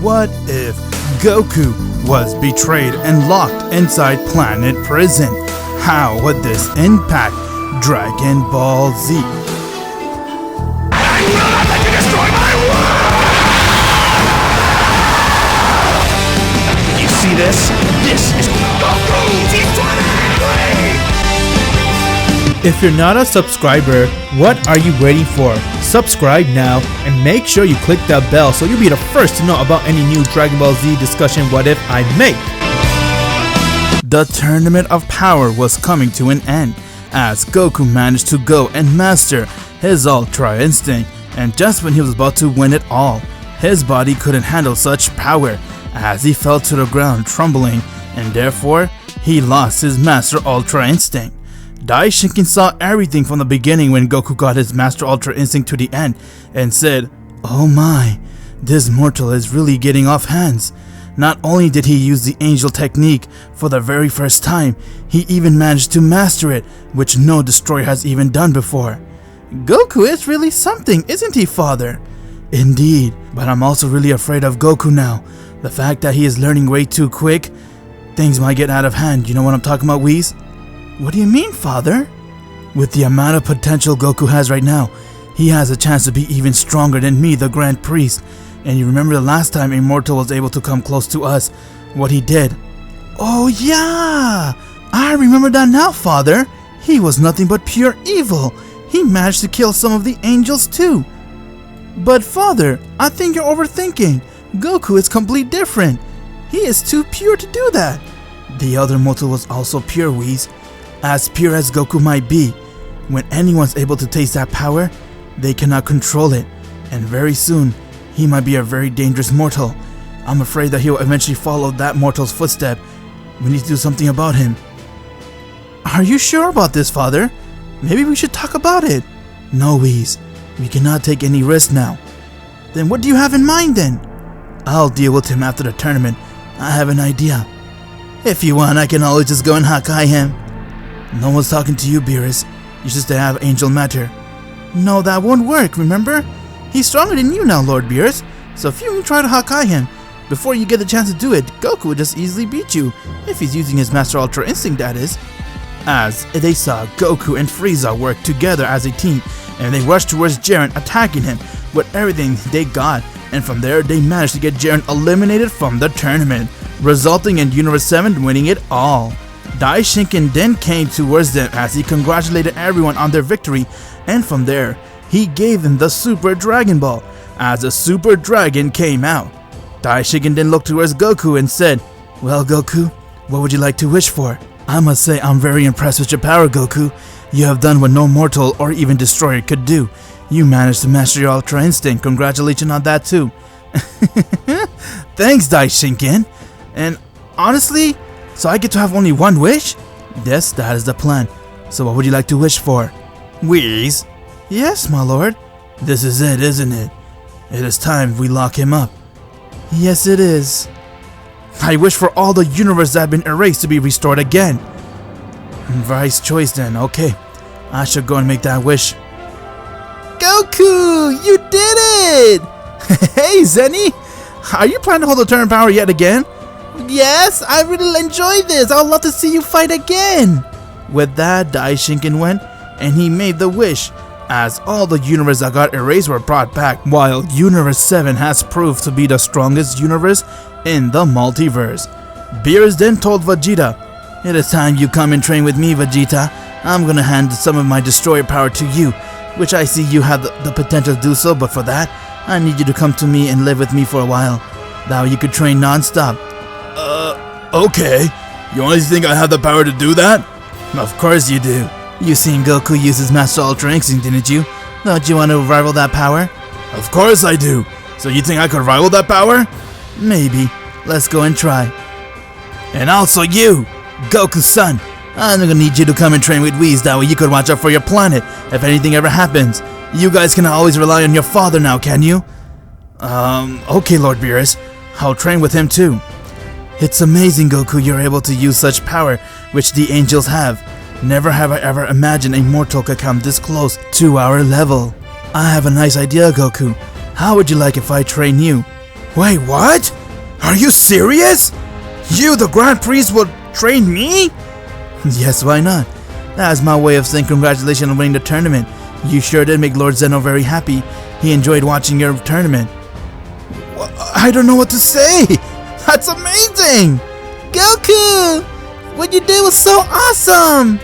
what if Goku was betrayed and locked inside Planet Prison? How would this impact Dragon Ball Z? I will not let you destroy my world! You see this? This is Goku T23! If you're not a subscriber, what are you waiting for? Subscribe now and make sure you click that bell so you'll be the first to know about any new Dragon Ball Z discussion what if I make. The Tournament of Power was coming to an end as Goku managed to go and master his Ultra Instinct, and just when he was about to win it all, his body couldn't handle such power as he fell to the ground trembling, and therefore he lost his Master Ultra Instinct. Daishinkin saw everything from the beginning when Goku got his Master Ultra Instinct to the end and said, "Oh my, this mortal is really getting off hands." Not only did he use the angel technique for the very first time, he even managed to master it, which no destroyer has even done before. Goku is really something, isn't he, father? Indeed, but I'm also really afraid of Goku now. The fact that he is learning way too quick, things might get out of hand. You know what I'm talking about, Whis? What do you mean, father? With the amount of potential Goku has right now, he has a chance to be even stronger than me, the Grand Priest. And you remember the last time a mortal was able to come close to us, what he did? Oh yeah! I remember that now, father. He was nothing but pure evil. He managed to kill some of the angels too. But father, I think you're overthinking. Goku is completely different. He is too pure to do that. The other mortal was also pure, Whis. As pure as Goku might be, when anyone's able to taste that power, they cannot control it, and very soon, he might be a very dangerous mortal. I'm afraid that he will eventually follow that mortal's footstep. We need to do something about him. Are you sure about this, father? Maybe we should talk about it. No, Whis, we cannot take any risks now. Then what do you have in mind then? I'll deal with him after the tournament. I have an idea. If you want, I can always just go and Hakai him. No one's talking to you, Beerus. You just have angel matter. No, that won't work, remember? He's stronger than you now, Lord Beerus. So if you try to Hakai him, before you get the chance to do it, Goku would just easily beat you. If he's using his Master Ultra Instinct, that is. As they saw Goku and Frieza work together as a team, and they rushed towards Jiren, attacking him with everything they got. And from there, they managed to get Jiren eliminated from the tournament, resulting in Universe 7 winning it all. Daishinkin then came towards them as he congratulated everyone on their victory, and from there, he gave them the Super Dragon Ball as the Super Dragon came out. Daishinkin then looked towards Goku and said, "Well, Goku, what would you like to wish for?" I must say I'm very impressed with your power, Goku. You have done what no mortal or even destroyer could do. You managed to master your Ultra Instinct. Congratulations on that too. Thanks, Daishinkin. And honestly, so I get to have only one wish? Yes, that is the plan. So what would you like to wish for? Whis? Yes, my lord. This is it, isn't it? It is time we lock him up. Yes, it is. I wish for all the universe that have been erased to be restored again. Vice choice then, okay. I should go and make that wish. Goku, you did it! Hey, Zenny! Are you planning to hold the turn power yet again? Yes, I really enjoy this. I would love to see you fight again. With that, Daishinkin went and he made the wish, as all the universe that got erased were brought back, while Universe 7 has proved to be the strongest universe in the multiverse. Beerus then told Vegeta, "It is time you come and train with me, Vegeta. I'm gonna hand some of my destroyer power to you, which I see you have the potential to do so, but for that, I need you to come to me and live with me for a while. That way you could train non-stop." Okay. You honestly think I have the power to do that? Of course you do. You seen Goku use his Master Ultra Instinct, didn't you? Don't you want to rival that power? Of course I do. So you think I could rival that power? Maybe. Let's go and try. And also you, Goku's son. I'm gonna need you to come and train with Whis, that way you could watch out for your planet if anything ever happens. You guys can always rely on your father now, can you? Okay, Lord Beerus. I'll train with him too. It's amazing, Goku, you're able to use such power which the angels have. Never have I ever imagined a mortal could come this close to our level. I have a nice idea, Goku. How would you like if I train you? Wait, what? Are you serious? You, the Grand Priest, will train me? Yes, why not? That's my way of saying congratulations on winning the tournament. You sure did make Lord Zeno very happy. He enjoyed watching your tournament. I don't know what to say. That's amazing! Goku! What you did was so awesome!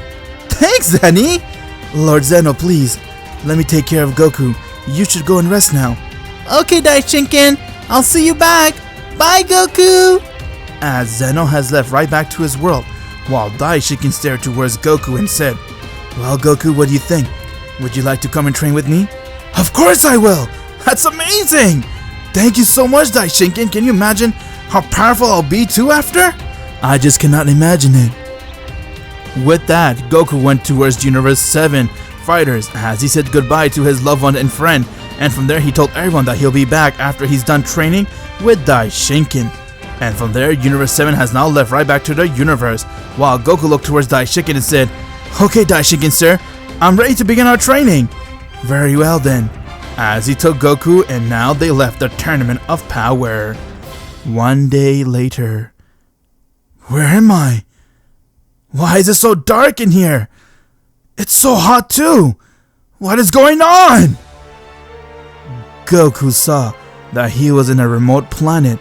Thanks, Zenny! Lord Zeno, please, let me take care of Goku. You should go and rest now. Okay, Daishinken, I'll see you back. Bye, Goku! As Zeno has left right back to his world, while Daishinken stared towards Goku and said, Well, Goku, what do you think? Would you like to come and train with me? Of course I will! That's amazing! Thank you so much, Daishinken. Can you imagine how powerful I'll be too after? I just cannot imagine it. With that, Goku went towards Universe 7 fighters as he said goodbye to his loved one and friend, and from there he told everyone that he'll be back after he's done training with Daishinken. And from there, Universe 7 has now left right back to their universe, while Goku looked towards Daishinken and said, Okay, Daishinken sir, I'm ready to begin our training. Very well then. As he took Goku, and now they left the Tournament of Power. One day later. Where am I? Why is it so dark in here? It's so hot too. What is going on? Goku saw that he was in a remote planet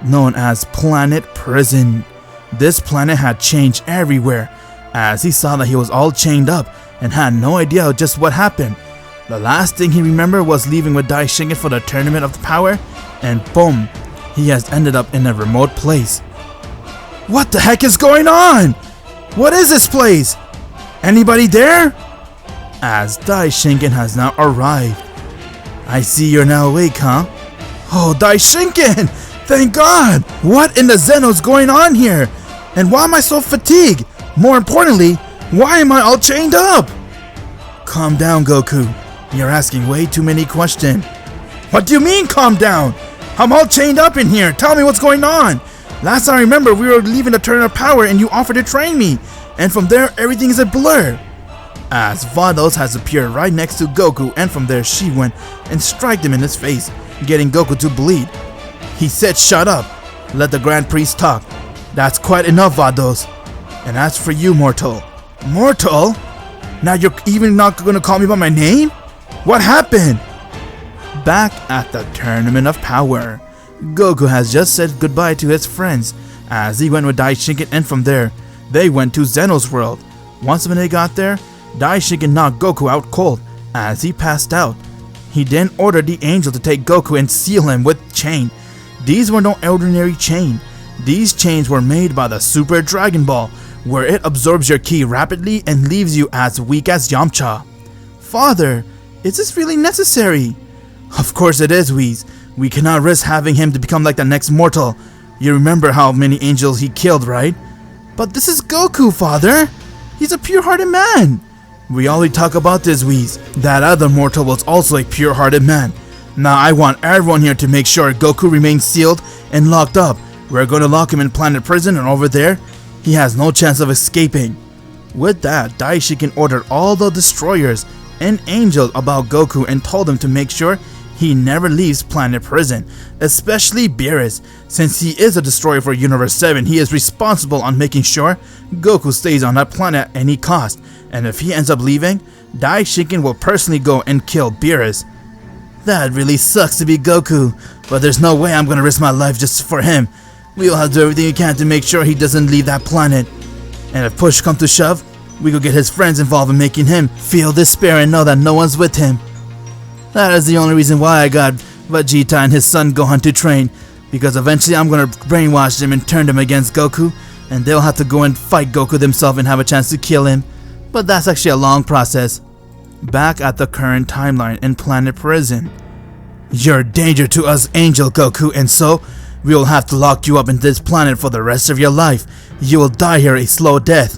known as Planet Prison. This planet had changed everywhere, as he saw that he was all chained up and had no idea just what happened. The last thing he remembered was leaving with Daishinken for the Tournament of Power, and boom, he has ended up in a remote place. What the heck is going on? What is this place? Anybody there? As Daishinken has now arrived. I see you're now awake, huh? Oh, Daishinken! Thank God! What in the Zeno is going on here? And why am I so fatigued? More importantly, why am I all chained up? Calm down, Goku. You're asking way too many questions. What do you mean, calm down? I'm all chained up in here. Tell me what's going on. Last I remember, we were leaving the Tournament of Power and you offered to train me. And from there, everything is a blur. As Vados has appeared right next to Goku, and from there she went and struck him in his face, getting Goku to bleed. He said, Shut up. Let the Grand Priest talk. That's quite enough, Vados. And as for you, Mortal. Mortal? Now you're even not gonna call me by my name? What happened? Back at the Tournament of Power, Goku has just said goodbye to his friends as he went with Daishinken, and from there, they went to Zeno's world. Once when they got there, Daishinken knocked Goku out cold as he passed out. He then ordered the angel to take Goku and seal him with chain. These were no ordinary chain. These chains were made by the Super Dragon Ball, where it absorbs your ki rapidly and leaves you as weak as Yamcha. Father, is this really necessary? Of course it is, Whis. We cannot risk having him to become like the next mortal. You remember how many angels he killed, right? But this is Goku, Father. He's a pure-hearted man. We already talk about this, Whis. That other mortal was also a pure-hearted man. Now I want everyone here to make sure Goku remains sealed and locked up. We're going to lock him in Planet Prison, and over there, he has no chance of escaping. With that, Daishinken ordered all the destroyers and angels about Goku and told them to make sure he never leaves Planet Prison, especially Beerus. Since he is a destroyer for Universe 7, he is responsible on making sure Goku stays on that planet at any cost. And if he ends up leaving, Daishinken will personally go and kill Beerus. That really sucks to be Goku, but there's no way I'm gonna risk my life just for him. We will have to do everything we can to make sure he doesn't leave that planet. And if push comes to shove, we could get his friends involved in making him feel despair and know that no one's with him. That is the only reason why I got Vegeta and his son Gohan to train, because eventually I'm gonna brainwash them and turn them against Goku, and they'll have to go and fight Goku themselves and have a chance to kill him. But that's actually a long process. Back at the current timeline in Planet Prison. You're a danger to us, Angel Goku, and so we'll have to lock you up in this planet for the rest of your life. You will die here a slow death.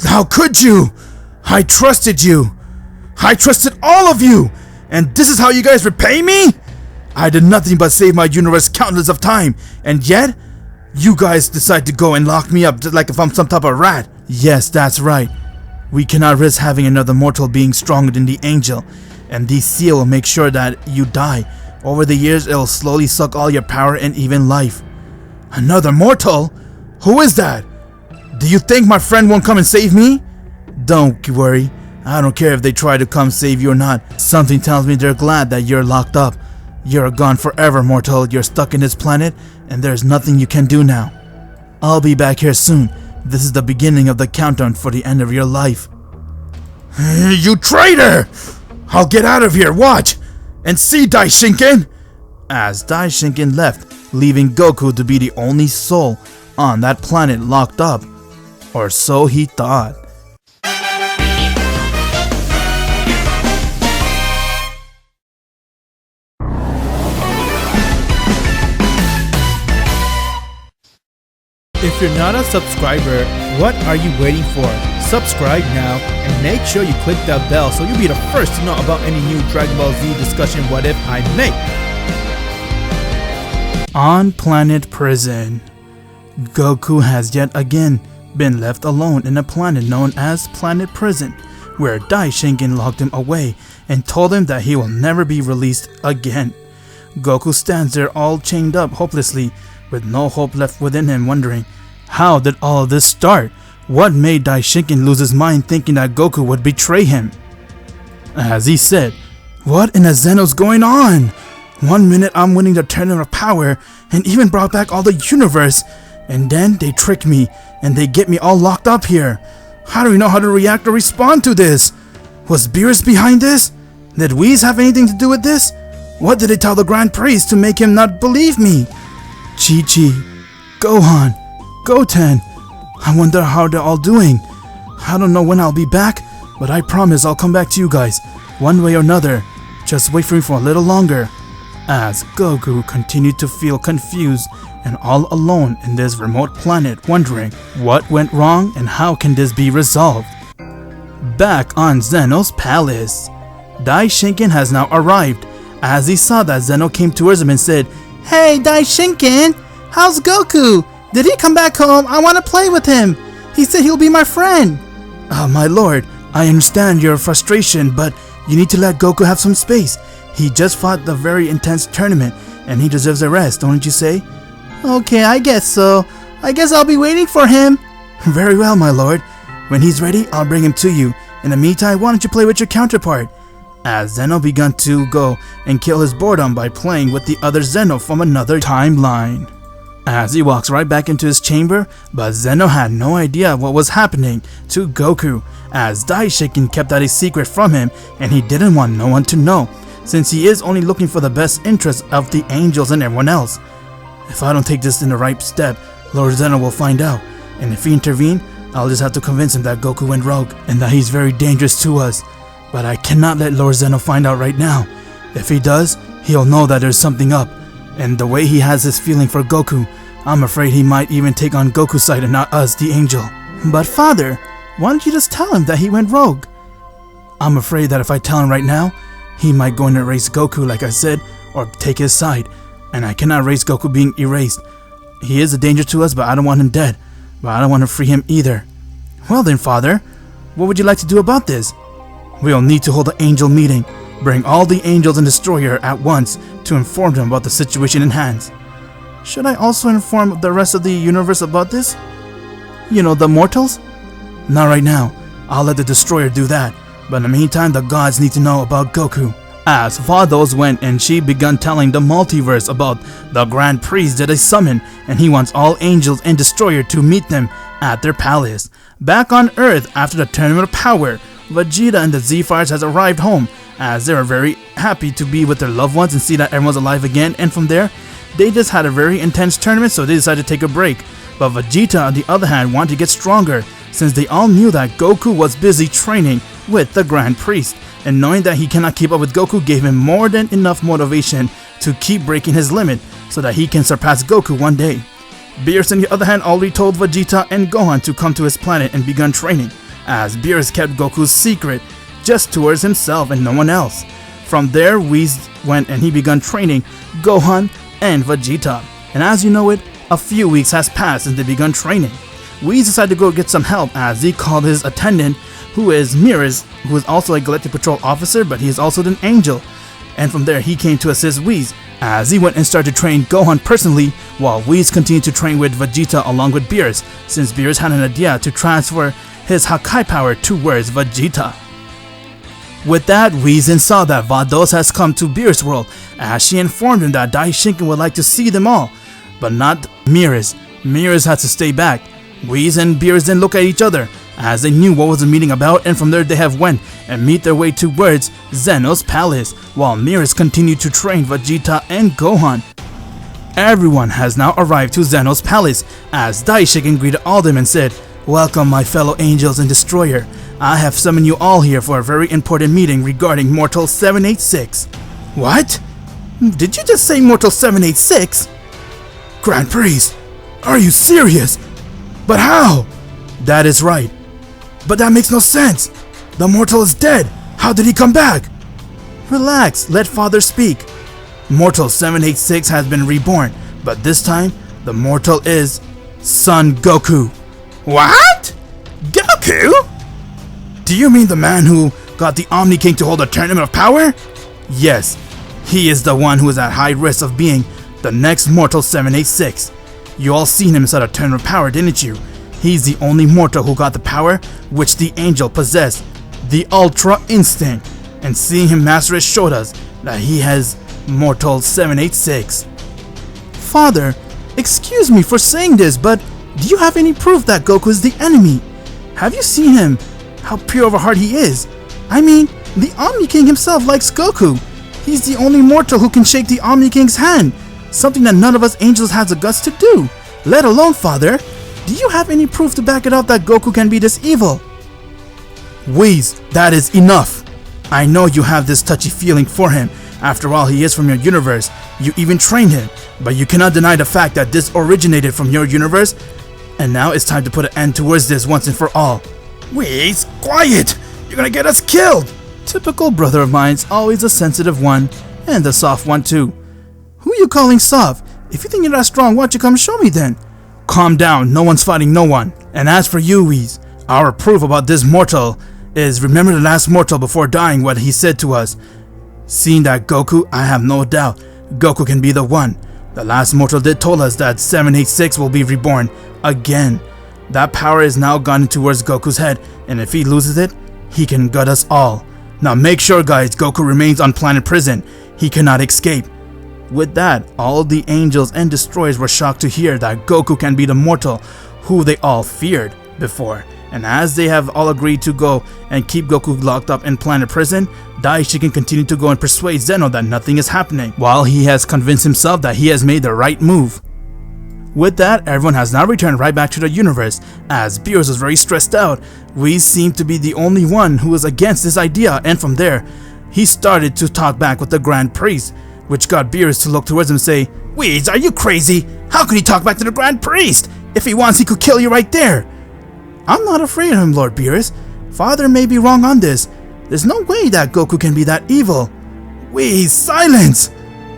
How could you? I trusted you. I trusted all of you. And this is how you guys repay me? I did nothing but save my universe countless of time, and yet you guys decide to go and lock me up just like if I'm some type of rat. Yes, that's right. We cannot risk having another mortal being stronger than the angel, and this seal will make sure that you die Over the years, it'll slowly suck all your power and even life. Another mortal? Who is that? Do you think my friend won't come and save me? Don't worry. I don't care if they try to come save you or not. Something tells me they're glad that you're locked up. You're gone forever, mortal. You're stuck in this planet, and there's nothing you can do now. I'll be back here soon. This is the beginning of the countdown for the end of your life. You traitor! I'll get out of here, watch! And see, Daishinken! As Daishinken left, leaving Goku to be the only soul on that planet locked up. Or so he thought. If you're not a subscriber, what are you waiting for? Subscribe now and make sure you click that bell so you'll be the first to know about any new Dragon Ball Z discussion what if I make. On planet prison, Goku has yet again been left alone in a planet known as Planet Prison, where Daishinken locked him away and told him that he will never be released again. Goku stands there all chained up hopelessly, with no hope left within him, wondering, how did all of this start? What made Daishinken lose his mind thinking that Goku would betray him? As he said, what in the Zeno's going on? 1 minute I'm winning the tournament of power and even brought back all the universe, and then they trick me and they get me all locked up here. How do we know how to react or respond to this? Was Beerus behind this? Did Whis have anything to do with this? What did they tell the Grand Priest to make him not believe me? Chi-Chi, Gohan, Goten, I wonder how they're all doing. I don't know when I'll be back, but I promise I'll come back to you guys, one way or another. Just wait for me for a little longer. As Goku continued to feel confused and all alone in this remote planet, wondering what went wrong and how can this be resolved. Back on Zeno's palace, Daishinken has now arrived. As he saw that Zeno came towards him and said, "Hey Daishinken, how's Goku? Did he come back home? I want to play with him. He said he'll be my friend." My lord, I understand your frustration, but you need to let Goku have some space. He just fought the very intense tournament, and he deserves a rest, don't you say? Okay, I guess so. I guess I'll be waiting for him. Very well, my lord. When he's ready, I'll bring him to you. In the meantime, why don't you play with your counterpart? As Zeno began to go and kill his boredom by playing with the other Zeno from another timeline. As he walks right back into his chamber, but Zeno had no idea what was happening to Goku, as Daishinken kept that a secret from him and he didn't want no one to know, since he is only looking for the best interest of the angels and everyone else. If I don't take this in the right step, Lord Zeno will find out, and if he intervene, I'll just have to convince him that Goku went rogue and that he's very dangerous to us. But I cannot let Lord Zeno find out right now. If he does, he'll know that there's something up, and the way he has this feeling for Goku, I'm afraid he might even take on Goku's side and not us, the angel. But father, why don't you just tell him that he went rogue? I'm afraid that if I tell him right now, he might go and erase Goku like I said, or take his side, and I cannot erase Goku being erased. He is a danger to us, but I don't want him dead, but I don't want to free him either. Well then, father, what would you like to do about this? We'll need to hold an angel meeting, bring all the angels and destroyer at once to inform them about the situation in hand. Should I also inform the rest of the universe about this? You know, the mortals? Not right now. I'll let the destroyer do that, but in the meantime the gods need to know about Goku. As Vados went and she began telling the multiverse about the Grand Priest that they summoned, and he wants all angels and destroyer to meet them at their palace. Back on Earth, after the Tournament of Power, Vegeta and the Z-Fighters has arrived home, as they are very happy to be with their loved ones and see that everyone's alive again, and from there, they just had a very intense tournament, so they decided to take a break. But Vegeta, on the other hand, wanted to get stronger, since they all knew that Goku was busy training with the Grand Priest, and knowing that he cannot keep up with Goku gave him more than enough motivation to keep breaking his limit, so that he can surpass Goku one day. Beerus, on the other hand, already told Vegeta and Gohan to come to his planet and begun training, as Beerus kept Goku's secret just towards himself and no one else. From there, Whis went and he began training Gohan and Vegeta, and as you know it, a few weeks has passed since they begun training. Whis decided to go get some help, as he called his attendant, who is Mirrors, who is also a Galactic Patrol officer, but he is also an angel, and from there he came to assist Whis, as he went and started to train Gohan personally, while Whis continued to train with Vegeta along with Beerus, since Beerus had an idea to transfer his Hakai power towards Vegeta. With that, Whis then saw that Vados has come to Beerus' world, as she informed him that Daishinkan would like to see them all, but not Beerus. Beerus had to stay back. Whis and Beerus then look at each other, as they knew what was the meeting about, and from there they have went and meet their way towards Zeno's palace, while Beerus continued to train Vegeta and Gohan. Everyone has now arrived to Zeno's palace, as Daishinkan greeted all of them and said, "Welcome, my fellow angels and destroyer. I have summoned you all here for a very important meeting regarding Mortal 786. What? Did you just say Mortal 786? Grand Priest, are you serious? But how? That is right. But that makes no sense. The Mortal is dead. How did he come back? Relax, let Father speak. Mortal 786 has been reborn, but this time, the Mortal is Son Goku. What? Goku? Do you mean the man who got the Omni King to hold a tournament of power? Yes, he is the one who is at high risk of being the next Mortal 786. You all seen him inside a tournament of power, didn't you? He's the only mortal who got the power which the angel possessed, the Ultra Instinct, and seeing him master it showed us that he has Mortal 786. Father, excuse me for saying this, but do you have any proof that Goku is the enemy? Have you seen him? How pure of a heart he is. I mean, the Omni King himself likes Goku. He's the only mortal who can shake the Omni King's hand, something that none of us angels has the guts to do. Let alone, Father, do you have any proof to back it up that Goku can be this evil? Whis, that is enough. I know you have this touchy feeling for him. After all, he is from your universe. You even trained him, but you cannot deny the fact that this originated from your universe, and now it's time to put an end towards this once and for all. Whis, quiet! You're gonna get us killed! Typical brother of mine's always the sensitive one, and the soft one too. Who you calling soft? If you think you're that strong, why don't you come show me then? Calm down, no one's fighting no one. And as for you, Whis, our proof about this mortal is remember the last mortal before dying what he said to us. Seeing that Goku, I have no doubt Goku can be the one. The last mortal did told us that 786 will be reborn again. That power is now gone towards Goku's head, and if he loses it, he can gut us all. Now make sure guys, Goku remains on planet prison. He cannot escape. With that, all the angels and destroyers were shocked to hear that Goku can be the mortal who they all feared before. And as they have all agreed to go and keep Goku locked up in planet prison, Daishinkan continued to go and persuade Zeno that nothing is happening, while he has convinced himself that he has made the right move. With that, everyone has now returned right back to the universe, as Beerus was very stressed out. Whis seemed to be the only one who was against this idea, and from there, he started to talk back with the Grand Priest, which got Beerus to look towards him and say, "Whis, are you crazy? How could he talk back to the Grand Priest? If he wants, he could kill you right there." "I'm not afraid of him, Lord Beerus. Father may be wrong on this. There's no way that Goku can be that evil." "Whis, silence!"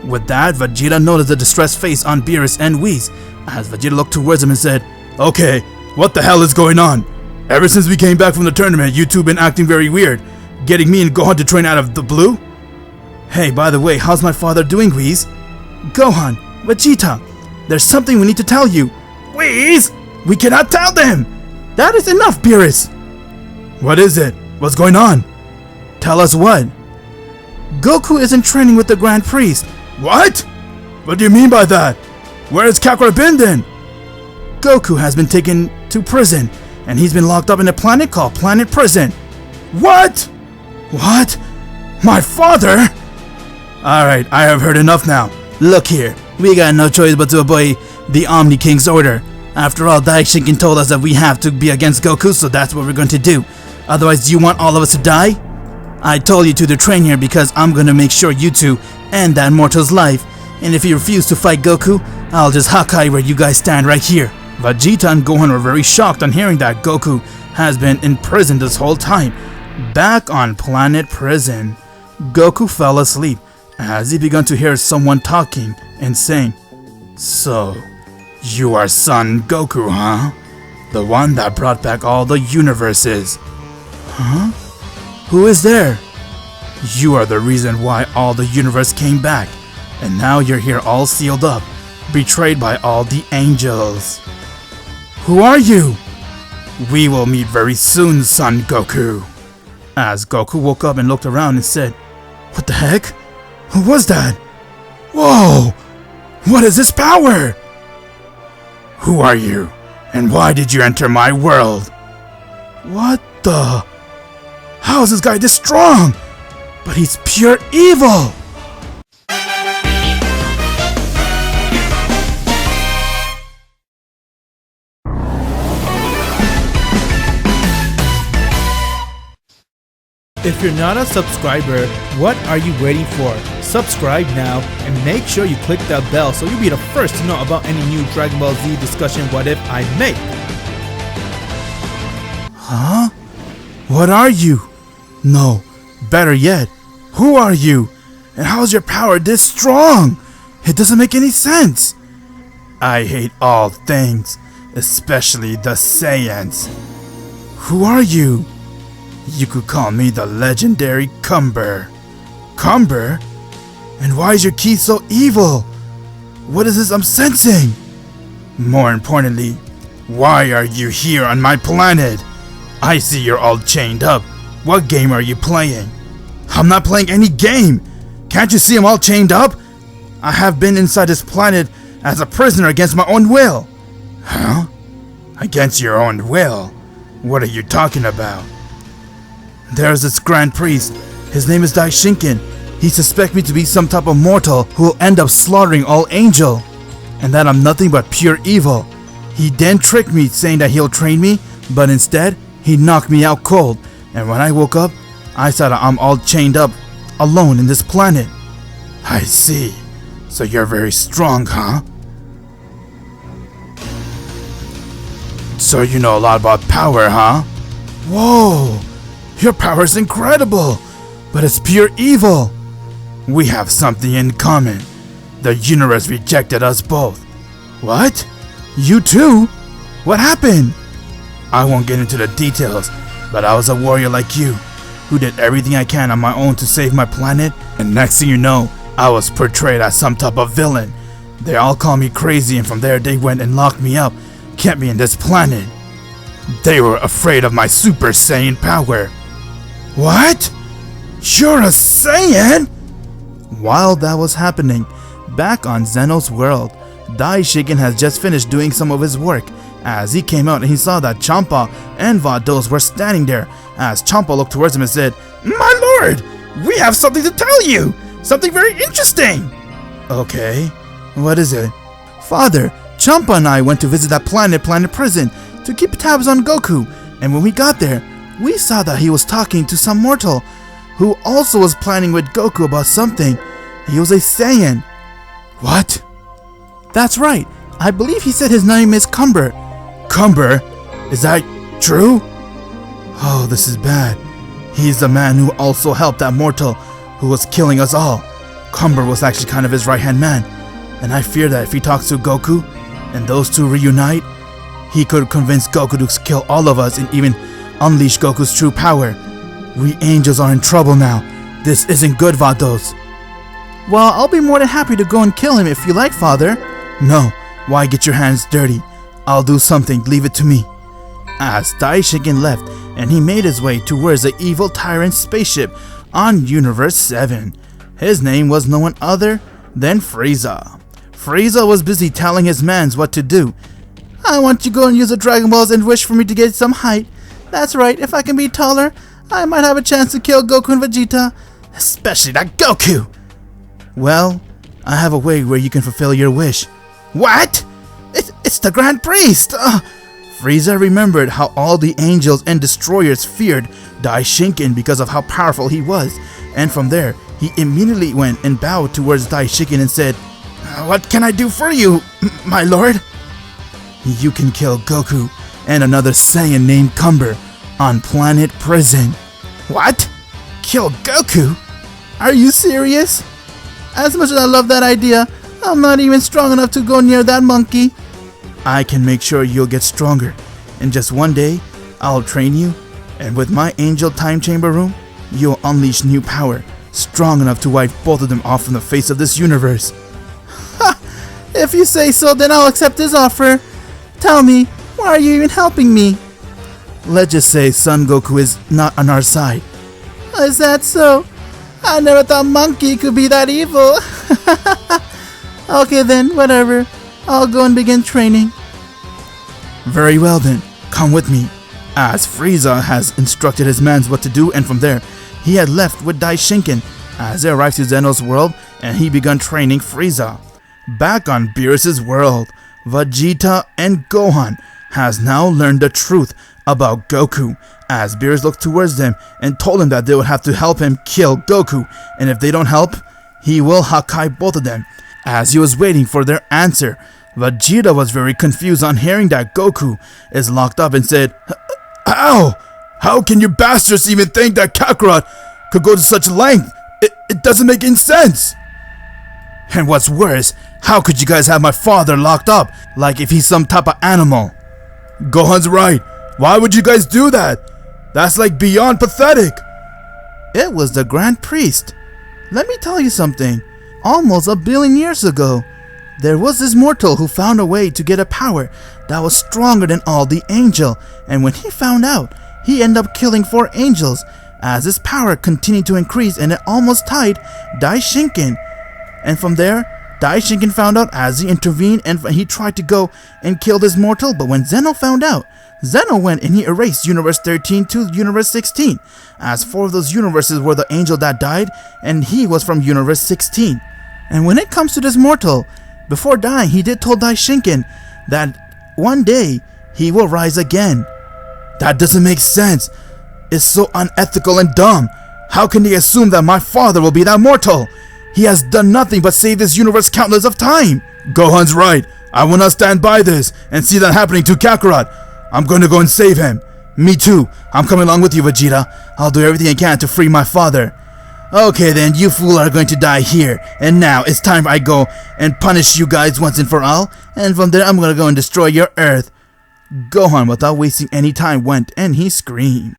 With that, Vegeta noticed the distressed face on Beerus and Whis, as Vegeta looked towards him and said, "Okay, what the hell is going on? Ever since we came back from the tournament, you two been acting very weird, getting me and Gohan to train out of the blue? Hey, by the way, how's my father doing, Whis?" "Gohan, Vegeta, there's something we need to tell you." "Whis, we cannot tell them!" "That is enough, Beerus." "What is it? What's going on?" "Tell us what?" "Goku isn't training with the Grand Priest." "What? What do you mean by that? Where has Kakarot been then?" "Goku has been taken to prison, and he's been locked up in a planet called Planet Prison." "What? What? My father?" "Alright, I have heard enough now. Look here, we got no choice but to obey the Omni King's order. After all, Daishinkan told us that we have to be against Goku, so that's what we're going to do. Otherwise, do you want all of us to die? I told you two to train here because I'm going to make sure you two end that mortal's life. And if you refuse to fight Goku, I'll just Hakai where you guys stand right here." Vegeta and Gohan were very shocked on hearing that Goku has been in prison this whole time. Back on Planet Prison, Goku fell asleep as he began to hear someone talking and saying, "So, you are Son Goku, huh? The one that brought back all the universes." "Huh? Who is there?" You are the reason why all the universe came back, and now you're here all sealed up, betrayed by all the angels. Who are you? We will meet very soon, son Goku. As Goku woke up and looked around and said, "What the heck? Who was that? Whoa! What is this power? Who are you? And why did you enter my world? What the? How is this guy this strong? But he's pure evil!" If you're not a subscriber, what are you waiting for? Subscribe now and make sure you click that bell so you'll be the first to know about any new Dragon Ball Z discussion what if I make. Huh? What are you? No, better yet, who are you? And how is your power this strong? It doesn't make any sense. I hate all things, especially the Saiyans. Who are you? You could call me the legendary Cumber. Cumber? And why is your ki so evil? What is this I'm sensing? More importantly, why are you here on my planet? I see you're all chained up. What game are you playing? I'm not playing any game. Can't you see I'm all chained up? I have been inside this planet as a prisoner against my own will. Huh? Against your own will? What are you talking about? There's this Grand Priest. His name is Daishinkin. He suspects me to be some type of mortal who will end up slaughtering all angel. And that I'm nothing but pure evil. He then tricked me saying that he'll train me, but instead, he knocked me out cold. And when I woke up, I saw that I'm all chained up, alone in this planet. I see. So you're very strong, huh? So you know a lot about power, huh? Whoa! Your power is incredible, but it's pure evil. We have something in common. The universe rejected us both. What? You too? What happened? I won't get into the details, but I was a warrior like you, who did everything I can on my own to save my planet, and next thing you know, I was portrayed as some type of villain. They all called me crazy, and from there they went and locked me up, kept me in this planet. They were afraid of my Super Saiyan power. What? You're a Saiyan? While that was happening, back on Zeno's world, Daishikin has just finished doing some of his work. As he came out and he saw that Champa and Vados were standing there. As Champa looked towards him and said, "My lord, we have something to tell you! Something very interesting!" Okay, what is it? Father, Champa and I went to visit that planet prison, to keep tabs on Goku, and when we got there, we saw that he was talking to some mortal who also was planning with Goku about something. He was a Saiyan. What? That's right. I believe he said his name is Cumber. Cumber? Is that true? Oh, this is bad. He's the man who also helped that mortal who was killing us all. Cumber was actually kind of his right-hand man, and I fear that if he talks to Goku and those two reunite, he could convince Goku to kill all of us and even unleash Goku's true power. We angels are in trouble now. This isn't good, Vados. Well, I'll be more than happy to go and kill him if you like, Father. No, why get your hands dirty? I'll do something, leave it to me. As Daishikin left, and he made his way towards the evil tyrant spaceship on Universe 7. His name was no one other than Frieza. Frieza was busy telling his mans what to do. I want you to go and use the Dragon Balls and wish for me to get some height. That's right, if I can be taller, I might have a chance to kill Goku and Vegeta. Especially that Goku! Well, I have a way where you can fulfill your wish. What? It's the Grand Priest! Frieza remembered how all the angels and destroyers feared Daishinkin because of how powerful he was, and from there, he immediately went and bowed towards Daishinkin and said, What can I do for you, my lord? You can kill Goku and another Saiyan named Cumber on Planet Prison. What? Kill Goku? Are you serious? As much as I love that idea, I'm not even strong enough to go near that monkey. I can make sure you'll get stronger. In just one day, I'll train you, and with my angel time chamber room, you'll unleash new power. strong enough to wipe both of them off from the face of this universe. Ha! If you say so, then I'll accept his offer. Tell me, why are you even helping me? Let's just say Son Goku is not on our side. Is that so? I never thought Monkey could be that evil. Okay then, whatever. I'll go and begin training. Very well then, come with me. As Frieza has instructed his mans what to do, and from there, he had left with Daishinken as they arrived to Zeno's world and he begun training Frieza. Back on Beerus' world, Vegeta and Gohan has now learned the truth about Goku as Beerus looked towards them and told him that they would have to help him kill Goku, and if they don't help, he will Hakai both of them. As he was waiting for their answer, Vegeta was very confused on hearing that Goku is locked up and said, How? How can you bastards even think that Kakarot could go to such length? It doesn't make any sense. And what's worse, how could you guys have my father locked up like if he's some type of animal? Gohan's right. Why would you guys do that? That's like beyond pathetic. It was the Grand Priest. Let me tell you something. Almost 1 billion years ago, there was this mortal who found a way to get a power that was stronger than all the angel, and when he found out, he ended up killing 4 angels as his power continued to increase and it almost tied Daishinken. And from there, Daishinken found out as he intervened and he tried to go and kill this mortal, but when Zeno found out, Zeno went and he erased Universe 13 to Universe 16, as 4 of those universes were the angel that died and he was from Universe 16. And when it comes to this mortal, before dying he did tell Daishinken that one day he will rise again. That doesn't make sense. It's so unethical and dumb. How can they assume that my father will be that mortal? He has done nothing but save this universe countless of time. Gohan's right. I will not stand by this and see that happening to Kakarot. I'm going to go and save him. Me too. I'm coming along with you, Vegeta. I'll do everything I can to free my father. Okay then, you fool are going to die here. And now it's time I go and punish you guys once and for all. And from there I'm going to go and destroy your earth. Gohan, without wasting any time, went and he screamed.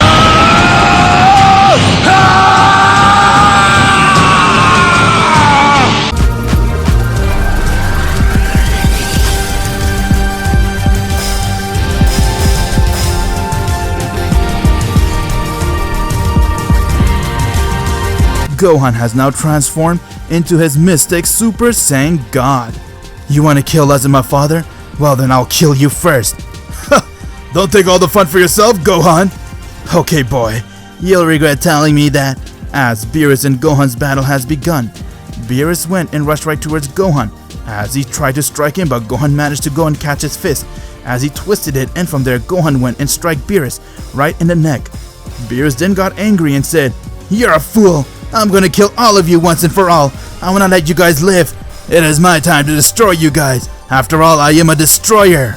Gohan has now transformed into his mystic Super Saiyan God. You want to kill us and my father? Well then I'll kill you first. Don't take all the fun for yourself, Gohan. Okay boy, you'll regret telling me that. As Beerus and Gohan's battle has begun, Beerus went and rushed right towards Gohan as he tried to strike him, but Gohan managed to go and catch his fist as he twisted it, and from there Gohan went and struck Beerus right in the neck. Beerus then got angry and said, You're a fool. I'm gonna kill all of you once and for all. I will not let you guys live. It is my time to destroy you guys. After all, I am a destroyer.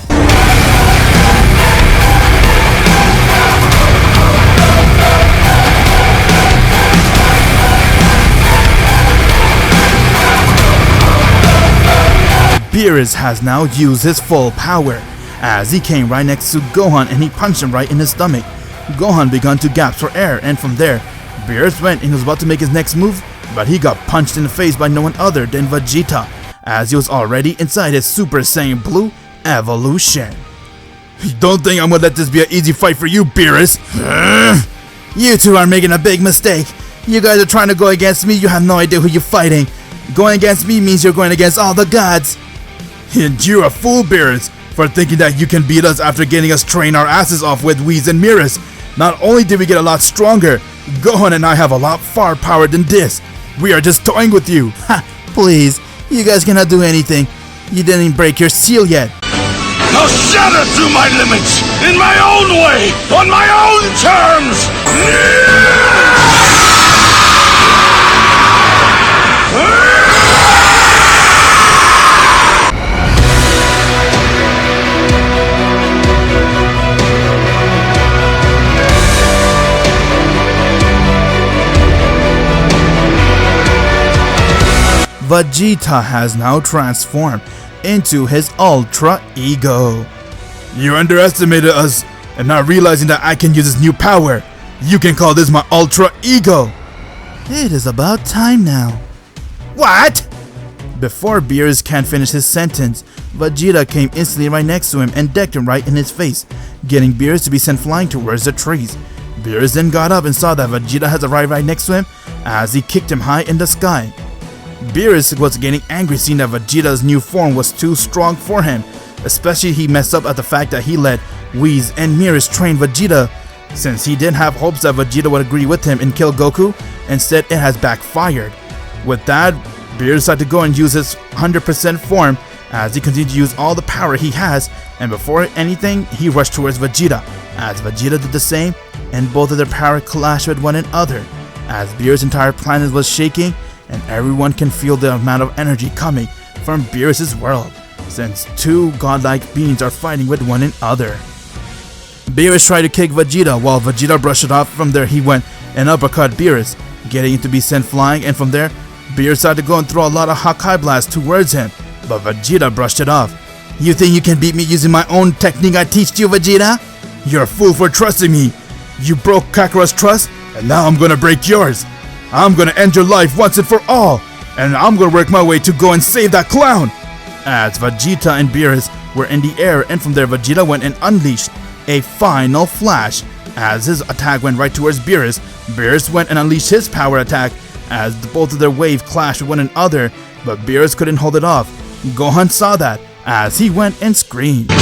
Beerus has now used his full power as he came right next to Gohan and he punched him right in his stomach. Gohan began to gasp for air, and from there, Beerus went and he was about to make his next move, but he got punched in the face by no one other than Vegeta, as he was already inside his Super Saiyan Blue evolution. You don't think I'm gonna let this be an easy fight for you, Beerus? You two are making a big mistake. You guys are trying to go against me, you have no idea who you're fighting. Going against me means you're going against all the gods. And you're a fool, Beerus, for thinking that you can beat us after getting us train our asses off with Whis and Miras. Not only did we get a lot stronger, Gohan and I have a lot far power than this. We are just toying with you. Ha! Please, you guys cannot do anything. You didn't even break your seal yet. I'll shatter through my limits, in my own way, on my own terms! Vegeta has now transformed into his Ultra Ego. You underestimated us and not realizing that I can use this new power. You can call this my Ultra Ego. It is about time now. What? Before Beerus can finish his sentence, Vegeta came instantly right next to him and decked him right in his face, getting Beerus to be sent flying towards the trees. Beerus then got up and saw that Vegeta has arrived right next to him as he kicked him high in the sky. Beerus was getting angry seeing that Vegeta's new form was too strong for him, especially he messed up at the fact that he let Whis and Beerus train Vegeta. Since he didn't have hopes that Vegeta would agree with him and kill Goku, instead it has backfired. With that, Beerus had to go and use his 100% form as he continued to use all the power he has, and before anything, he rushed towards Vegeta, as Vegeta did the same, and both of their power clashed with one another, as Beerus' entire planet was shaking, and everyone can feel the amount of energy coming from Beerus' world, since two godlike beings are fighting with one another. Beerus tried to kick Vegeta, while Vegeta brushed it off. From there he went and uppercut Beerus, getting him to be sent flying, and from there, Beerus had to go and throw a lot of Hakai blasts towards him, but Vegeta brushed it off. You think you can beat me using my own technique I teach you, Vegeta? You're a fool for trusting me. You broke Kakarot's trust, and now I'm gonna break yours. I'm gonna end your life once and for all, and I'm gonna work my way to go and save that clown. As Vegeta and Beerus were in the air, and from there Vegeta went and unleashed a final flash. As his attack went right towards Beerus, Beerus went and unleashed his power attack as both of their waves clashed with one another, but Beerus couldn't hold it off. Gohan saw that as he went and screamed.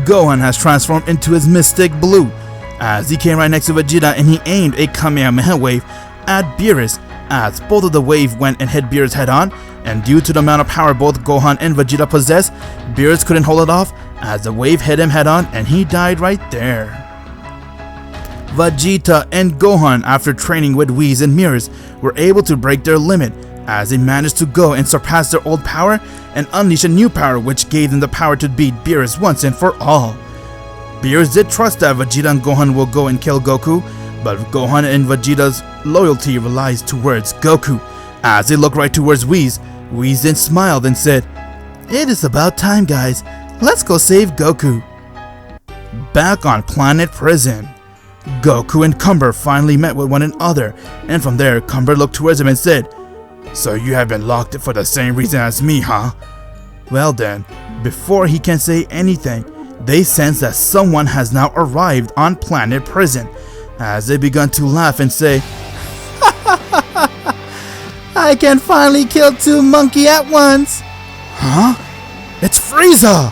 Gohan has transformed into his Mystic Blue, as he came right next to Vegeta and he aimed a Kamehameha wave at Beerus, as both of the wave went and hit Beerus head on, and due to the amount of power both Gohan and Vegeta possess, Beerus couldn't hold it off as the wave hit him head on and he died right there. Vegeta and Gohan, after training with Whis and Beerus, were able to break their limit as they managed to go and surpass their old power and unleash a new power which gave them the power to beat Beerus once and for all. Beerus did trust that Vegeta and Gohan will go and kill Goku, but Gohan and Vegeta's loyalty relies towards Goku. As they looked right towards Whis, Whis then smiled and said, "It is about time, guys. Let's go save Goku." Back on Planet Prison, Goku and Cumber finally met with one another, and from there, Cumber looked towards him and said, "So you have been locked for the same reason as me, huh?" Well then, before he can say anything, they sense that someone has now arrived on Planet Prison, as they begun to laugh and say, "I can finally kill two monkeys at once." Huh? It's Frieza!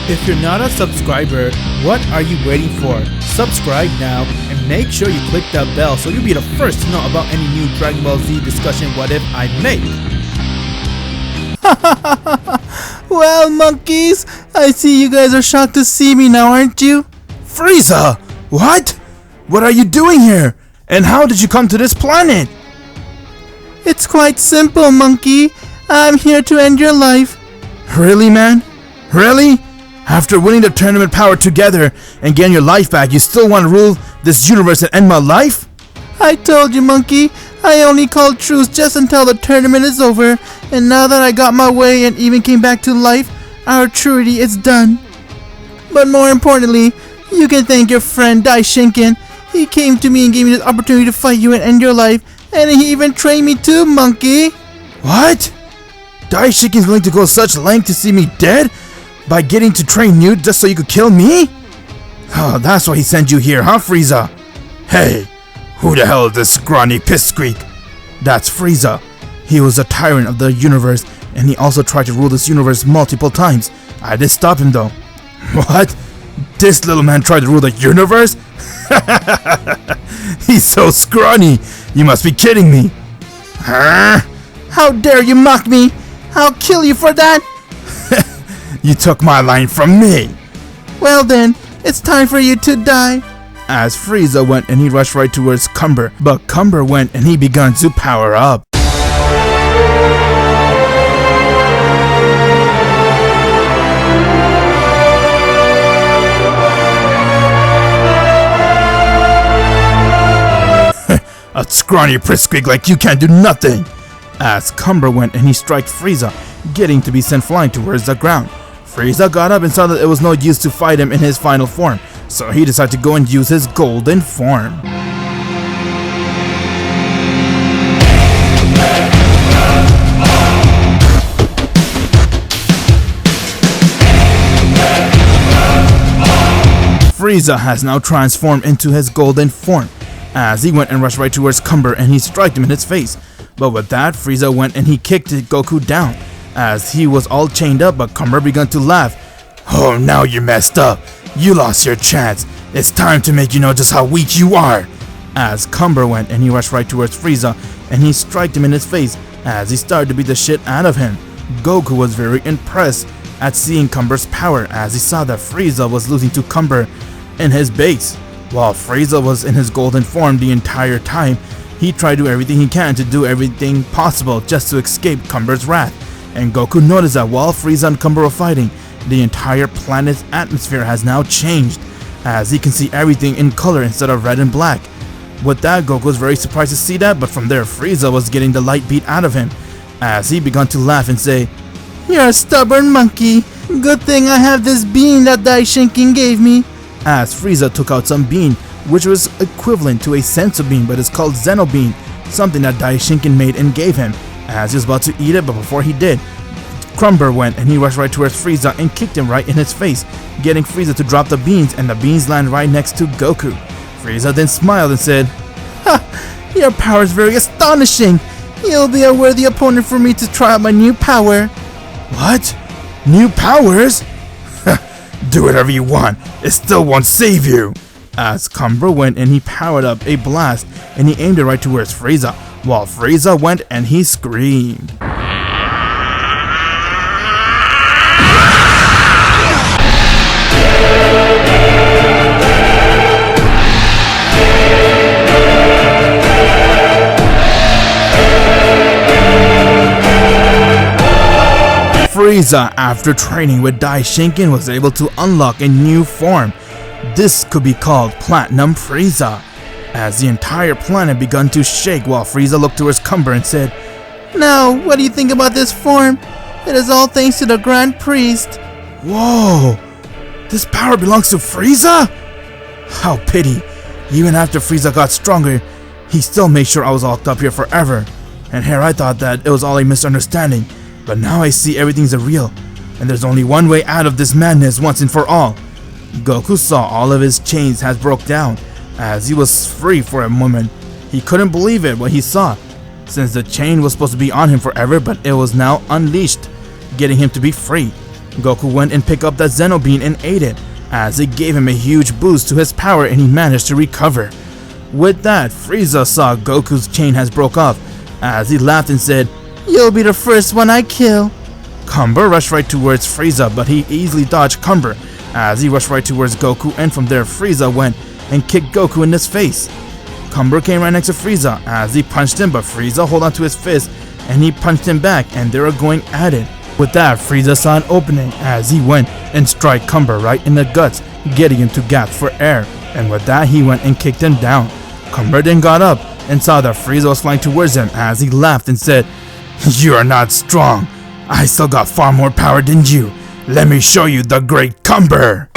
If you're not a subscriber, what are you waiting for? Subscribe now and make sure you click that bell so you'll be the first to know about any new Dragon Ball Z discussion what if I make. Well, monkeys, I see you guys are shocked to see me now, aren't you? Frieza! What? What are you doing here? And how did you come to this planet? It's quite simple, monkey. I'm here to end your life. Really, man? Really? After winning the tournament power together and getting your life back, you still want to rule this universe and end my life? I told you, monkey. I only called truce just until the tournament is over, and now that I got my way and even came back to life, our truity is done. But more importantly, you can thank your friend Daishinken. He came to me and gave me this opportunity to fight you and end your life, and he even trained me too, monkey. What? Daishinken's willing to go such length to see me dead? By getting to train you just so you could kill me? Oh, that's why he sent you here, huh, Frieza? Hey, who the hell is this scrawny pissqueak? That's Frieza. He was a tyrant of the universe, and he also tried to rule this universe multiple times. I did stop him though. What? This little man tried to rule the universe? He's so scrawny. You must be kidding me. Huh? How dare you mock me? I'll kill you for that. You took my line from me. Well then, it's time for you to die. as Frieza went and he rushed right towards Cumber, but Cumber went and he began to power up. A scrawny pipsqueak like you can't do nothing! As Cumber went and he struck Frieza, getting to be sent flying towards the ground. Frieza got up and saw that it was no use to fight him in his final form, so he decided to go and use his golden form. Frieza has now transformed into his golden form, as he went and rushed right towards Cumber and he struck him in his face. But with that, Frieza went and he kicked Goku down, as he was all chained up, but Cumber began to laugh. Oh, now you messed up. You lost your chance. It's time to make you know just how weak you are. As Cumber went and he rushed right towards Frieza and he struck him in his face as he started to beat the shit out of him. Goku was very impressed at seeing Cumber's power, as he saw that Frieza was losing to Cumber in his base. While Frieza was in his golden form the entire time, he tried to do everything he can to do everything possible just to escape Cumber's wrath. And Goku noticed that while Frieza and Cumber were fighting, the entire planet's atmosphere has now changed, as he can see everything in color instead of red and black. With that, Goku was very surprised to see that, but from there Frieza was getting the light beat out of him, as he began to laugh and say, "You're a stubborn monkey. Good thing I have this bean that Daishinkin gave me." As Frieza took out some bean, which was equivalent to a senzu bean, but it's called Zeno bean, something that Daishinkin made and gave him. As he was about to eat it, but before he did, Cumber went and he rushed right towards Frieza and kicked him right in his face, getting Frieza to drop the beans, and the beans land right next to Goku. Frieza then smiled and said, "Ha! Your power is very astonishing. You'll be a worthy opponent for me to try out my new power." What? New powers? Do whatever you want. It still won't save you. As Cumber went and he powered up a blast and he aimed it right towards Frieza, while Frieza went and he screamed. Frieza, after training with Daishinkin, was able to unlock a new form. This could be called Platinum Frieza, as the entire planet began to shake while Frieza looked towards Cumber and said, "Now, what do you think about this form? It is all thanks to the Grand Priest." Whoa! This power belongs to Frieza? How pity. Even after Frieza got stronger, he still made sure I was locked up here forever. And here I thought that it was all a misunderstanding, but now I see everything's a real, and there's only one way out of this madness once and for all. Goku saw all of his chains has broke down, as he was free for a moment. He couldn't believe it what he saw, since the chain was supposed to be on him forever, but it was now unleashed, getting him to be free. Goku went and picked up that Zeno bean and ate it, as it gave him a huge boost to his power and he managed to recover. With that, Frieza saw Goku's chain has broke off, as he laughed and said, "You'll be the first one I kill." Cumber rushed right towards Frieza, but he easily dodged Cumber, as he rushed right towards Goku, and from there Frieza went and kicked Goku in his face. Cumber came right next to Frieza as he punched him, but Frieza held on to his fist and he punched him back, and they were going at it. With that, Frieza saw an opening as he went and struck Cumber right in the guts, getting him to gasp for air, and with that he went and kicked him down. Cumber then got up and saw that Frieza was flying towards him, as he laughed and said, "You are not strong. I still got far more power than you. Let me show you the great Cumber."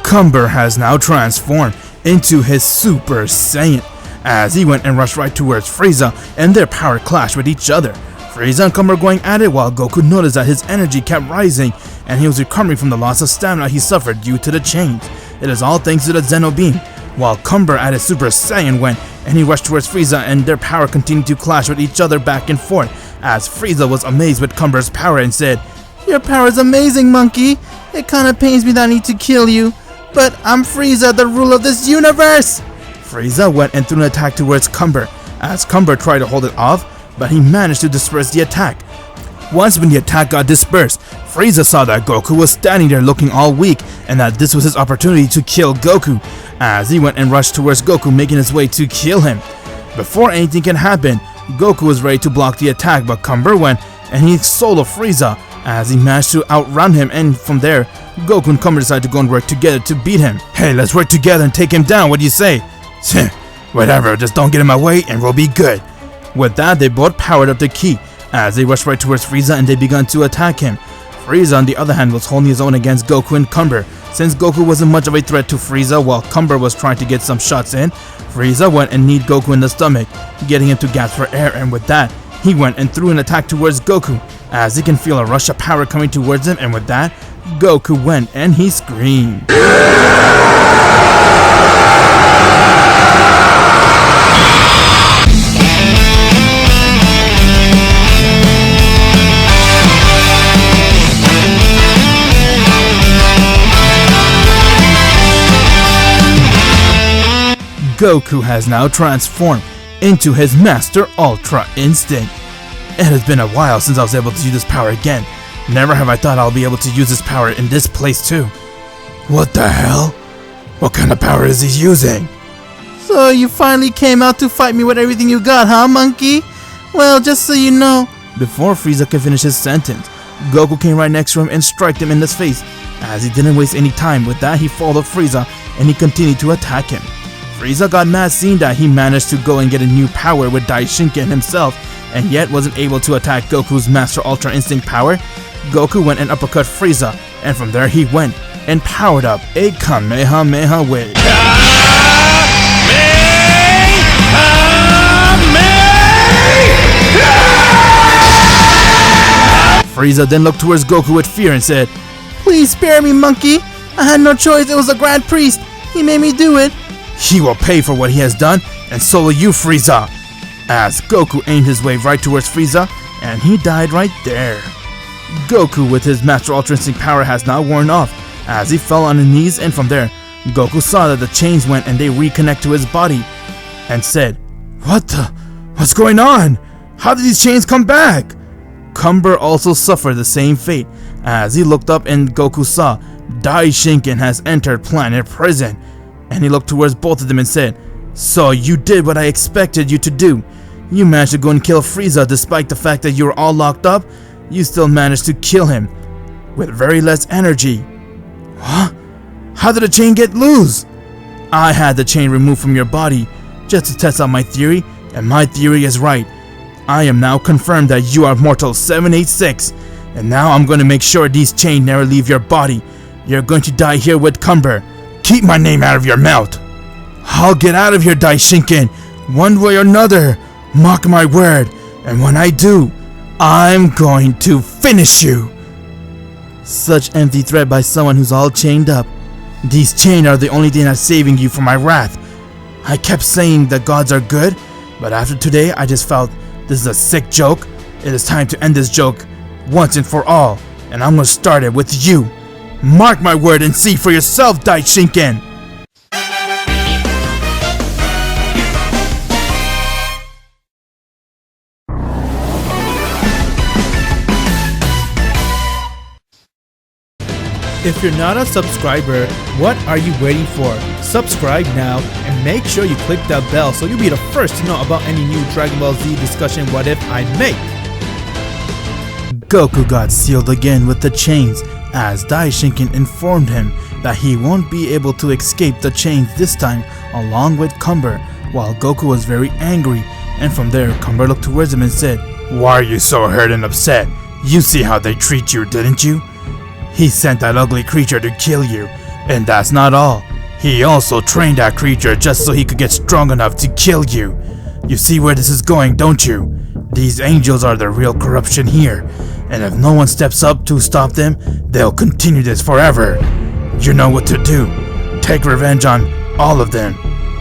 Cumber has now transformed into his Super Saiyan, as he went and rushed right towards Frieza, and their power clashed with each other. Frieza and Cumber going at it, while Goku noticed that his energy kept rising and he was recovering from the loss of stamina he suffered due to the chains. It is all thanks to the Zeno beam. While Cumber added Super Saiyan went and he rushed towards Frieza, and their power continued to clash with each other back and forth, as Frieza was amazed with Cumber's power and said, "Your power is amazing, monkey. It kinda pains me that I need to kill you, but I'm Frieza, the ruler of this universe." Frieza went and threw an attack towards Cumber, as Cumber tried to hold it off, but he managed to disperse the attack. Once when the attack got dispersed, Frieza saw that Goku was standing there looking all weak and that this was his opportunity to kill Goku, as he went and rushed towards Goku, making his way to kill him. Before anything can happen, Goku was ready to block the attack, but Cumber went and he solo Frieza as he managed to outrun him, and from there, Goku and Cumber decided to go and work together to beat him. Hey, let's work together and take him down, what do you say? Whatever, just don't get in my way and we'll be good. With that, they both powered up the ki as they rushed right towards Frieza and they began to attack him. Frieza, on the other hand, was holding his own against Goku and Cumber. Since Goku wasn't much of a threat to Frieza while Cumber was trying to get some shots in, Frieza went and kneed Goku in the stomach, getting him to gasp for air, and with that, he went and threw an attack towards Goku, as he can feel a rush of power coming towards him, and with that, Goku went and he screamed. Goku has now transformed into his Master Ultra Instinct. It has been a while since I was able to use this power again. Never have I thought I'll be able to use this power in this place too. What the hell? What kind of power is he using? So you finally came out to fight me with everything you got, huh, monkey? Well, just so you know. Before Frieza could finish his sentence, Goku came right next to him and struck him in the face. As he didn't waste any time, with that he followed Frieza and he continued to attack him. Frieza got mad seeing that he managed to go and get a new power with Daishinken himself, and yet wasn't able to attack Goku's Master Ultra Instinct power. Goku went and uppercut Frieza, and from there he went and powered up a Kamehameha wave. Frieza then looked towards Goku with fear and said, "Please spare me, monkey. I had no choice, it was the Grand Priest. He made me do it." "He will pay for what he has done, and so will you, Frieza." As Goku aimed his wave right towards Frieza, and he died right there. Goku with his Master Ultra Instinct power has now worn off, as he fell on his knees, and from there, Goku saw that the chains went and they reconnect to his body, and said, What's going on? How did these chains come back?" Cumber also suffered the same fate, as he looked up and Goku saw Daishinken has entered Planet Prison, and he looked towards both of them and said, "So you did what I expected you to do. You managed to go and kill Frieza despite the fact that you were all locked up. You still managed to kill him with very less energy." "What? How did the chain get loose?" "I had the chain removed from your body just to test out my theory, and my theory is right. I am now confirmed that you are Mortal 786, and now I'm going to make sure these chains never leave your body. You're going to die here with Cumber. Keep my name out of your mouth." "I'll get out of here, Daishinken, one way or another. Mark my word, and when I do, I'm going to finish you." Such empty threat by someone who's all chained up. These chains are the only thing that's saving you from my wrath. I kept saying that gods are good, but after today I just felt this is a sick joke. It is time to end this joke once and for all, and I'm gonna start it with you. Mark my word and see for yourself, Daishinken. If you're not a subscriber, what are you waiting for? Subscribe now and make sure you click that bell so you'll be the first to know about any new Dragon Ball Z discussion what if I make. Goku got sealed again with the chains, as Daishinken informed him that he won't be able to escape the chains this time along with Cumber, while Goku was very angry, and from there Cumber looked towards him and said, "Why are you so hurt and upset? You see how they treat you, didn't you? He sent that ugly creature to kill you, and that's not all. He also trained that creature just so he could get strong enough to kill you. You see where this is going, don't you? These angels are the real corruption here, and if no one steps up to stop them, they'll continue this forever. You know what to do. Take revenge on all of them.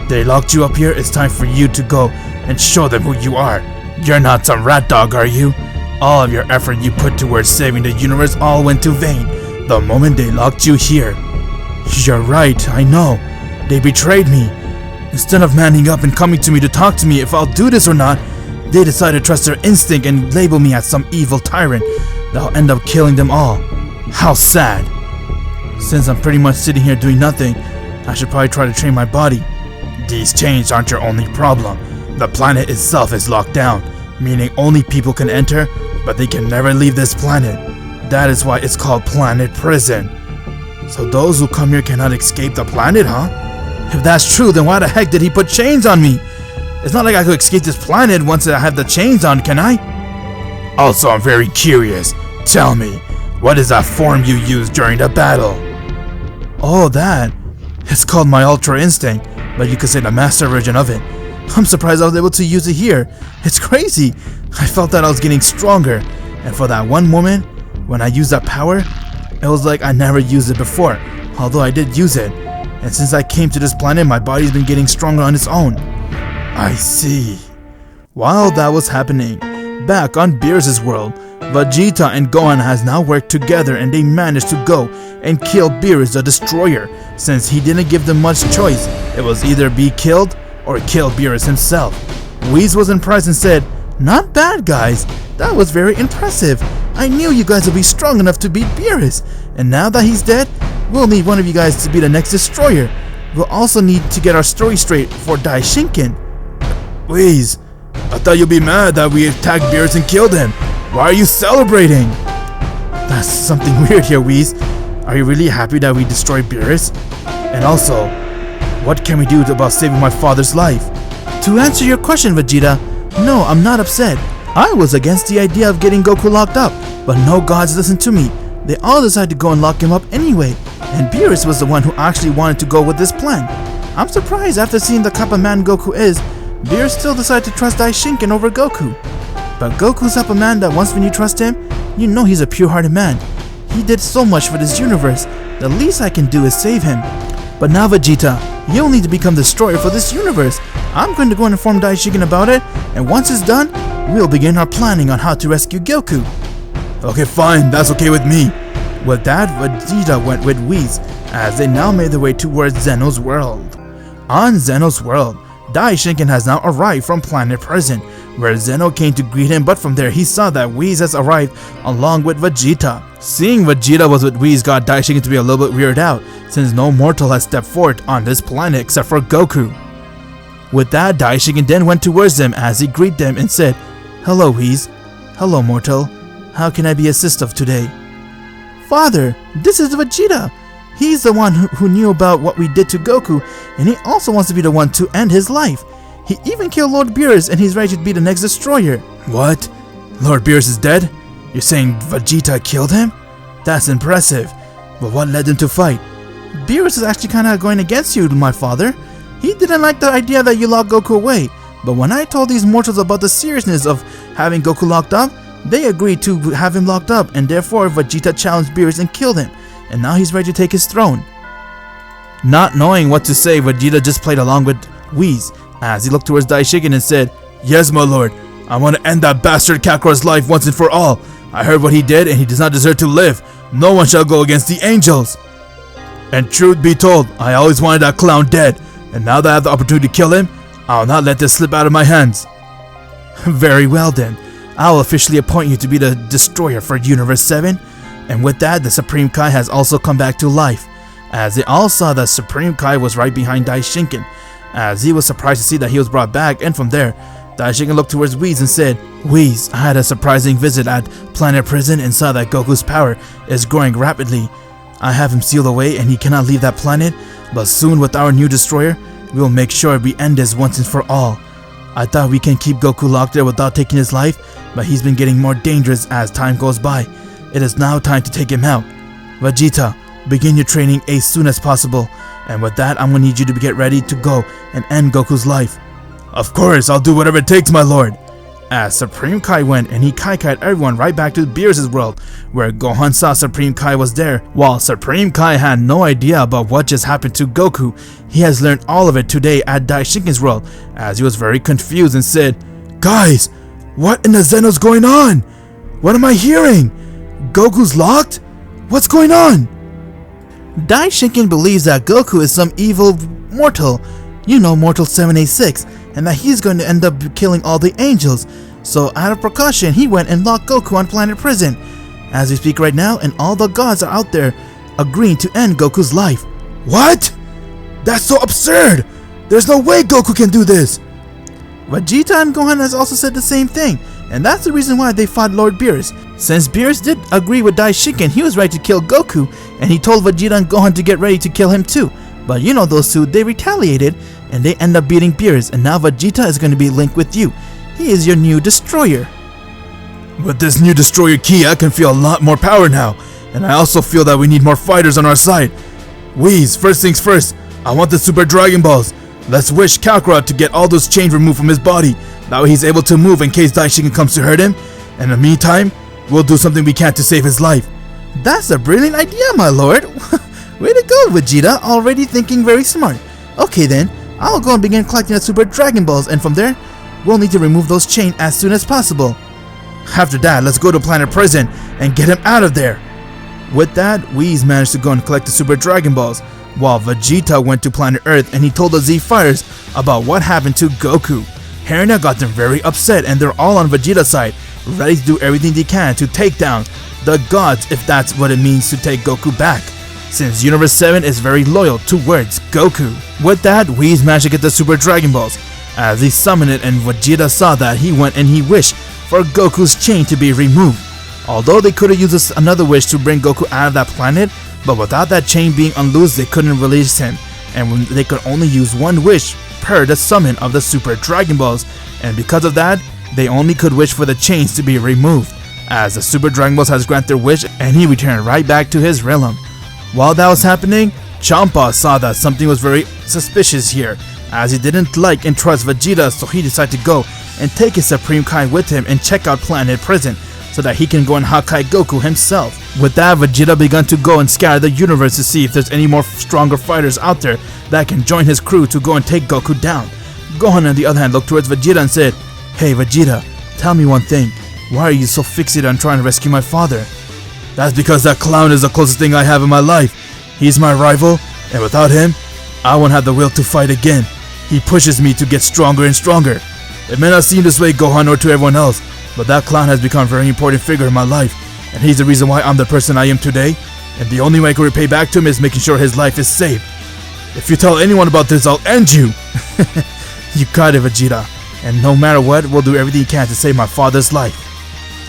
They locked you up here, it's time for you to go and show them who you are. You're not some rat dog, are you? All of your effort you put towards saving the universe all went to vain the moment they locked you here." "You're right, I know. They betrayed me. Instead of manning up and coming to me to talk to me if I'll do this or not, they decide to trust their instinct and label me as some evil tyrant that'll end up killing them all. How sad. Since I'm pretty much sitting here doing nothing, I should probably try to train my body. These chains aren't your only problem. The planet itself is locked down, meaning only people can enter, but they can never leave this planet. That is why it's called Planet Prison. So those who come here cannot escape the planet, huh? If that's true, then why the heck did he put chains on me? It's not like I could escape this planet once I have the chains on, can I? Also, I'm very curious. Tell me, what is that form you used during the battle? Oh, that. It's called my Ultra Instinct, but you could say the master version of it. I'm surprised I was able to use it here. It's crazy. I felt that I was getting stronger, and for that one moment, when I used that power, it was like I never used it before, although I did use it. And since I came to this planet, my body's been getting stronger on its own. I see. While that was happening, back on Beerus' world, Vegeta and Gohan has now worked together and they managed to go and kill Beerus the Destroyer. Since he didn't give them much choice, it was either be killed or kill Beerus himself. Whis was impressed and said, "Not bad, guys. That was very impressive. I knew you guys would be strong enough to beat Beerus. And now that he's dead, we'll need one of you guys to be the next Destroyer. We'll also need to get our story straight for Daishinken." Whis, I thought you'd be mad that we attacked Beerus and killed him. Why are you celebrating? That's something weird here, Whis. Are you really happy that we destroyed Beerus? And also, what can we do about saving my father's life? To answer your question, Vegeta, no, I'm not upset. I was against the idea of getting Goku locked up, but no gods listened to me. They all decided to go and lock him up anyway, and Beerus was the one who actually wanted to go with this plan. I'm surprised after seeing the type of man Goku is, Beerus still decided to trust Daishinken over Goku. But Goku's the type of man that once when you trust him, you know he's a pure-hearted man. He did so much for this universe, the least I can do is save him. But now Vegeta, you'll need to become the destroyer for this universe. I'm going to go and inform Daishinken about it, and once it's done, we'll begin our planning on how to rescue Goku. Okay, fine, that's okay with me. With that, Vegeta went with Whis, as they now made their way towards Zeno's world. On Zeno's world, Daishinken has now arrived from Planet Prison, where Zeno came to greet him, but from there he saw that Whis has arrived along with Vegeta. Seeing Vegeta was with Whis got Daishinken to be a little bit weirded out, since no mortal has stepped forth on this planet except for Goku. With that, Daishinken then went towards them as he greeted them and said, "Hello, Whis. Hello, mortal. How can I be assistive today?" "Father, this is Vegeta. He's the one who knew about what we did to Goku, and he also wants to be the one to end his life. He even killed Lord Beerus, and he's ready to be the next destroyer." What? Lord Beerus is dead? You're saying Vegeta killed him? That's impressive. But what led them to fight? Beerus is actually kind of going against you, my father. He didn't like the idea that you locked Goku away. But when I told these mortals about the seriousness of having Goku locked up, they agreed to have him locked up, and therefore Vegeta challenged Beerus and killed him. And now he's ready to take his throne. Not knowing what to say, Vegeta just played along with Whis as he looked towards Daishinken and said, "Yes, my lord. I want to end that bastard Kakarot's life once and for all. I heard what he did and he does not deserve to live. No one shall go against the angels. And truth be told, I always wanted that clown dead, and now that I have the opportunity to kill him, I'll not let this slip out of my hands." Very well then. I'll officially appoint you to be the destroyer for Universe 7. And with that, the Supreme Kai has also come back to life, as they all saw that Supreme Kai was right behind Daishinken, as he was surprised to see that he was brought back. And from there, Daishinken looked towards Whis and said, "Whis, I had a surprising visit at Planet Prison and saw that Goku's power is growing rapidly. I have him sealed away and he cannot leave that planet, but soon with our new destroyer, we will make sure we end this once and for all. I thought we can keep Goku locked there without taking his life, but he's been getting more dangerous as time goes by. It is now time to take him out. Vegeta, begin your training as soon as possible, and with that, I'm going to need you to get ready to go and end Goku's life." "Of course, I'll do whatever it takes, my lord." As Supreme Kai went and he Kai-Kai'd everyone right back to Beerus' world, where Gohan saw Supreme Kai was there. While Supreme Kai had no idea about what just happened to Goku, he has learned all of it today at Daishinken's world, as he was very confused and said, "Guys, what in the Zeno's going on? What am I hearing? Goku's locked? What's going on?" Daishinken believes that Goku is some evil mortal. Mortal 786, and that he's going to end up killing all the angels. So out of precaution, he went and locked Goku on Planet Prison. As we speak right now, and all the gods are out there agreeing to end Goku's life. What? That's so absurd! There's no way Goku can do this! Vegeta and Gohan has also said the same thing, and that's the reason why they fought Lord Beerus. Since Beerus did agree with Daishiken, he was ready to kill Goku, and he told Vegeta and Gohan to get ready to kill him too. But those two, they retaliated, and they end up beating Beerus, and now Vegeta is going to be linked with you. He is your new destroyer. With this new destroyer key, I can feel a lot more power now, and I also feel that we need more fighters on our side. Whis, first things first, I want the Super Dragon Balls. Let's wish Kakarot to get all those chains removed from his body. That way he's able to move in case Daishiken comes to hurt him. And in the meantime, we'll do something we can to save his life. That's a brilliant idea, my lord. Way to go, Vegeta. Already thinking very smart. Okay then, I'll go and begin collecting the Super Dragon Balls, and from there, we'll need to remove those chains as soon as possible. After that, let's go to Planet Prison and get him out of there. With that, Whis managed to go and collect the Super Dragon Balls, while Vegeta went to Planet Earth and he told the Z Fighters about what happened to Goku. Hearing that got them very upset, and they're all on Vegeta's side, ready to do everything they can to take down the gods, if that's what it means to take Goku back, since Universe 7 is very loyal towards Goku. With that, Whis managed to get the Super Dragon Balls. As he summoned it and Vegeta saw that, he went and he wished for Goku's chain to be removed. Although they could have used another wish to bring Goku out of that planet, but without that chain being unloosed, they couldn't release him, and they could only use one wish per the summon of the Super Dragon Balls, and because of that, they only could wish for the chains to be removed, as the Super Dragon Balls has granted their wish, and he returned right back to his realm. While that was happening, Champa saw that something was very suspicious here, as he didn't like and trust Vegeta, so he decided to go and take his Supreme Kai with him and check out Planet Prison, so that he can go and Hakai Goku himself. With that, Vegeta began to go and scour the universe to see if there's any more stronger fighters out there that can join his crew to go and take Goku down. Gohan on the other hand looked towards Vegeta and said, "Hey Vegeta, tell me one thing. Why are you so fixated on trying to rescue my father?" "That's because that clown is the closest thing I have in my life. He's my rival, and without him, I won't have the will to fight again. He pushes me to get stronger and stronger. It may not seem this way, Gohan, or to everyone else, but that clown has become a very important figure in my life, and he's the reason why I'm the person I am today, and the only way I can repay back to him is making sure his life is safe. If you tell anyone about this, I'll end you." You got it, Vegeta, and no matter what, we'll do everything we can to save my father's life.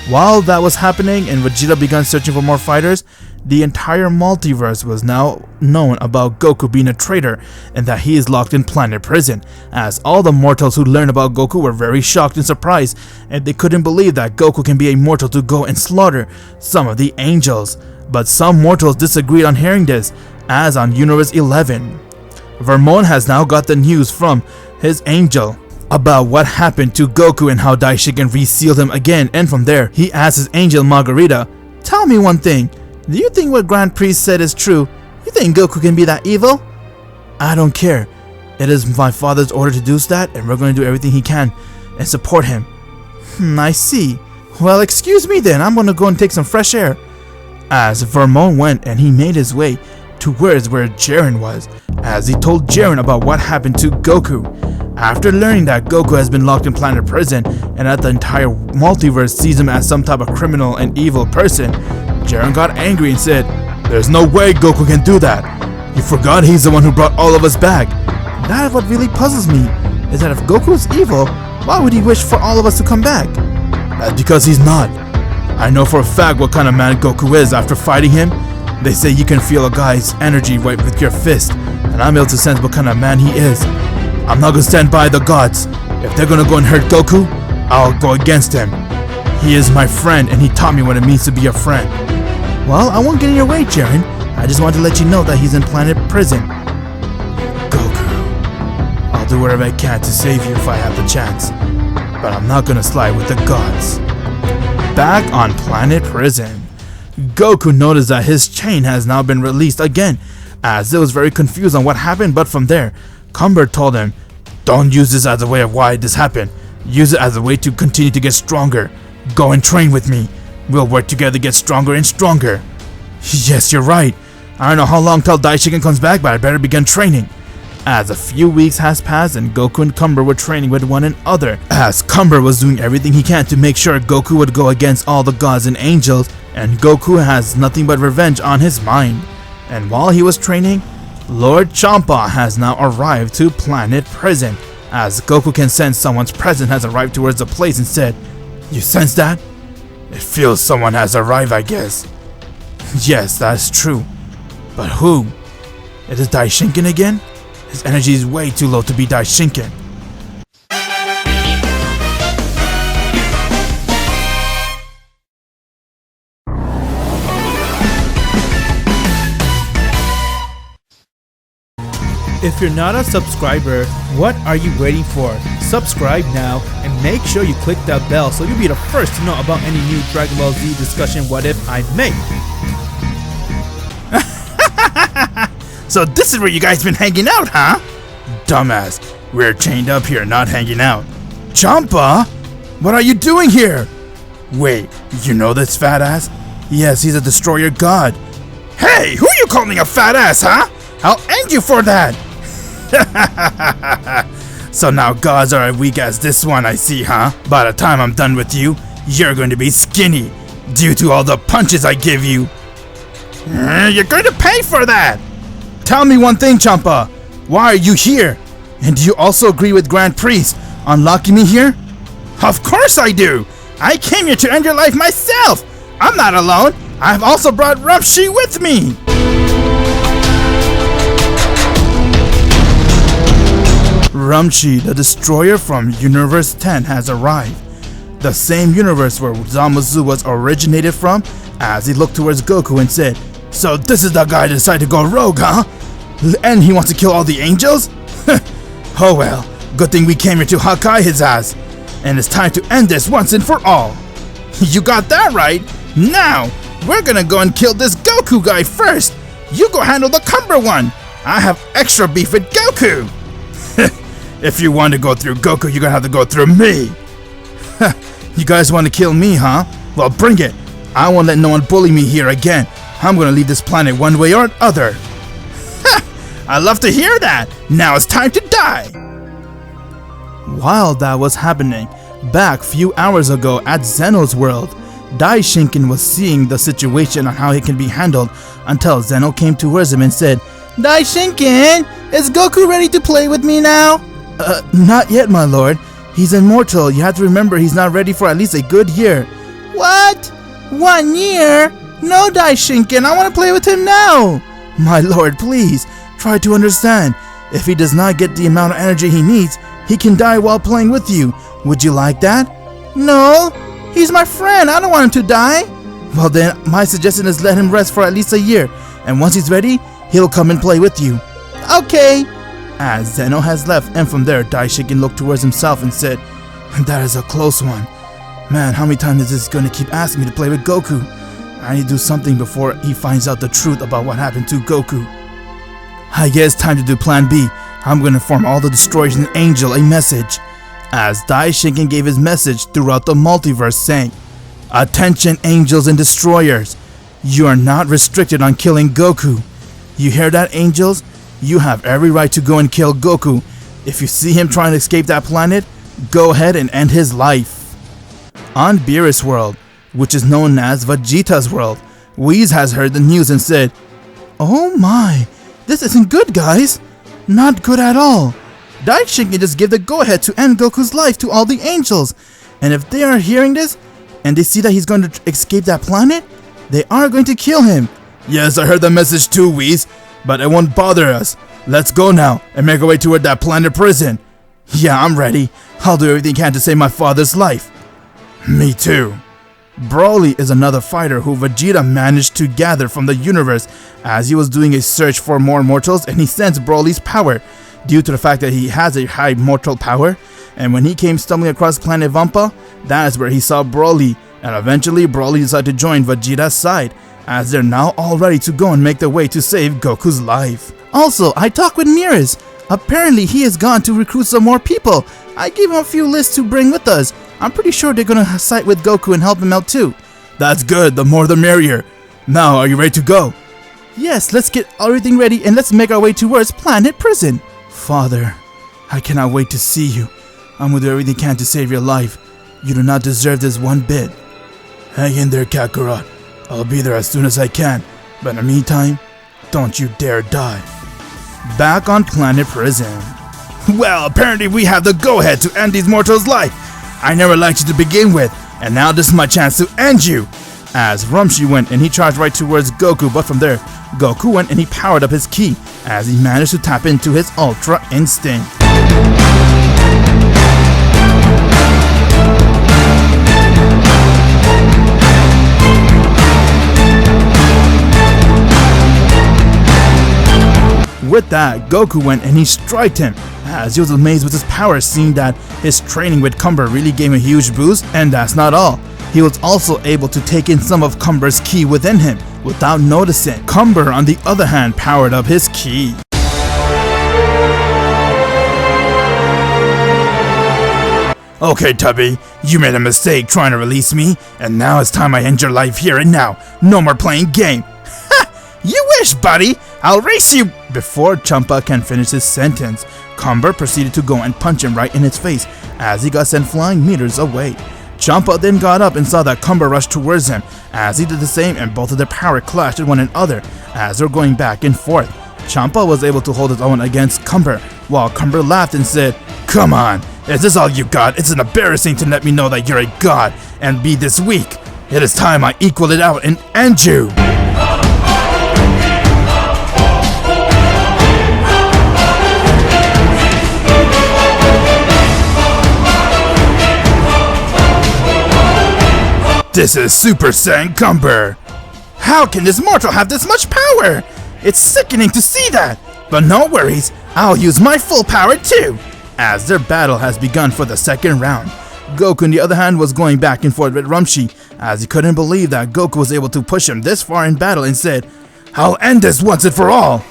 While that was happening and Vegeta began searching for more fighters, the entire multiverse was now known about Goku being a traitor and that he is locked in Planet Prison, as all the mortals who learned about Goku were very shocked and surprised, and they couldn't believe that Goku can be a mortal to go and slaughter some of the angels. But some mortals disagreed on hearing this, as on Universe 11, Vermon has now got the news from his angel about what happened to Goku and how Daishiken resealed him again, and from there, he asked his angel Margarita, "Tell me one thing, do you think what Grand Priest said is true? You think Goku can be that evil?" "I don't care. It is my father's order to do that, and we're going to do everything he can and support him." I see. Well, excuse me then, I'm going to go and take some fresh air. As Vermon went and he made his way towards where Jiren was, as he told Jiren about what happened to Goku. After learning that Goku has been locked in Planet Prison and that the entire multiverse sees him as some type of criminal and evil person, Jiren got angry and said, "There's no way Goku can do that. You forgot he's the one who brought all of us back." That is what really puzzles me, is that if Goku is evil, why would he wish for all of us to come back? That's because he's not. I know for a fact what kind of man Goku is. After fighting him, they say you can feel a guy's energy right with your fist, and I'm able to sense what kind of man he is. I'm not gonna stand by the gods. If they're gonna go and hurt Goku, I'll go against him. He is my friend, and he taught me what it means to be a friend. Well, I won't get in your way, Jiren. I just want to let you know that he's in Planet Prison. Goku, I'll do whatever I can to save you if I have the chance, but I'm not gonna slide with the gods. Back on Planet Prison, Goku noticed that his chain has now been released again, as it was very confused on what happened, but from there, Cumber told him, "Don't use this as a way of why this happened. Use it as a way to continue to get stronger. Go and train with me. We'll work together to get stronger and stronger." "Yes, you're right. I don't know how long till Daishiken comes back, but I better begin training." As a few weeks has passed and Goku and Cumber were training with one another, as Cumber was doing everything he can to make sure Goku would go against all the gods and angels, and Goku has nothing but revenge on his mind. And while he was training, Lord Champa has now arrived to Planet Prison, as Goku can sense someone's presence has arrived towards the place and said, "You sense that? It feels someone has arrived, I guess." Yes, that's true. But who? It is Daishinken again? His energy is way too low to be Daishinken. If you're not a subscriber, what are you waiting for? Subscribe now and make sure you click that bell so you'll be the first to know about any new Dragon Ball Z discussion what if I make. So this is where you guys been hanging out, huh? Dumbass, we're chained up here, not hanging out. Champa? What are you doing here? Wait, you know this fat ass? Yes, he's a destroyer god. Hey, who are you calling a fat ass, huh? I'll end you for that! So now gods are as weak as this one, I see, huh? By the time I'm done with you, you're going to be skinny, due to all the punches I give you. You're going to pay for that! Tell me one thing, Champa. Why are you here? And do you also agree with Grand Priest on locking me here? Of course I do! I came here to end your life myself! I'm not alone! I've also brought Rumshi with me! Rumshi, the destroyer from Universe 10, has arrived. The same universe where Zamasu was originated from, as he looked towards Goku and said, "So this is the guy that decided to go rogue, huh? And he wants to kill all the angels? Oh well, good thing we came here to Hakai his ass. And it's time to end this once and for all." You got that right! Now, we're gonna go and kill this Goku guy first! You go handle the Cumber one! I have extra beef with Goku! If you want to go through Goku, you're gonna have to go through me! You guys want to kill me, huh? Well, bring it! I won't let no one bully me here again. I'm gonna leave this planet one way or other. I love to hear that! Now it's time to die! While that was happening, back few hours ago at Zeno's world, Daishinken was seeing the situation on how it can be handled until Zeno came towards him and said, "Daishinken, is Goku ready to play with me now?" Not yet, my lord. He's immortal. You have to remember he's not ready for at least a good year. What? 1 year? No, Daishinken, I want to play with him now. My lord, please, try to understand. If he does not get the amount of energy he needs, he can die while playing with you. Would you like that? No, he's my friend. I don't want him to die. Well then, my suggestion is let him rest for at least a year, and once he's ready, he'll come and play with you. Okay. As Zeno has left, and from there, Daishinken looked towards himself and said, "That is a close one. Man, how many times is this going to keep asking me to play with Goku? I need to do something before he finds out the truth about what happened to Goku. I guess it's time to do plan B. I'm going to inform all the destroyers and Angel a message." As Daishinken gave his message throughout the multiverse saying, "Attention angels and destroyers, you are not restricted on killing Goku. You hear that, angels? You have every right to go and kill Goku. If you see him trying to escape that planet, go ahead and end his life." On Beerus world, which is known as Vegeta's world, Whis has heard the news and said, "Oh my, this isn't good, guys. Not good at all. Daishinken just gave the go-ahead to end Goku's life to all the angels. And if they are hearing this, and they see that he's going to escape that planet, they are going to kill him." "Yes, I heard the message too, Whis, but it won't bother us. Let's go now and make our way toward that planet prison." "Yeah, I'm ready. I'll do everything I can to save my father's life." "Me too." Broly is another fighter who Vegeta managed to gather from the universe as he was doing a search for more mortals, and he sensed Broly's power due to the fact that he has a high mortal power. And when he came stumbling across planet Vampa, that is where he saw Broly, and eventually Broly decided to join Vegeta's side, as they're now all ready to go and make their way to save Goku's life. Also, I talked with Nearest. Apparently he has gone to recruit some more people. I gave him a few lists to bring with us. I'm pretty sure they're gonna side with Goku and help him out too. "That's good, the more the merrier. Now, are you ready to go?" "Yes, let's get everything ready and let's make our way towards Planet Prison." Father, I cannot wait to see you. I'm gonna do everything I can to save your life. You do not deserve this one bit. Hang in there, Kakarot. I'll be there as soon as I can. But in the meantime, don't you dare die. Back on Planet Prison. Well, apparently we have the go-ahead to end these mortals' life. I never liked you to begin with, and now this is my chance to end you. As Rumshi went and he charged right towards Goku, but from there, Goku went and he powered up his ki as he managed to tap into his Ultra Instinct. With that, Goku went and he striked him, as he was amazed with his power, seeing that his training with Cumber really gave him a huge boost. And that's not all, he was also able to take in some of Cumber's ki within him without noticing. Cumber, on the other hand, powered up his ki. Okay, Tubby, you made a mistake trying to release me, and now it's time I end your life here and now. No more playing game. Ha! You wish, buddy! I'll race you! Before Champa can finish his sentence, Cumber proceeded to go and punch him right in his face as he got sent flying meters away. Champa then got up and saw that Cumber rushed towards him as he did the same, and both of their power clashed with one another as they're going back and forth. Champa was able to hold his own against Cumber, while Cumber laughed and said, "Come on, is this all you got? It's embarrassing to let me know that you're a god and be this weak. It is time I equal it out and end you." This is Super Saiyan Cumber. How can this mortal have this much power? It's sickening to see that. But no worries, I'll use my full power too. As their battle has begun for the second round, Goku on the other hand was going back and forth with Rumshi as he couldn't believe that Goku was able to push him this far in battle and said, "I'll end this once and for all."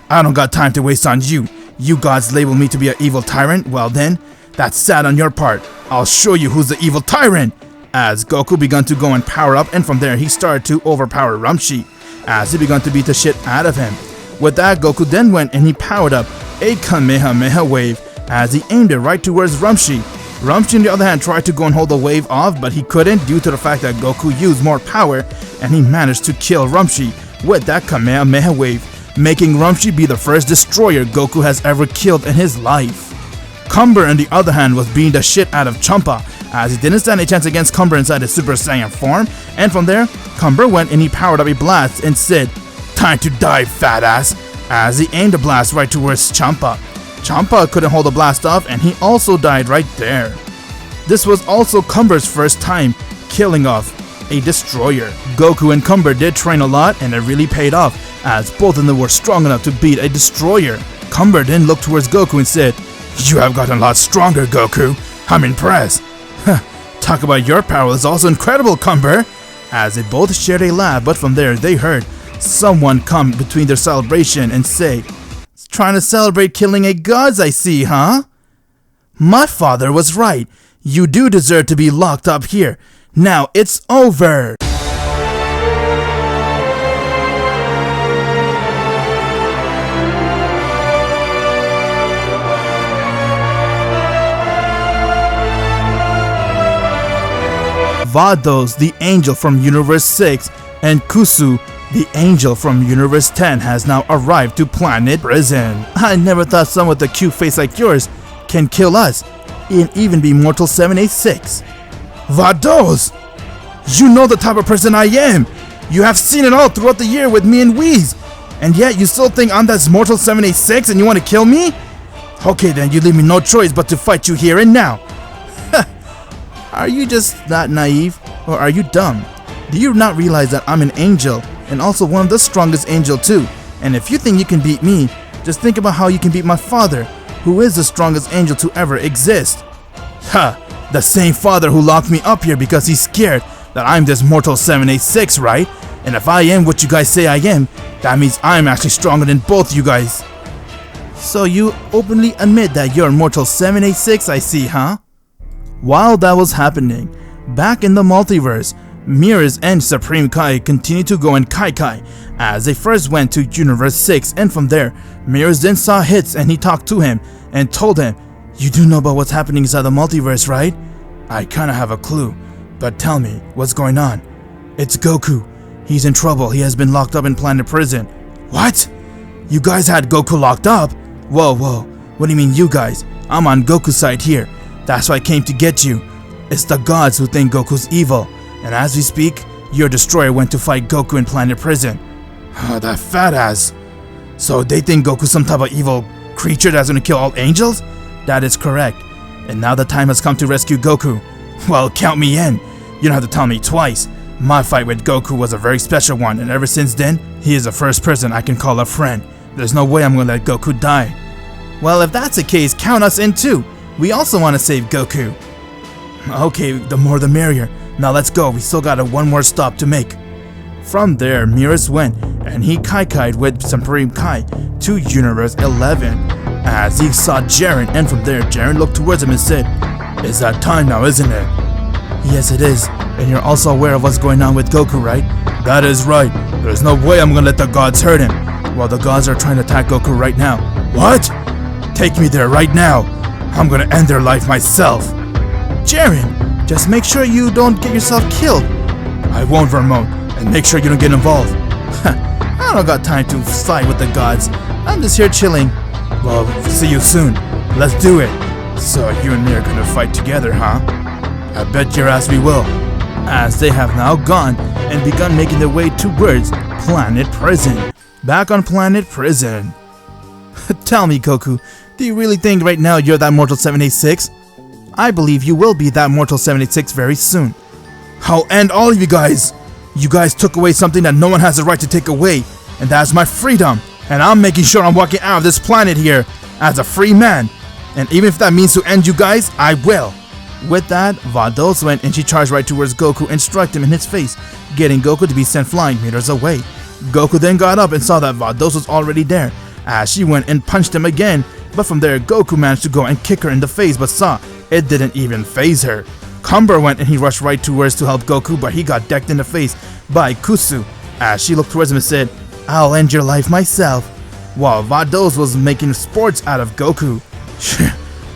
I don't got time to waste on you. You gods label me to be an evil tyrant? Well then, that's sad on your part. I'll show you who's the evil tyrant. As Goku began to go and power up, and from there he started to overpower Rumshi as he began to beat the shit out of him. With that, Goku then went and he powered up a Kamehameha wave as he aimed it right towards Rumshi. Rumshi on the other hand tried to go and hold the wave off, but he couldn't due to the fact that Goku used more power, and he managed to kill Rumshi with that Kamehameha wave, making Rumshi be the first destroyer Goku has ever killed in his life. Cumber on the other hand was beating the shit out of Champa as he didn't stand a chance against Cumber inside his Super Saiyan form, and from there, Cumber went and he powered up a blast and said, "Time to die, fat ass," as he aimed a blast right towards Champa. Champa couldn't hold the blast off, and he also died right there. This was also Cumber's first time killing off a destroyer. Goku and Cumber did train a lot, and it really paid off as both of them were strong enough to beat a destroyer. Cumber then looked towards Goku and said, "You have gotten a lot stronger, Goku. I'm impressed." Talk about your power is also incredible, Cumber. As they both shared a laugh, but from there they heard someone come between their celebration and say, "Trying to celebrate killing a gods, I see, huh?" My father was right. You do deserve to be locked up here. Now it's over. Vados, the angel from Universe 6, and Kusu, the angel from Universe 10, has now arrived to Planet Prison. I never thought someone with a cute face like yours can kill us, and even be Mortal 786. Vados! You know the type of person I am! You have seen it all throughout the year with me and Whis, and yet you still think I'm that Mortal 786 and you want to kill me? Okay then, you leave me no choice but to fight you here and now. Are you just that naive, or are you dumb? Do you not realize that I'm an angel, and also one of the strongest angel too? And if you think you can beat me, just think about how you can beat my father, who is the strongest angel to ever exist. Ha! The same father who locked me up here because he's scared that I'm this Mortal 786, right? And if I am what you guys say I am, that means I'm actually stronger than both you guys. So you openly admit that you're Mortal 786, I see, huh? While that was happening, back in the multiverse, Mirrors and Supreme Kai continue to go in Kai as they first went to Universe 6, and from there, Mirrors then saw Hits and he talked to him and told him, "You do know about what's happening inside the multiverse, right?" "I kinda have a clue, but tell me, what's going on?" "It's Goku. He's in trouble. He has been locked up in Planet Prison." "What? You guys had Goku locked up?" Whoa, what do you mean you guys? I'm on Goku's side here. That's why I came to get you. It's the gods who think Goku's evil, and as we speak, your destroyer went to fight Goku in Planet Prison." That fat ass. So they think Goku's some type of evil creature that's gonna kill all angels? That is correct. And now the time has come to rescue Goku. Well, count me in. You don't have to tell me twice. My fight with Goku was a very special one, and ever since then, he is the first person I can call a friend. There's no way I'm gonna let Goku die. Well, if that's the case, count us in too. We also want to save Goku. Okay, the more the merrier. Now let's go. We still got one more stop to make. From there, Mirrors went and he Kai-Kai'd with Supreme Kai to Universe 11 as he saw Jiren, and from there, Jiren looked towards him and said, "It's that time now, isn't it?" "Yes, it is. And you're also aware of what's going on with Goku, right?" "That is right. There's no way I'm gonna let the gods hurt him." "Well, the gods are trying to attack Goku right now." "What? Take me there right now. I'm gonna end their life myself." "Jiren, just make sure you don't get yourself killed." "I won't, Vermont, and make sure you don't get involved." "I don't got time to fight with the gods. I'm just here chilling." "Well, see you soon. Let's do it." "So you and me are gonna fight together, huh?" "I bet your ass we will." As they have now gone and begun making their way towards Planet Prison. Back on Planet Prison. Tell me, Goku, do you really think right now you're that Mortal 786? I believe you will be that Mortal 786 very soon. I'll end all of you guys. You guys took away something that no one has the right to take away, and that's my freedom. And I'm making sure I'm walking out of this planet here as a free man. And even if that means to end you guys, I will. With that, Vados went and she charged right towards Goku and struck him in his face, getting Goku to be sent flying meters away. Goku then got up and saw that Vados was already there, as she went and punched him again, but from there Goku managed to go and kick her in the face, but saw it didn't even phase her. Cumber went and he rushed right towards to help Goku, but he got decked in the face by Kusu, as she looked towards him and said, "I'll end your life myself," while Vados was making sports out of Goku.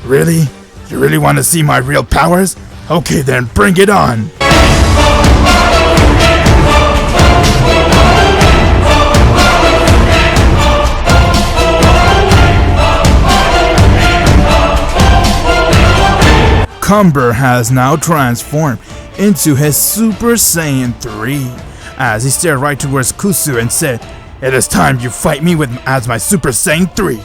Really? You really want to see my real powers? Okay then, bring it on! Cumber has now transformed into his Super Saiyan 3 as he stared right towards Kusu and said, "It is time you fight me with as my Super Saiyan 3.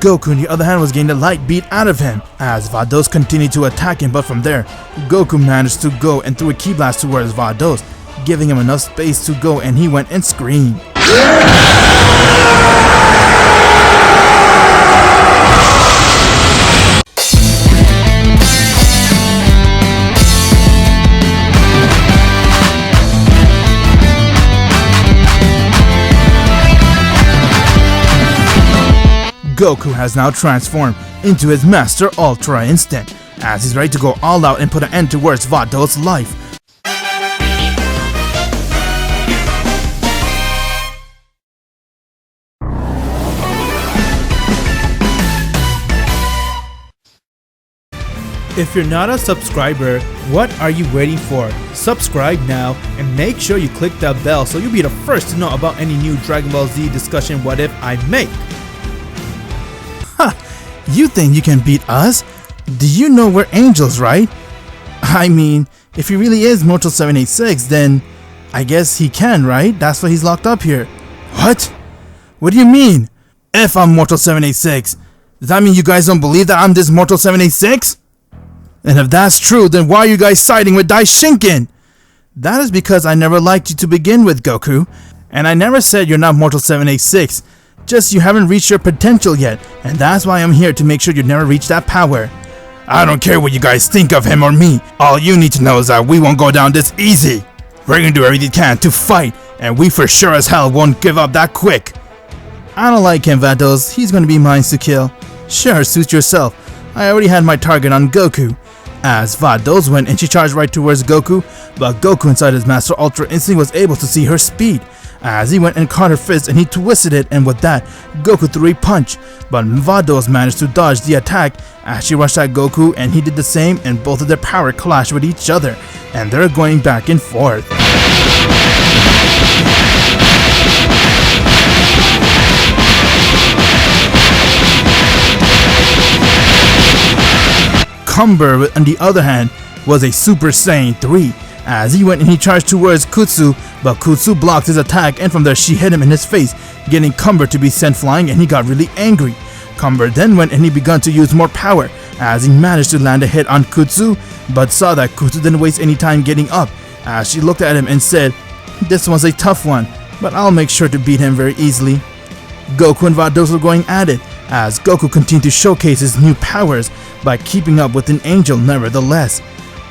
Goku, on the other hand, was getting the light beat out of him as Vados continued to attack him, but from there, Goku managed to go and threw a ki blast towards Vados, giving him enough space to go, and he went and screamed. Goku has now transformed into his Master Ultra Instinct, as he's ready to go all out and put an end towards Vados' life. If you're not a subscriber, what are you waiting for? Subscribe now and make sure you click that bell so you'll be the first to know about any new Dragon Ball Z discussion what if I make. You think you can beat us? Do you know we're angels, right? I mean, if he really is Mortal 786, then I guess he can, right? That's why he's locked up here. What? What do you mean? If I'm Mortal 786, does that mean you guys don't believe that I'm this Mortal 786? And if that's true, then why are you guys siding with Daishinken? That is because I never liked you to begin with, Goku. And I never said you're not Mortal 786. Just you haven't reached your potential yet, and that's why I'm here to make sure you never reach that power. I don't care what you guys think of him or me. All you need to know is that we won't go down this easy. We're gonna do everything we can to fight, and we for sure as hell won't give up that quick. I don't like him, Vados. He's gonna be mine to kill. Sure, suit yourself. I already had my target on Goku. As Vados went and she charged right towards Goku, but Goku inside his Master Ultra Instinct was able to see her speed. As he went and caught her fist and he twisted it, and with that, Goku threw a punch, but Vados managed to dodge the attack as she rushed at Goku, and he did the same, and both of their power clashed with each other, and they're going back and forth. Cumber, on the other hand, was a Super Saiyan 3, as he went and he charged towards Kutsu, but Kutsu blocked his attack, and from there she hit him in his face, getting Cumber to be sent flying, and he got really angry. Cumber then went and he began to use more power, as he managed to land a hit on Kutsu, but saw that Kutsu didn't waste any time getting up, as she looked at him and said, "This one's a tough one, but I'll make sure to beat him very easily." Goku and Vados were going at it, as Goku continued to showcase his new powers by keeping up with an angel nevertheless.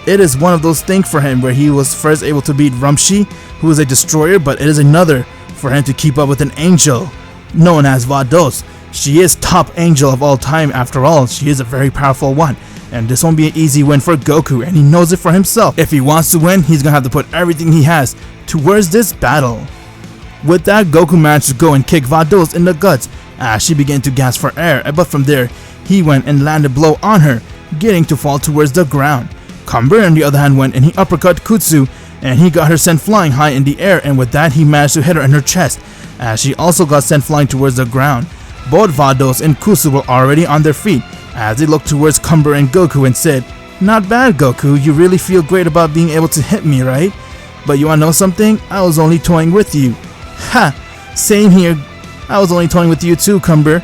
It is one of those things for him where he was first able to beat Rumshi, who is a destroyer, but it is another for him to keep up with an angel known as Vados. She is top angel of all time after all, she is a very powerful one, and this won't be an easy win for Goku, and he knows it for himself. If he wants to win, he's gonna have to put everything he has towards this battle. With that, Goku managed to go and kick Vados in the guts as she began to gasp for air, but from there, he went and landed a blow on her, getting to fall towards the ground. Cumber on the other hand went and he uppercut Kutsu, and he got her sent flying high in the air, and with that he managed to hit her in her chest, as she also got sent flying towards the ground. Both Vados and Kutsu were already on their feet, as they looked towards Cumber and Goku and said, "Not bad, Goku, you really feel great about being able to hit me, right? But you wanna know something? I was only toying with you." "Ha! Same here, I was only toying with you too, Cumber."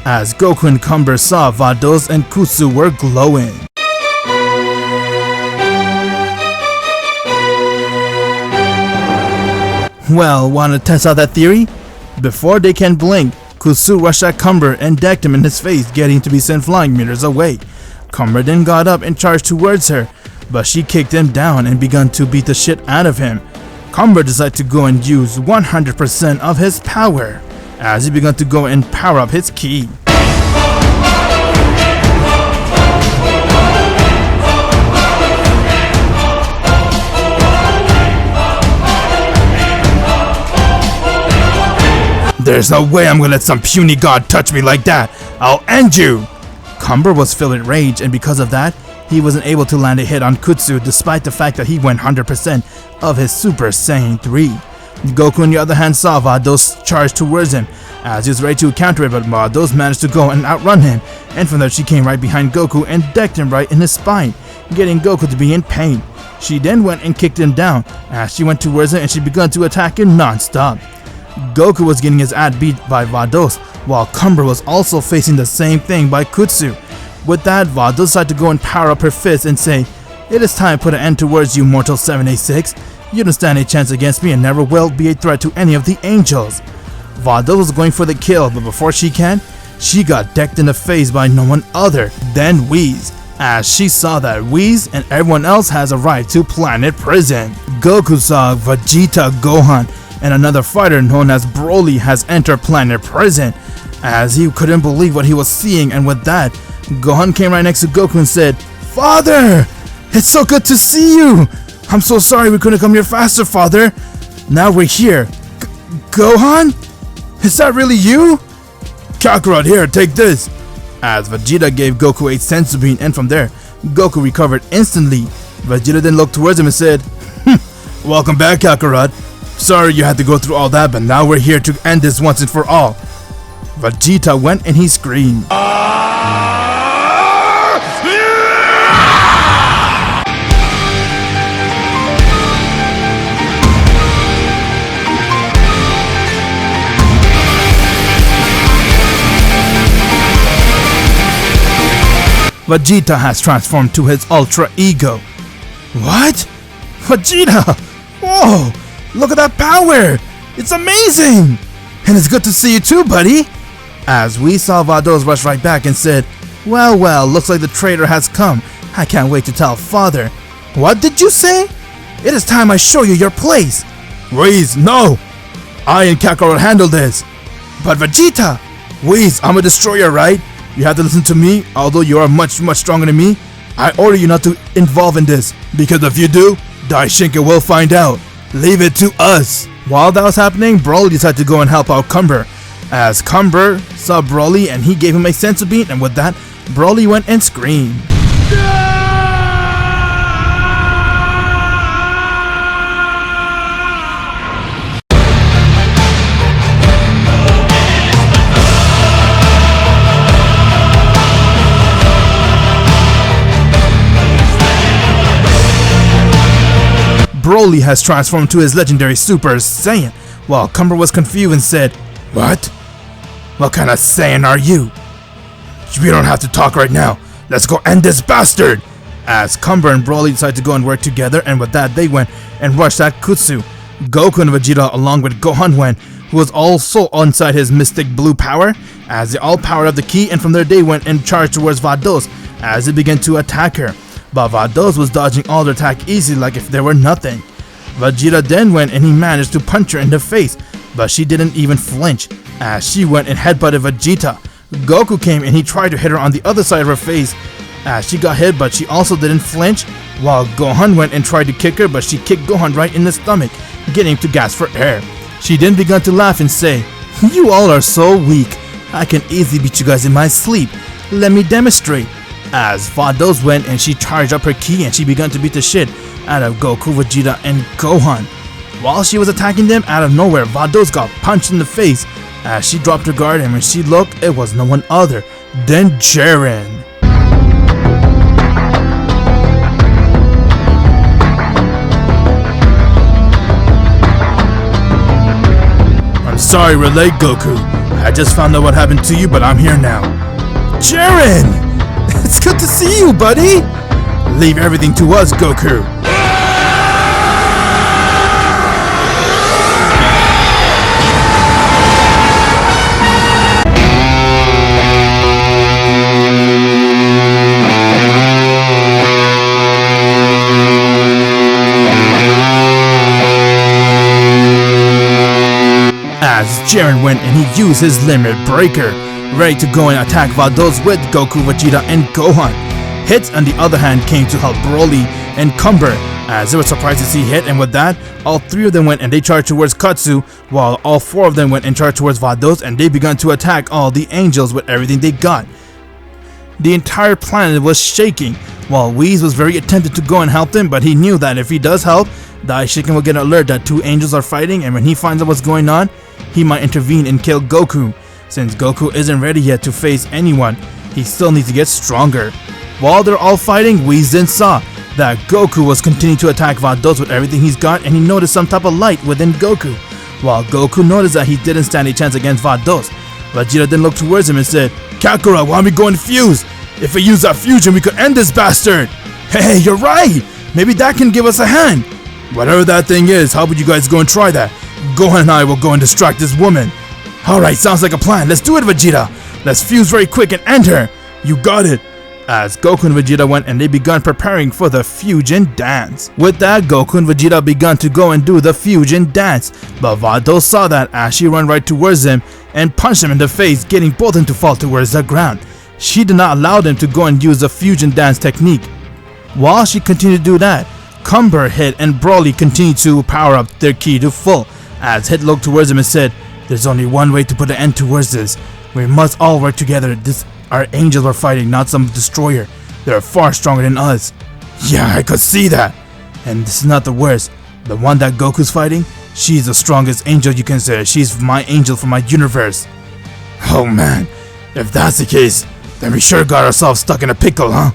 As Goku and Cumber saw, Vados and Kutsu were glowing. Well, wanna test out that theory? Before they can blink, Kutsu rushed at Cumber and decked him in his face, getting to be sent flying meters away. Cumber then got up and charged towards her, but she kicked him down and began to beat the shit out of him. Cumber decided to go and use 100% of his power, as he began to go and power up his ki. "There's no way I'm gonna let some puny god touch me like that. I'll end you!" Cumber was filled with rage, and because of that, he wasn't able to land a hit on Kutsu despite the fact that he went 100% of his Super Saiyan 3. Goku on the other hand saw Vados charge towards him, as he was ready to counter it, but Vados managed to go and outrun him, and from there she came right behind Goku and decked him right in his spine, getting Goku to be in pain. She then went and kicked him down, as she went towards him and she began to attack him non-stop. Goku was getting his ass beat by Vados, while Cumber was also facing the same thing by Kutsu. With that, Vados decided to go and power up her fist and say, "It is time to put an end towards you, Mortal 786. You don't stand a chance against me and never will be a threat to any of the angels." Vados was going for the kill, but before she can, she got decked in the face by no one other than Whis, as she saw that Whis and everyone else has arrived to Planet Prison. Goku saw Vegeta, Gohan, and another fighter known as Broly has entered Planet Prison, as he couldn't believe what he was seeing, and with that, Gohan came right next to Goku and said, "Father, it's so good to see you. I'm so sorry we couldn't come here faster, Father. Now we're here." "Gohan? Is that really you?" "Kakarot, here, take this." As Vegeta gave Goku a senzu bean, and from there, Goku recovered instantly. Vegeta then looked towards him and said, "Welcome back, Kakarot. Sorry you had to go through all that, but now we're here to end this once and for all." Vegeta went and he screamed. Vegeta has transformed to his Ultra Ego. What? Vegeta! Whoa! Look at that power! It's amazing! And it's good to see you too, buddy! As we saw, Vados rush right back and said, Well, looks like the traitor has come. I can't wait to tell Father." "What did you say?" "It is time I show you your place." "Whis, no! I and Kakarot handle this." "But Vegeta!" "Whis, I'm a destroyer, right? You have to listen to me, although you are much stronger than me. I order you not to involve in this, because if you do, Daishinka will find out. Leave it to us. While that was happening, Broly decided to go and help out Cumber. As Cumber saw Broly and he gave him a senzu bean, and with that, Broly went and screamed. Broly has transformed to his legendary Super Saiyan, while Cumber was confused and said, What? What kind of Saiyan are you? We don't have to talk right now. Let's go end this bastard! As Cumber and Broly decided to go and work together, and with that they went and rushed at Kutsu. Goku and Vegeta along with Gohan went, who was also inside his mystic blue power, as they all powered up the key, and from there they went and charged towards Vados as they began to attack her. But Vados was dodging all their attack easily like if there were nothing. Vegeta then went and he managed to punch her in the face, but she didn't even flinch as she went and headbutted Vegeta. Goku came and he tried to hit her on the other side of her face as she got hit, but she also didn't flinch, while Gohan went and tried to kick her, but she kicked Gohan right in the stomach, getting him to gasp for air. She then began to laugh and say, "You all are so weak. I can easily beat you guys in my sleep. Let me demonstrate." As Vados went and she charged up her ki and she began to beat the shit out of Goku, Vegeta, and Gohan. While she was attacking them, out of nowhere, Vados got punched in the face as she dropped her guard, and when she looked, it was no one other than Jiren. I'm sorry we're late, Goku. I just found out what happened to you, but I'm here now. Jiren! It's good to see you, buddy! Leave everything to us, Goku. As Jiren went and he used his limit breaker, ready to go and attack Vados with Goku, Vegeta, and Gohan. Hits on the other hand came to help Broly and Cumber, as they were surprised to see Hit, and with that, all three of them went and they charged towards Kutsu, while all four of them went and charged towards Vados, and they began to attack all the angels with everything they got. The entire planet was shaking, while Whis was very tempted to go and help them, but he knew that if he does help, Daishiken will get an alert that two angels are fighting, and when he finds out what's going on, he might intervene and kill Goku. Since Goku isn't ready yet to face anyone, he still needs to get stronger. While they're all fighting, Whis then saw that Goku was continuing to attack Vados with everything he's got, and he noticed some type of light within Goku. While Goku noticed that he didn't stand a chance against Vados, Vegeta then looked towards him and said, "Kakarot, why don't we go and fuse? If we use that fusion, we could end this bastard." "Hey, you're right! Maybe that can give us a hand." "Whatever that thing is, how about you guys go and try that? Gohan and I will go and distract this woman." "Alright, sounds like a plan. Let's do it, Vegeta. Let's fuse very quick and end her." "You got it." As Goku and Vegeta went and they began preparing for the fusion dance. With that, Goku and Vegeta began to go and do the fusion dance, but Vados saw that as she ran right towards him and punched him in the face, getting both of them to fall towards the ground. She did not allow them to go and use the fusion dance technique. While she continued to do that, Cumber, Hit, and Broly continued to power up their ki to full, as Hit looked towards him and said, "There's only one way to put an end towards this. We must all work together. Our angels are fighting, not some destroyer. They're far stronger than us." "Yeah, I could see that. And this is not the worst. The one that Goku's fighting, she's the strongest angel you can say. She's my angel from my universe." "Oh man, if that's the case, then we sure got ourselves stuck in a pickle, huh?"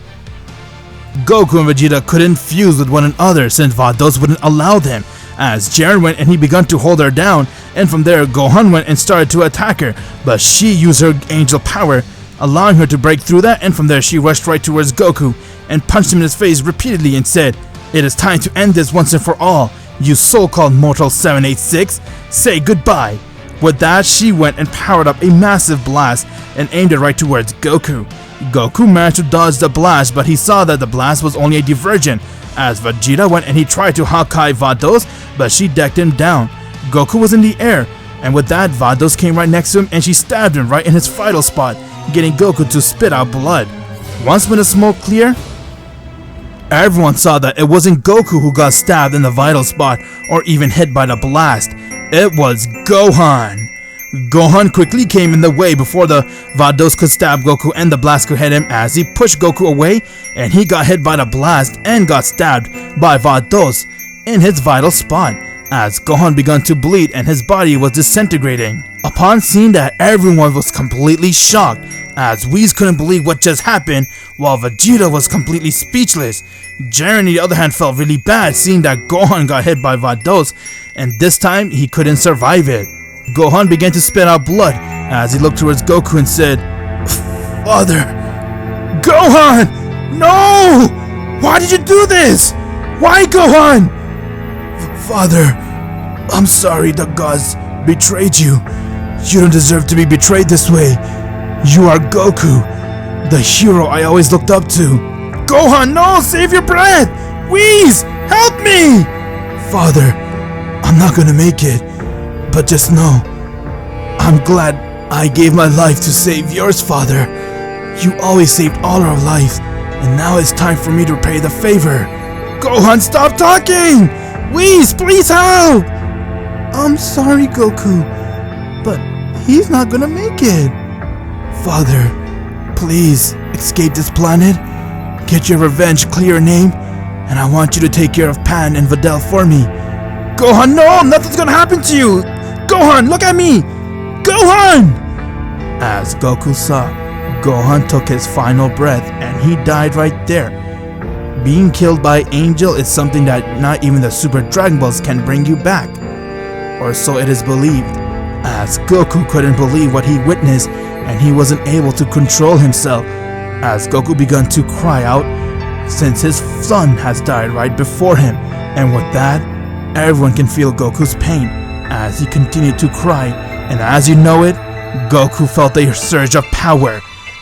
Goku and Vegeta couldn't fuse with one another since Vados wouldn't allow them, as Jiren went and he began to hold her down, and from there Gohan went and started to attack her, but she used her angel power, allowing her to break through that, and from there she rushed right towards Goku and punched him in his face repeatedly and said, "It is time to end this once and for all. You so-called mortal 786, say goodbye." With that, she went and powered up a massive blast and aimed it right towards Goku. Goku managed to dodge the blast, but he saw that the blast was only a diversion, as Vegeta went and he tried to Hawkeye Vados, but she decked him down. Goku was in the air, and with that, Vados came right next to him and she stabbed him right in his vital spot, getting Goku to spit out blood. Once when the smoke cleared, Everyone saw that it wasn't Goku who got stabbed in the vital spot or even hit by the blast. It was Gohan. Gohan quickly came in the way before the Vados could stab Goku and the blast could hit him, as he pushed Goku away and he got hit by the blast and got stabbed by Vados in his vital spot, as Gohan began to bleed and his body was disintegrating. Upon seeing that, everyone was completely shocked, as Whis couldn't believe what just happened, while Vegeta was completely speechless. Jiren, on the other hand, felt really bad seeing that Gohan got hit by Vados, and this time he couldn't survive it. Gohan began to spit out blood as he looked towards Goku and said, "Father, Gohan, no! Why did you do this? Why, Gohan?" "Father, I'm sorry the gods betrayed you. You don't deserve to be betrayed this way. You are Goku, the hero I always looked up to." "Gohan, no! Save your breath! Whis, help me!" "Father, I'm not gonna make it, but just know, I'm glad I gave my life to save yours, Father. You always saved all our lives, and now it's time for me to repay the favor." "Gohan, stop talking! Whis, please help!" "I'm sorry, Goku, but he's not gonna make it." "Father, please escape this planet, get your revenge, clear your name, and I want you to take care of Pan and Videl for me." "Gohan, no! Nothing's gonna happen to you! Gohan, look at me! Gohan!" As Goku saw, Gohan took his final breath and he died right there. Being killed by Angel is something that not even the Super Dragon Balls can bring you back, or so it is believed, as Goku couldn't believe what he witnessed and he wasn't able to control himself, as Goku began to cry out since his son has died right before him, and with that, everyone can feel Goku's pain as he continued to cry, and as you know it, Goku felt a surge of power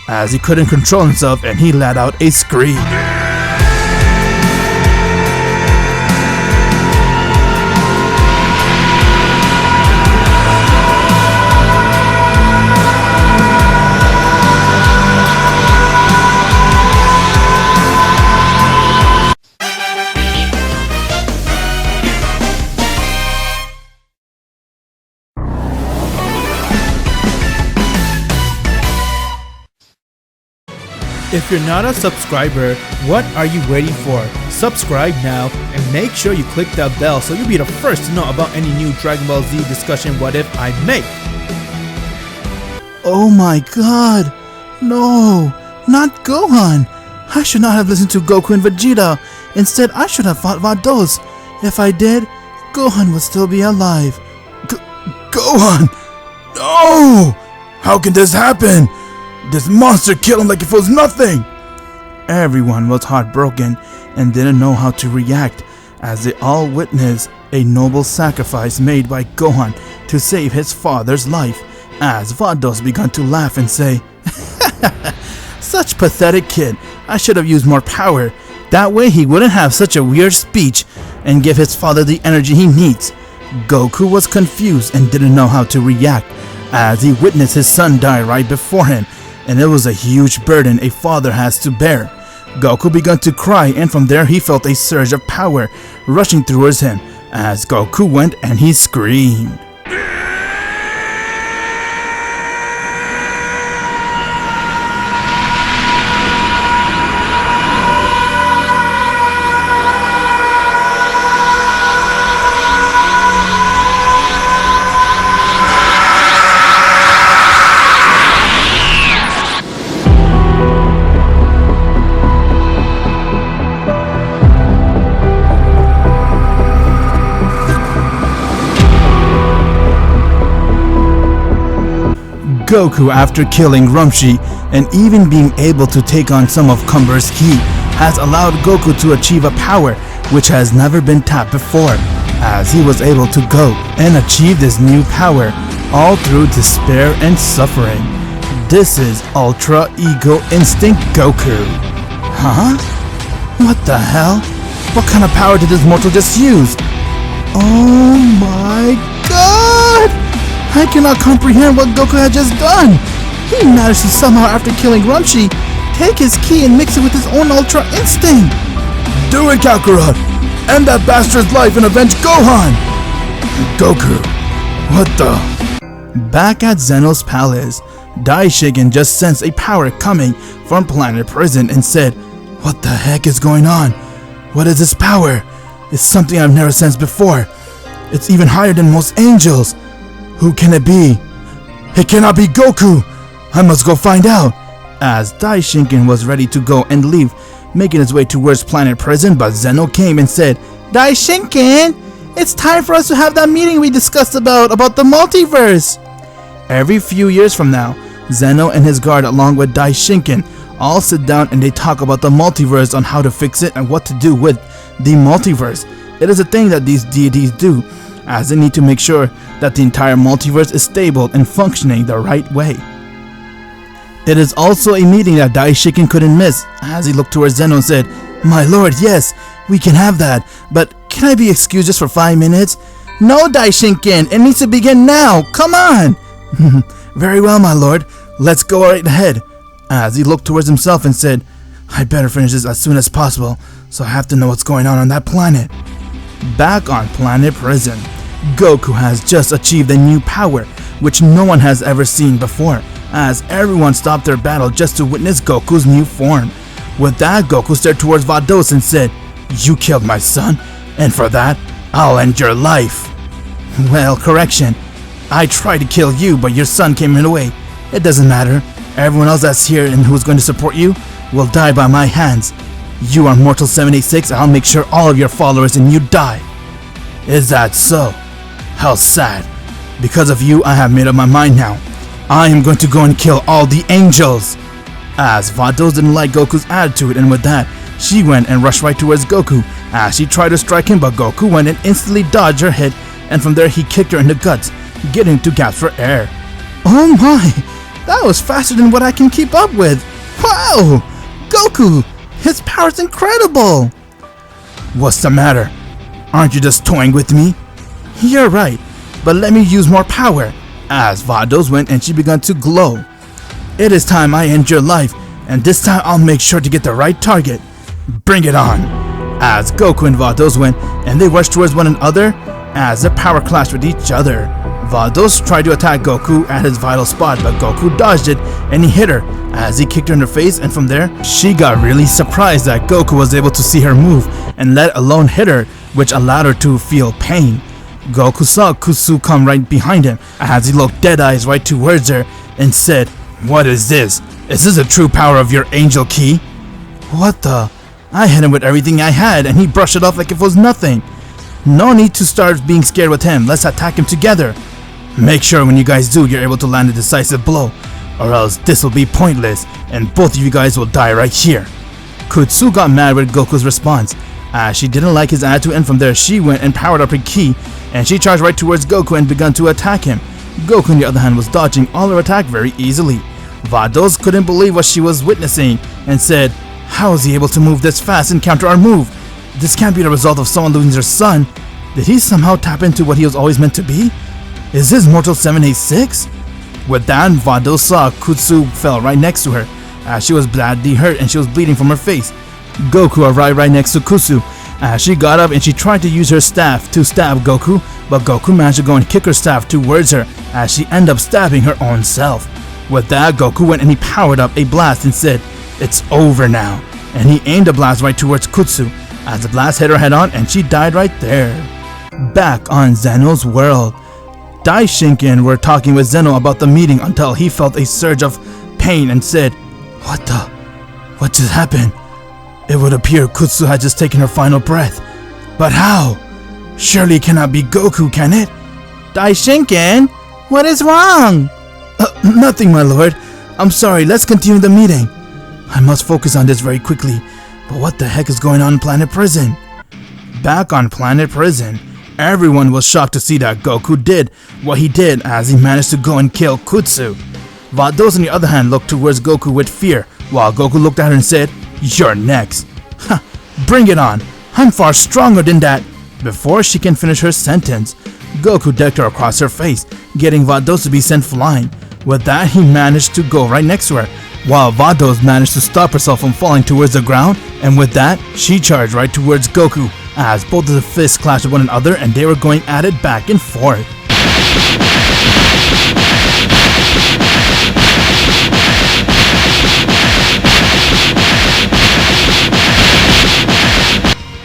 as he couldn't control himself and he let out a scream. If you're not a subscriber, what are you waiting for? Subscribe now and make sure you click that bell so you'll be the first to know about any new Dragon Ball Z discussion what if I make. Oh my god! No! Not Gohan! I should not have listened to Goku and Vegeta. Instead, I should have fought Vados. If I did, Gohan would still be alive. Gohan! No! How can this happen? This monster killed him like if it was nothing! Everyone was heartbroken and didn't know how to react, as they all witnessed a noble sacrifice made by Gohan to save his father's life, as Vados began to laugh and say, "Such pathetic kid, I should have used more power. That way he wouldn't have such a weird speech and give his father the energy he needs." Goku was confused and didn't know how to react, as he witnessed his son die right before him, and it was a huge burden a father has to bear. Goku began to cry, and from there he felt a surge of power rushing towards him, as Goku went and he screamed. Goku, after killing Rumshi and even being able to take on some of Cumber's ki, has allowed Goku to achieve a power which has never been tapped before, as he was able to go and achieve this new power all through despair and suffering. This is Ultra Ego Instinct Goku. Huh? What the hell? What kind of power did this mortal just use? Oh my god! I cannot comprehend what Goku had just done! He managed to somehow, after killing Rumshi, take his ki and mix it with his own Ultra Instinct! Do it, Kakarot! End that bastard's life and avenge Gohan! Goku, what the? Back at Zeno's palace, Daishigen just sensed a power coming from Planet Prison and said, "What the heck is going on? What is this power? It's something I've never sensed before. It's even higher than most angels. Who can it be? It cannot be Goku! I must go find out!" As Daishigen was ready to go and leave, making his way towards Planet Prison, but Zeno came and said, "Daishigen, it's time for us to have that meeting we discussed about the multiverse." Every few years from now, Zeno and his guard along with Daishigen all sit down and they talk about the multiverse, on how to fix it and what to do with the multiverse. It is a thing that these deities do, as they need to make sure that the entire multiverse is stable and functioning the right way. It is also a meeting that Daishigen couldn't miss, as he looked towards Zeno and said, "My lord, yes, we can have that, but can I be excused just for 5 minutes?" "No, Daishigen, it needs to begin now, come on!" "Very well, my lord, let's go right ahead," as he looked towards himself and said, "I better finish this as soon as possible, so I have to know what's going on that planet." Back on Planet Prison, Goku has just achieved a new power, which no one has ever seen before, as everyone stopped their battle just to witness Goku's new form. With that, Goku stared towards Vados and said, "You killed my son, and for that, I'll end your life." "Well, correction. I tried to kill you, but your son came in the way. It doesn't matter. Everyone else that's here and who's going to support you will die by my hands. You are Mortal 786, and I'll make sure all of your followers and you die." "Is that so? How sad. Because of you, I have made up my mind now. I am going to go and kill all the angels." As Vados didn't like Goku's attitude, and with that, she went and rushed right towards Goku as she tried to strike him, but Goku went and instantly dodged her hit, and from there he kicked her in the guts, getting to gasp for air. "Oh my, that was faster than what I can keep up with. Wow! Goku, his power's incredible!" "What's the matter? Aren't you just toying with me?" "You're right, but let me use more power." As Vados went and she began to glow. "It is time I end your life, and this time I'll make sure to get the right target. Bring it on." As Goku and Vados went and they rushed towards one another as their power clashed with each other. Vados tried to attack Goku at his vital spot, but Goku dodged it and he hit her as he kicked her in the face, and from there, she got really surprised that Goku was able to see her move and let alone hit her, which allowed her to feel pain. Goku saw Kutsu come right behind him as he looked dead eyes right towards her and said, "What is this? Is this the true power of your angel ki?" "What the? I hit him with everything I had and he brushed it off like it was nothing. No need to start being scared with him. Let's attack him together. Make sure when you guys do, you're able to land a decisive blow, or else this will be pointless and both of you guys will die right here." Kutsu got mad with Goku's response as she didn't like his attitude, and from there she went and powered up her ki and she charged right towards Goku and began to attack him. Goku on the other hand was dodging all her attack very easily. Vados couldn't believe what she was witnessing and said, "How is he able to move this fast and counter our move? This can't be the result of someone losing their son. Did he somehow tap into what he was always meant to be? Is this Mortal 786? With that, Vados saw Kutsu fell right next to her as she was badly hurt and she was bleeding from her face. Goku arrived right next to Kutsu as she got up and she tried to use her staff to stab Goku, but Goku managed to go and kick her staff towards her as she ended up stabbing her own self. With that, Goku went and he powered up a blast and said, "It's over now," and he aimed a blast right towards Kutsu as the blast hit her head on and she died right there. Back on Zeno's world, Daishigen were talking with Zeno about the meeting until he felt a surge of pain and said, What just happened? It would appear Kutsu had just taken her final breath. But how? Surely it cannot be Goku, can it? Daishigen, what is wrong? Nothing, my lord. I'm sorry, let's continue the meeting. I must focus on this very quickly. But what the heck is going on in Planet Prison? Back on Planet Prison, everyone was shocked to see that Goku did what he did as he managed to go and kill Kutsu. Vados on the other hand looked towards Goku with fear, while Goku looked at her and said, "You're next." "Ha! Bring it on! I'm far stronger than that!" Before she can finish her sentence, Goku decked her across her face, getting Vados to be sent flying. With that, he managed to go right next to her, while Vados managed to stop herself from falling towards the ground, and with that, she charged right towards Goku, as both of the fists clashed with one another and they were going at it back and forth.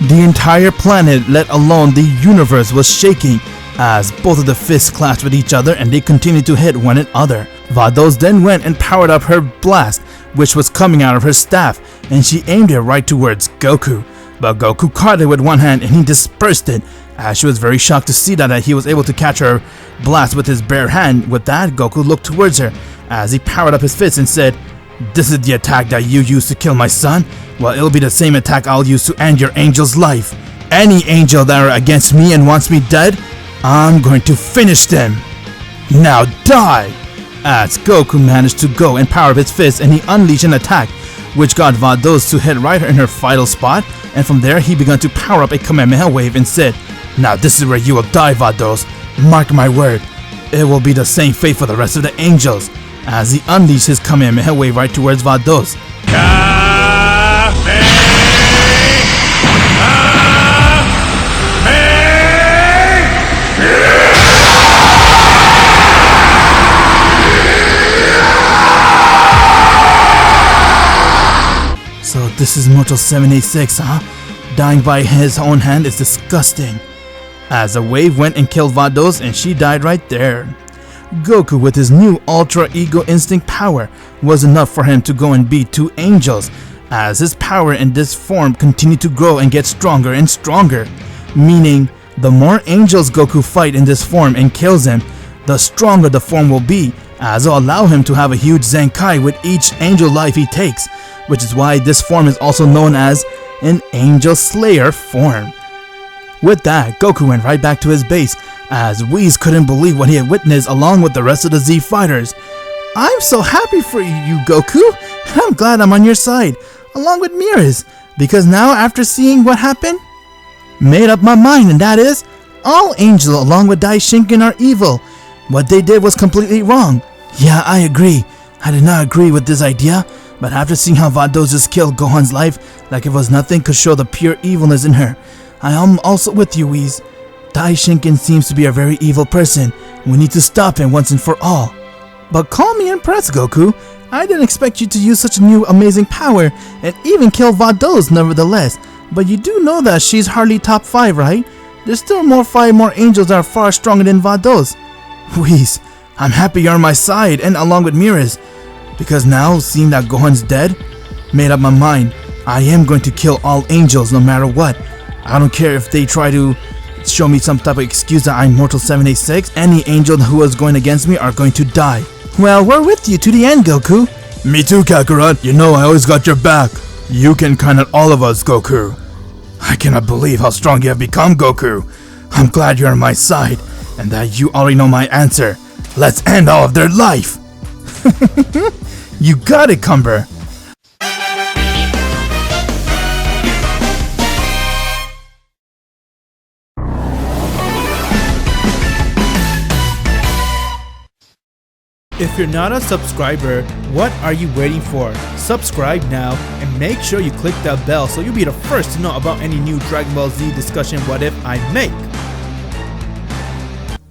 The entire planet, let alone the universe, was shaking as both of the fists clashed with each other and they continued to hit one another. Vados then went and powered up her blast, which was coming out of her staff, and she aimed it right towards Goku. But Goku caught it with one hand and he dispersed it, as she was very shocked to see that he was able to catch her blast with his bare hand. With that, Goku looked towards her as he powered up his fist and said, "This is the attack that you used to kill my son? Well, it'll be the same attack I'll use to end your angel's life. Any angel that are against me and wants me dead, I'm going to finish them. Now die!" As Goku managed to go and power up his fist and he unleashed an attack, which got Vados to hit right in her vital spot, and from there he began to power up a Kamehameha wave and said, "Now this is where you will die, Vados. Mark my word, it will be the same fate for the rest of the angels," as he unleashed his Kamehameha wave right towards Vados. So this is Mortal 786, huh? Dying by his own hand is disgusting. As a wave went and killed Vados and she died right there. Goku, with his new Ultra Ego Instinct power, was enough for him to go and beat two angels, as his power in this form continued to grow and get stronger and stronger. Meaning, the more angels Goku fight in this form and kills them, the stronger the form will be, as it'll allow him to have a huge Zenkai with each angel life he takes, which is why this form is also known as an Angel Slayer form. With that, Goku went right back to his base, as Whis couldn't believe what he had witnessed along with the rest of the Z fighters. "I'm so happy for you, Goku. I'm glad I'm on your side, along with Miras, because now after seeing what happened, made up my mind, and that is, all angels along with Daishinken are evil. What they did was completely wrong. Yeah, I agree. I did not agree with this idea, but after seeing how Vados just killed Gohan's life like it was nothing could show the pure evilness in her. I am also with you, Whis. Daishinken seems to be a very evil person. We need to stop him once and for all." "But call me impressed, Goku. I didn't expect you to use such a new amazing power and even kill Vados nevertheless. But you do know that she's hardly top 5, right? There's still 5 more angels that are far stronger than Vados." "Whis, I'm happy you're on my side and along with Miras, because now, seeing that Gohan's dead, made up my mind. I am going to kill all angels no matter what. I don't care if they try to show me some type of excuse that I'm Mortal 786. Any angel who is going against me are going to die." "Well, we're with you to the end, Goku." Me too, Kakarot. You know I always got your back. You can count on all of us, Goku. I cannot believe how strong you have become, Goku. I'm glad you're on my side, and that you already know my answer. Let's end all of their life. You got it, Cumber. If you're not a subscriber, what are you waiting for? Subscribe now and make sure you click that bell so you'll be the first to know about any new Dragon Ball Z discussion what if I make.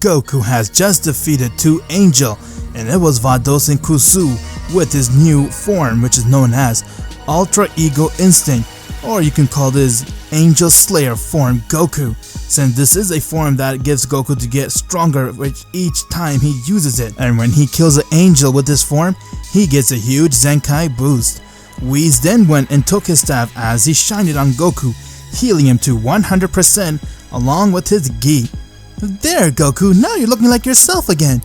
Goku has just defeated 2 Angel, and it was Vados and Kusu with his new form, which is known as Ultra Ego Instinct, or you can call this Angel Slayer form Goku, since this is a form that gives Goku to get stronger with each time he uses it, and when he kills an angel with this form, he gets a huge Zenkai boost. Whis then went and took his staff as he shined it on Goku, healing him to 100% along with his gi. There, Goku, now you're looking like yourself again.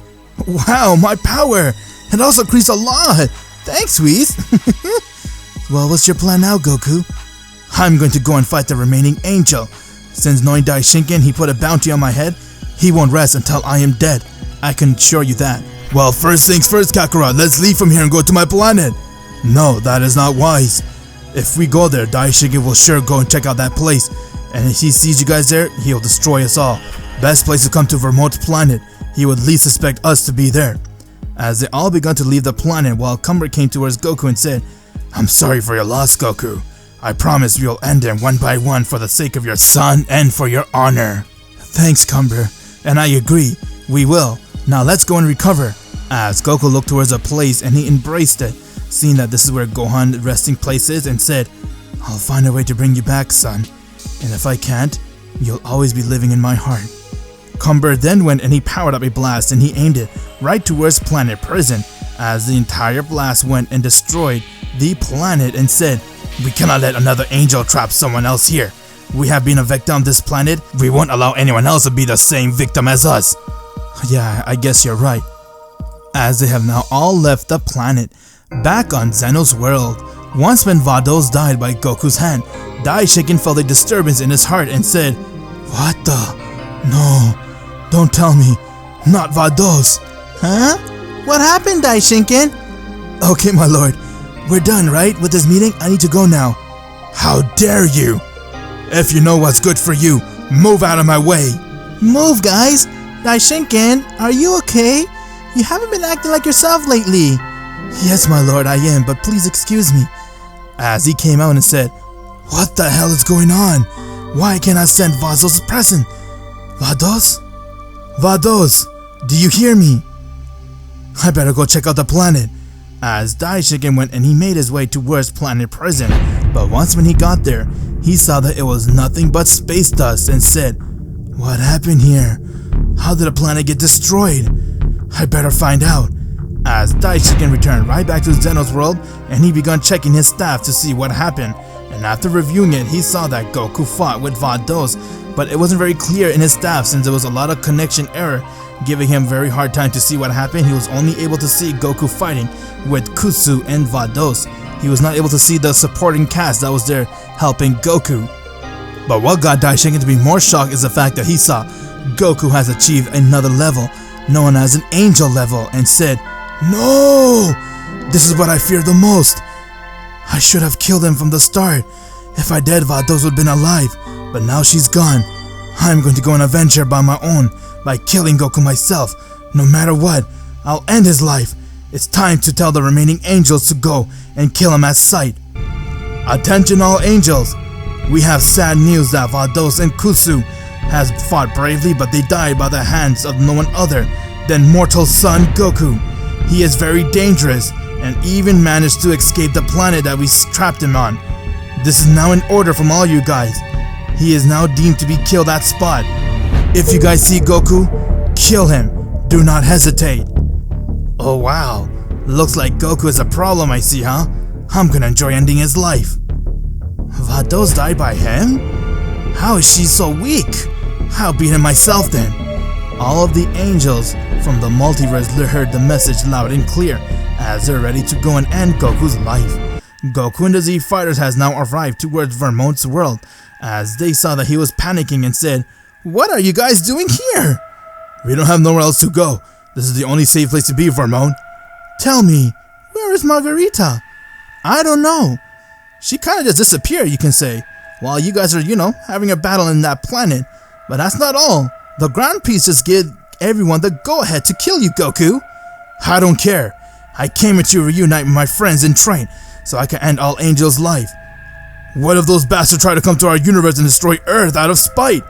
Wow, my power! It also increased a lot! Thanks, Whis! Well, what's your plan now, Goku? I'm going to go and fight the remaining angel. Since knowing Daishinken, he put a bounty on my head, he won't rest until I am dead. I can assure you that. Well, first things first, Kakarot, let's leave from here and go to my planet. No, that is not wise. If we go there, Daishinken will sure go and check out that place, and if he sees you guys there, he'll destroy us all. Best place to come to Vermont's planet. He would least suspect us to be there. as they all began to leave the planet while Cumber came towards Goku and said, "I'm sorry for your loss, Goku. I promise we'll end them one by one for the sake of your son and for your honor." "Thanks, Cumber, and I agree, we will. Now let's go and recover." As Goku looked towards a place and he embraced it, seeing that this is where Gohan's resting place is, and said, "I'll find a way to bring you back, son. And if I can't, you'll always be living in my heart." Cumber then went and he powered up a blast and he aimed it right towards planet Prison, as the entire blast went and destroyed the planet and said, "We cannot let another angel trap someone else here. We have been a victim of this planet. We won't allow anyone else to be the same victim as us." Yeah, I guess you're right. As they have now all left the planet, back on Zeno's world, once when Vados died by Goku's hand, Daishikin felt a disturbance in his heart and said, "What the? No, don't tell me, not Vados." "Huh? What happened, Daishinkin?" "Okay, my lord, we're done, right, with this meeting? I need to go now." "How dare you! If you know what's good for you, move out of my way." "Move, guys. Daishinkin, are you okay? You haven't been acting like yourself lately." "Yes, my lord, I am, but please excuse me." As he came out and said, "What the hell is going on? Why can't I send Vados a present? Vados? Vados, do you hear me? I better go check out the planet." As Daishikin went and he made his way towards planet Prison, but once when he got there, he saw that it was nothing but space dust and said, "What happened here? How did the planet get destroyed? I better find out." As Daishikin returned right back to Zeno's world and he began checking his staff to see what happened, and after reviewing it, he saw that Goku fought with Vados, but it wasn't very clear in his staff since there was a lot of connection error, giving him very hard time to see what happened. He was only able to see Goku fighting with Kutsu and Vados. He was not able to see the supporting cast that was there helping Goku. But what got Daishikin to be more shocked is the fact that he saw Goku has achieved another level, known as an angel level, and said, "No! This is what I fear the most. I should have killed him from the start. If I did, Vados would have been alive, but now she's gone. I'm going to go on an adventure by my own, by killing Goku myself. No matter what, I'll end his life. It's time to tell the remaining angels to go and kill him at sight." Attention all angels! We have sad news that Vados and Kutsu has fought bravely, but they died by the hands of no one other than mortal son Goku. He is very dangerous and even managed to escape the planet that we trapped him on. This is now an order from all you guys. He is now deemed to be killed at spot. If you guys see Goku, kill him. Do not hesitate. Oh wow, looks like Goku is a problem, I see, huh? I'm gonna enjoy ending his life. Vados died by him? How is she so weak? I'll beat him myself then. All of the angels from the multiverse heard the message loud and clear as they're ready to go and end Goku's life. Goku and the Z Fighters has now arrived towards Vermont's world as they saw that he was panicking and said, "What are you guys doing here?" "We don't have nowhere else to go. This is the only safe place to be, Vermont." "Tell me, where is Margarita?" "I don't know. She kind of just disappeared, you can say, while you guys are, having a battle in that planet. But that's not all. The Grand Peace just gave everyone the go-ahead to kill you, Goku." "I don't care. I came here to reunite with my friends and train, so I can end all angels' life. What if those bastards try to come to our universe and destroy Earth out of spite?"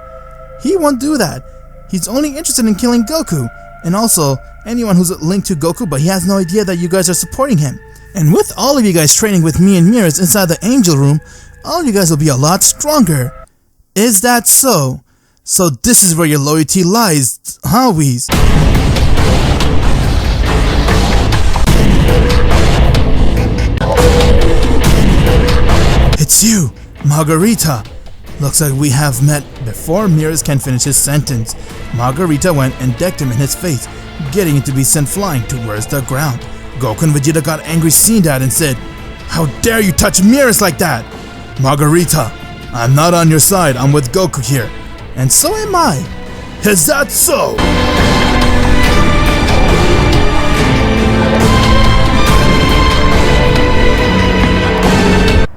"He won't do that. He's only interested in killing Goku, and also anyone who's linked to Goku, but he has no idea that you guys are supporting him. And with all of you guys training with me and Mirrors inside the Angel Room, all of you guys will be a lot stronger." "Is that so? So this is where your loyalty lies, huh, Whis?" "It's you, Margarita. Looks like we have met." Before Mirrors can finish his sentence, Margarita went and decked him in his face, getting him to be sent flying towards the ground. Goku and Vegeta got angry seeing that and said, "How dare you touch Mirrors like that?" "Margarita, I'm not on your side. I'm with Goku here." "And so am I." "Is that so?"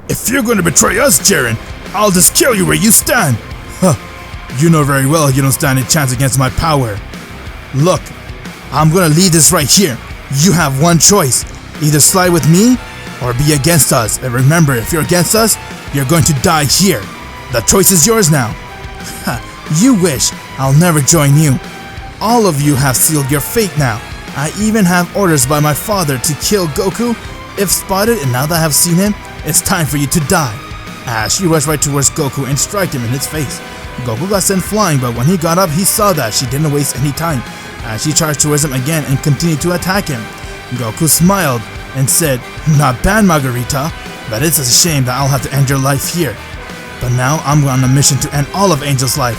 "If you're going to betray us, Jiren, I'll just kill you where you stand." "Huh, you know very well you don't stand a chance against my power. Look, I'm going to leave this right here. You have one choice. Either slide with me or be against us. And remember, if you're against us, you're going to die here. The choice is yours now. You wish. I'll never join you. All of you have sealed your fate now. I even have orders by my father to kill Goku if spotted, and now that I have seen him, it's time for you to die. As she rushed right towards Goku and struck him in his face. Goku got sent flying, but when he got up, he saw that she didn't waste any time. As she charged towards him again and continued to attack him. Goku smiled and said, "Not bad, Margarita, but it's a shame that I'll have to end your life here. But now I'm on a mission to end all of Angel's life.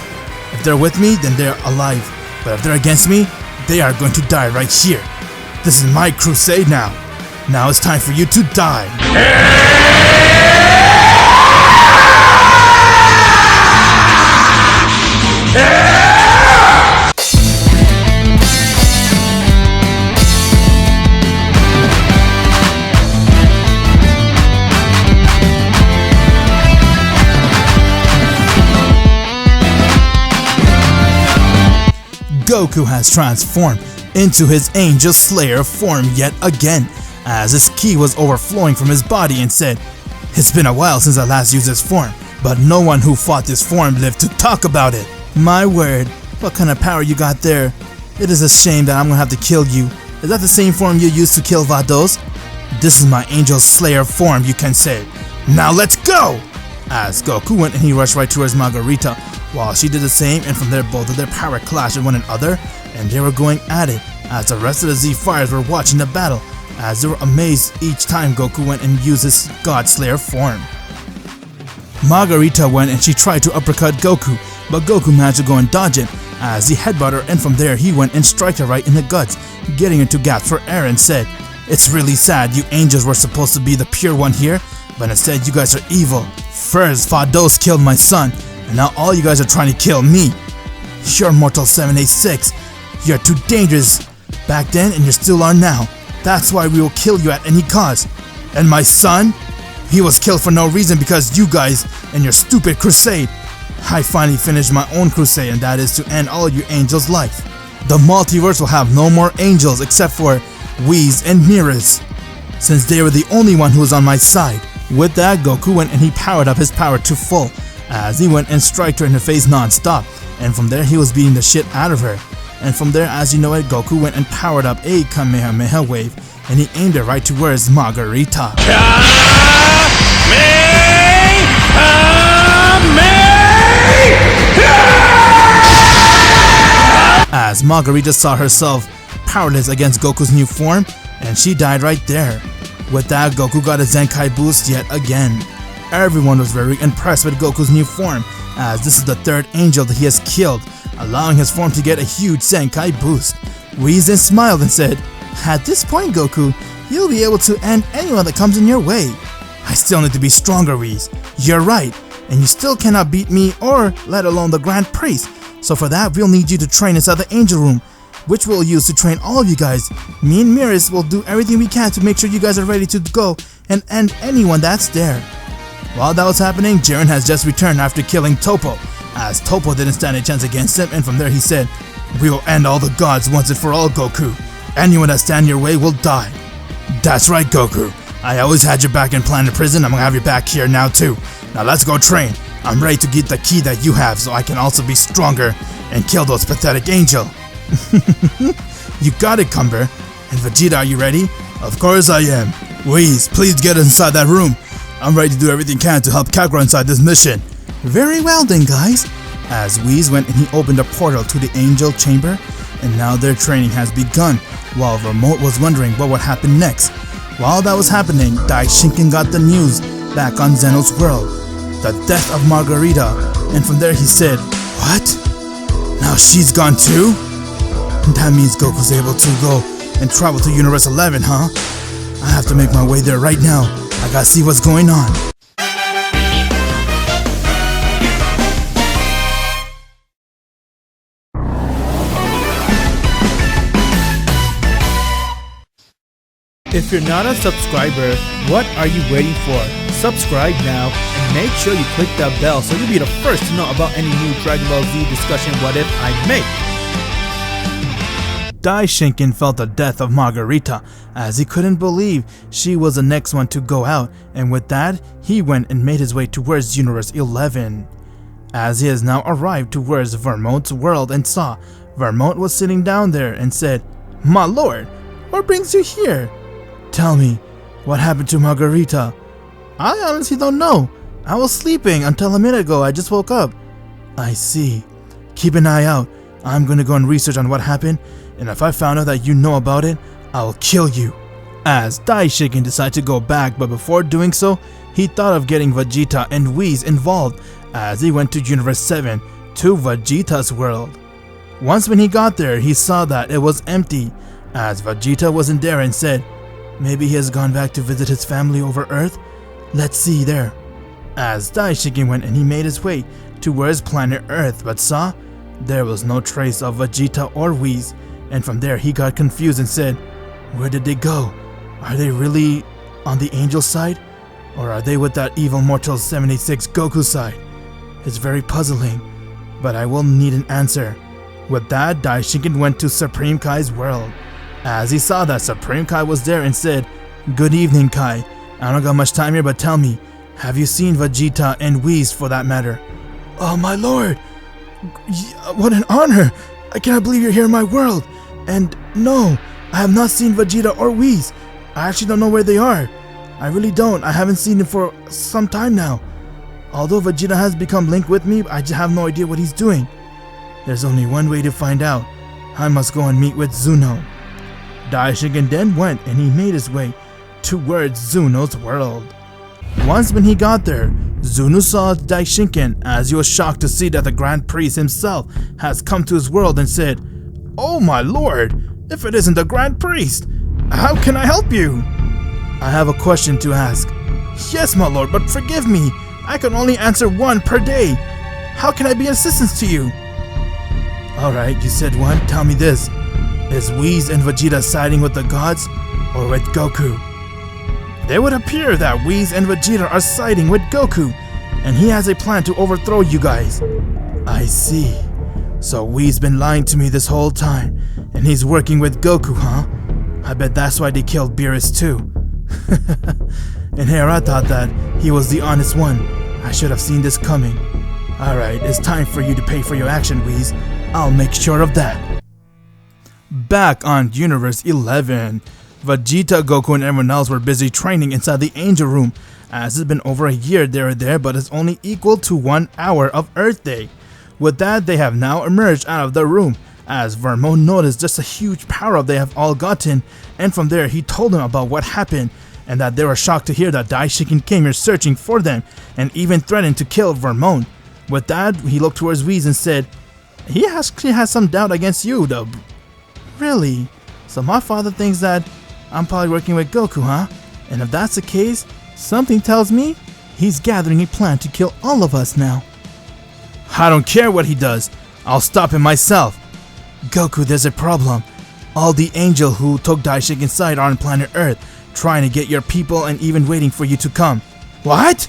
If they're with me, then they're alive. But if they're against me, they are going to die right here. This is my crusade now. Now it's time for you to die." Goku has transformed into his Angel Slayer form yet again, as his ki was overflowing from his body, and said, "It's been a while since I last used this form, but no one who fought this form lived to talk about it. My word, what kind of power you got there? It is a shame that I'm gonna have to kill you. Is that the same form you used to kill Vados? This is my Angel Slayer form, you can say. Now let's go!" As Goku went and he rushed right towards Margarita, while she did the same, and from there both of their power clashed with one another, and they were going at it, as the rest of the Z Fighters were watching the battle, as they were amazed each time Goku went and used his God Slayer form. Margarita went and she tried to uppercut Goku, but Goku managed to go and dodge it, as he headbutted her, and from there he went and struck her right in the guts, getting her to gasp for air, and said, "It's really sad, you angels were supposed to be the pure one here, but instead you guys are evil. First, Vados killed my son, and now all you guys are trying to kill me. You're Mortal 786. You're too dangerous back then, and you still are now. That's why we will kill you at any cost. And my son? He was killed for no reason because you guys and your stupid crusade. I finally finished my own crusade, and that is to end all you angels' life. The multiverse will have no more angels except for Whis and Miras, since they were the only one who was on my side." With that, Goku went and he powered up his power to full, as he went and struck her in the face non-stop, and from there he was beating the shit out of her. And from there, as you know it, Goku went and powered up a Kamehameha wave, and he aimed it right towards Margarita. As Margarita saw herself powerless against Goku's new form, and she died right there. With that, Goku got a Zenkai boost yet again. Everyone was very impressed with Goku's new form, as this is the third angel that he has killed, allowing his form to get a huge Zenkai boost. Whis then smiled and said, "At this point, Goku, you'll be able to end anyone that comes in your way. I still need to be stronger, Whis. You're right, and you still cannot beat me or let alone the Grand Priest. So for that, we'll need you to train inside the Angel Room, which we'll use to train all of you guys. Me and Miras will do everything we can to make sure you guys are ready to go and end anyone that's there." While that was happening, Jiren has just returned after killing Toppo, as Toppo didn't stand a chance against him, and from there he said, "We will end all the gods once and for all, Goku. Anyone that stand in your way will die." "That's right, Goku. I always had your back in Planet Prison. I'm gonna have your back here now too. Now let's go train. I'm ready to get the ki that you have so I can also be stronger and kill those pathetic angels." "You got it, Cumber. And Vegeta, are you ready?" "Of course I am. Whis, please get inside that room. I'm ready to do everything I can to help Kakarot inside this mission." "Very well then, guys." As Whis went and he opened a portal to the Angel Chamber, and now their training has begun, while Remote was wondering what would happen next. While that was happening, Daishinken got the news back on Zeno's world, the death of Margarita, and from there he said, "What? Now she's gone too? That means Goku's able to go and travel to Universe 11, huh? I have to make my way there right now. I gotta see what's going on." If you're not a subscriber, what are you waiting for? Subscribe now and make sure you click that bell so you'll be the first to know about any new Dragon Ball Z discussion what if I make. Daishinkin felt the death of Margarita, as he couldn't believe she was the next one to go out, and with that, he went and made his way towards Universe 11. As he has now arrived towards Vermont's world and saw Vermont was sitting down there and said, "My lord, what brings you here? Tell me, what happened to Margarita?" "I honestly don't know. I was sleeping until a minute ago. I just woke up." "I see. Keep an eye out. I'm gonna go and research on what happened, and if I found out that you know about it, I'll kill you." As Daishikin decided to go back, but before doing so, he thought of getting Vegeta and Whis involved as he went to Universe 7 to Vegeta's world. Once when he got there, he saw that it was empty, as Vegeta wasn't there and said, "Maybe he has gone back to visit his family over Earth? Let's see there." As Daishikin went and he made his way towards planet Earth, but saw there was no trace of Vegeta or Whis, and from there he got confused and said, "Where did they go? Are they really on the angel side? Or are they with that evil mortal 786 Goku side? It's very puzzling, but I will need an answer." With that, Daishinkin went to Supreme Kai's world, as he saw that Supreme Kai was there and said, "Good evening, Kai. I don't got much time here, but tell me, have you seen Vegeta and Whis for that matter?" "Oh my lord! What an honor! I cannot believe you're here in my world. And no, I have not seen Vegeta or Whis. I actually don't know where they are. I really don't. I haven't seen them for some time now. Although Vegeta has become linked with me, I just have no idea what he's doing. There's only one way to find out. I must go and meet with Zuno." Daishinkin then went and he made his way towards Zuno's world. Once when he got there, Zuno saw Daishinkin as he was shocked to see that the Grand Priest himself has come to his world and said, "Oh my lord, if it isn't the Grand Priest, how can I help you?" "I have a question to ask." "Yes, my lord, but forgive me. I can only answer one per day. How can I be of assistance to you?" "Alright, you said one. Tell me this. Is Whis and Vegeta siding with the gods or with Goku?" "It would appear that Whis and Vegeta are siding with Goku, and he has a plan to overthrow you guys." "I see. So Whis been lying to me this whole time, and he's working with Goku, huh? I bet that's why they killed Beerus too." And here I thought that he was the honest one. I should have seen this coming. Alright, it's time for you to pay for your action, Whis. I'll make sure of that. Back on Universe 11, Vegeta, Goku, and everyone else were busy training inside the Angel Room, as it's been over a year they were there, but it's only equal to 1 hour of Earth Day. With that, they have now emerged out of the room, as Vermont noticed just a huge power-up they have all gotten, and from there he told them about what happened, and that they were shocked to hear that Daishinkin came here searching for them, and even threatened to kill Vermont. With that, he looked towards Whis and said, "He actually has some doubt against you, though." "Really? So my father thinks that I'm probably working with Goku, huh? And if that's the case, something tells me he's gathering a plan to kill all of us now." "I don't care what he does. I'll stop him myself." "Goku, there's a problem. All the angel who took Daishinkin's side are on planet Earth, trying to get your people and even waiting for you to come." "What?"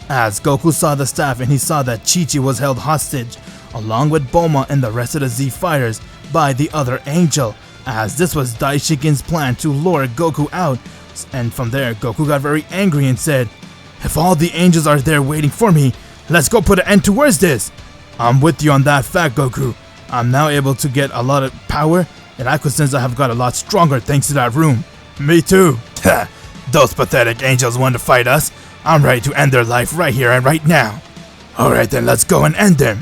As Goku saw the staff and he saw that Chi-Chi was held hostage, along with Bulma and the rest of the Z fighters, by the other angel, as this was Daishinkin's plan to lure Goku out. And from there, Goku got very angry and said, "If all the angels are there waiting for me, let's go put an end towards this." "I'm with you on that fact, Goku. I'm now able to get a lot of power, and I could sense I have got a lot stronger thanks to that room." "Me too. Those pathetic angels want to fight us. I'm ready to end their life right here and right now." "Alright then, let's go and end them."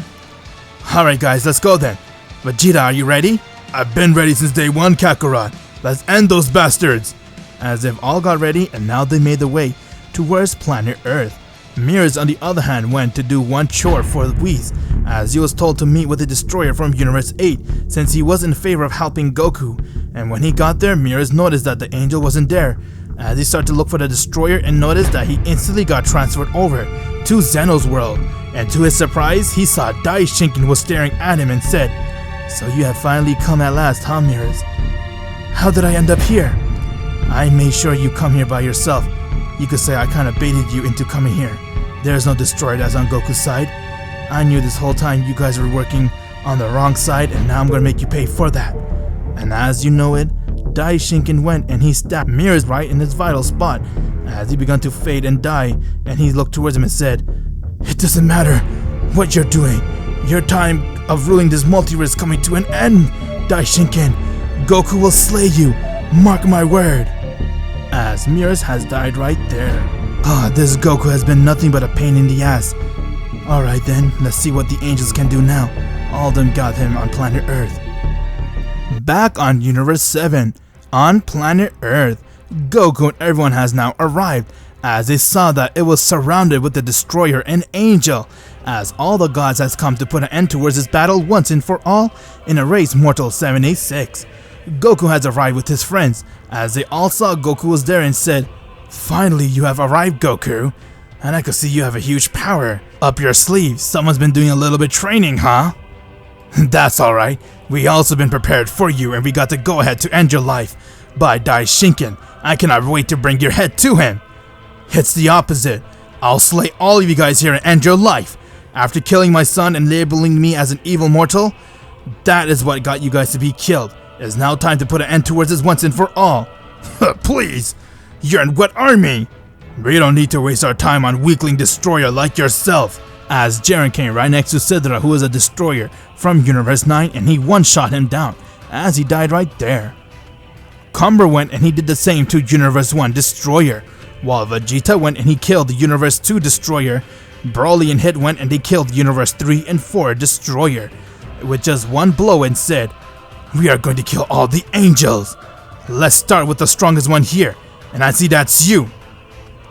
"Alright guys, let's go then. Vegeta, are you ready?" "I've been ready since day one, Kakarot. Let's end those bastards." As if all got ready, and now they made the way towards planet Earth. Mears, on the other hand, went to do one chore for Whis, as he was told to meet with the destroyer from Universe 8, since he was in favor of helping Goku. And when he got there, Mears noticed that the angel wasn't there, as he started to look for the destroyer and noticed that he instantly got transferred over to Zeno's world. And to his surprise, he saw Daishinkin was staring at him and said, "So you have finally come at last, huh, Mears? How did I end up here?" "I made sure you come here by yourself. You could say I kinda baited you into coming here. There's no destroyer that's on Goku's side. I knew this whole time you guys were working on the wrong side, and now I'm gonna make you pay for that." And as you know it, Daishinken went and he stabbed Mirrors right in his vital spot as he began to fade and die, and he looked towards him and said, "It doesn't matter what you're doing. Your time of ruling this multiverse is coming to an end, Daishinken. Goku will slay you, mark my word." As Mirrors has died right there. This Goku has been nothing but a pain in the ass. Alright then, let's see what the angels can do now. All of them got him on planet Earth. Back on Universe 7, on planet Earth, Goku and everyone has now arrived as they saw that it was surrounded with the Destroyer and Angel, as all the gods has come to put an end towards this battle once and for all in a race Mortal 786. Goku has arrived with his friends as they all saw Goku was there and said, "Finally you have arrived, Goku, and I could see you have a huge power up your sleeve. Someone's been doing a little bit training, huh?" "That's alright, we also been prepared for you and we got the go ahead to end your life by Daishinken. I cannot wait to bring your head to him." "It's the opposite. I'll slay all of you guys here and end your life. After killing my son and labeling me as an evil mortal, that is what got you guys to be killed. It is now time to put an end towards this once and for all." "Please, you're in what army? We don't need to waste our time on weakling destroyer like yourself." As Jiren came right next to Sidra, who is a destroyer from Universe 9, and he one-shot him down as he died right there. Cumber went and he did the same to Universe 1 destroyer, while Vegeta went and he killed the Universe 2 destroyer. Broly and Hit went and they killed Universe 3 and 4 destroyer with just one blow and said, "We are going to kill all the angels. Let's start with the strongest one here, and I see that's you,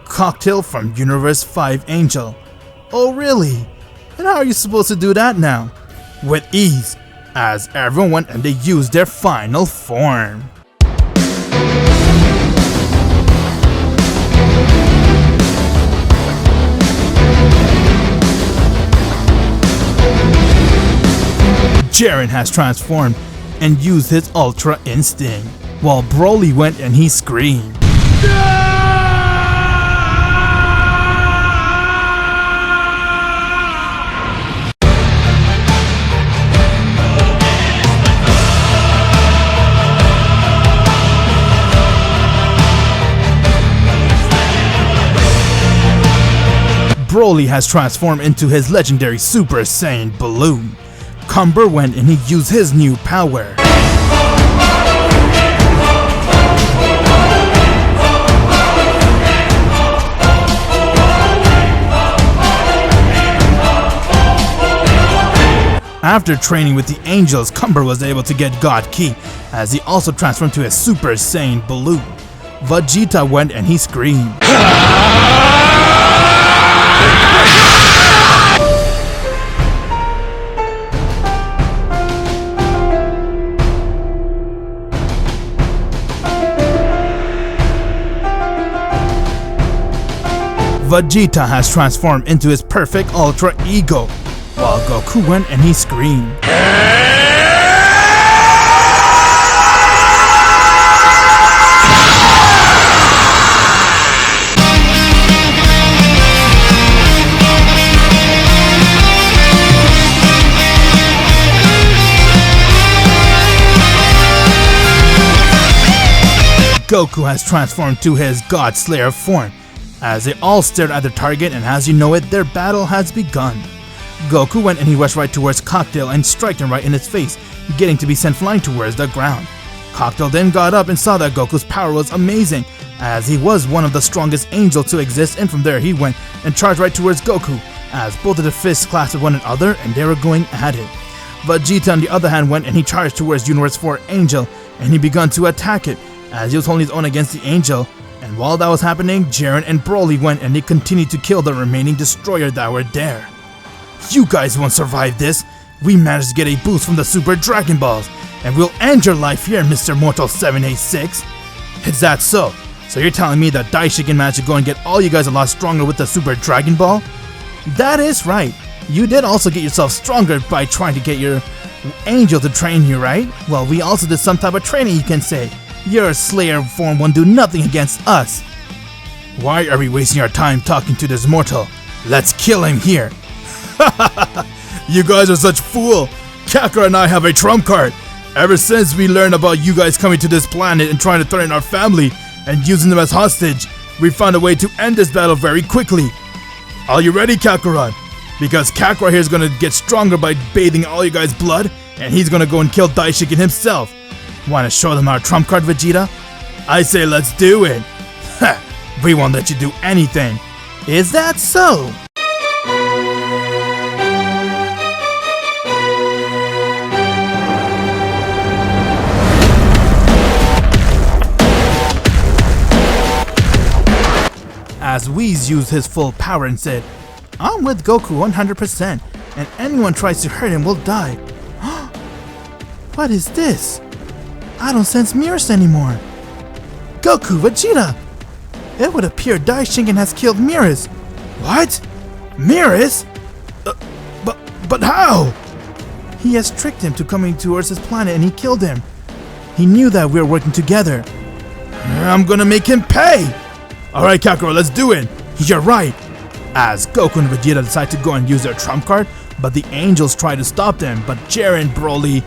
Cocktail from Universe 5 Angel." "Oh really? And how are you supposed to do that now?" "With ease, as everyone went and they used their final form." Jiren has transformed and used his Ultra Instinct, while Broly went and he screamed. Broly has transformed into his legendary Super Saiyan Balloon. Cumber went and he used his new power. After training with the angels, Cumber was able to get God Ki, as he also transformed to his Super Saiyan Balloon. Vegeta went and he screamed. Vegeta has transformed into his perfect Ultra Ego, while Goku went and he screamed. Goku has transformed to his God Slayer form, as they all stared at their target, and as you know it, their battle has begun. Goku went and he rushed right towards Cocktail and struck him right in his face, getting to be sent flying towards the ground. Cocktail then got up and saw that Goku's power was amazing, as he was one of the strongest angels to exist, and from there he went and charged right towards Goku, as both of the fists clasped one another and they were going at it. Vegeta on the other hand went and he charged towards Universe 4 Angel, and he began to attack it, as he was holding his own against the Angel. And while that was happening, Jiren and Broly went and they continued to kill the remaining destroyer that were there. "You guys won't survive this. We managed to get a boost from the Super Dragon Balls, and we'll end your life here, Mr. Mortal 786. Is that so? So you're telling me that Daishinken managed to go and get all you guys a lot stronger with the Super Dragon Ball?" "That is right. You did also get yourself stronger by trying to get your angel to train you, right? Well, we also did some type of training, you can say. Your Slayer form won't do nothing against us." "Why are we wasting our time talking to this mortal? Let's kill him here." "You guys are such fool. Kakarot and I have a trump card. Ever since we learned about you guys coming to this planet and trying to threaten our family and using them as hostage, we found a way to end this battle very quickly. Are you ready, Kakarot? Because Kakarot here is gonna get stronger by bathing all you guys' blood, and he's gonna go and kill Daishikin himself. Wanna show them our trump card, Vegeta? I say let's do it. Ha! We won't let you do anything. Is that so? As Whis used his full power and said, I'm with Goku 100%, and anyone tries to hurt him will die. What is this? I don't sense Mirrors anymore. Goku, Vegeta! It would appear Daishingan has killed Mirrors. What? Mirrors? But how? He has tricked him to coming towards his planet and he killed him. He knew that we were working together. I'm gonna make him pay! Alright Kakarot, let's do it! You're right! As Goku and Vegeta decide to go and use their trump card, but the angels try to stop them, but Jiren, Broly,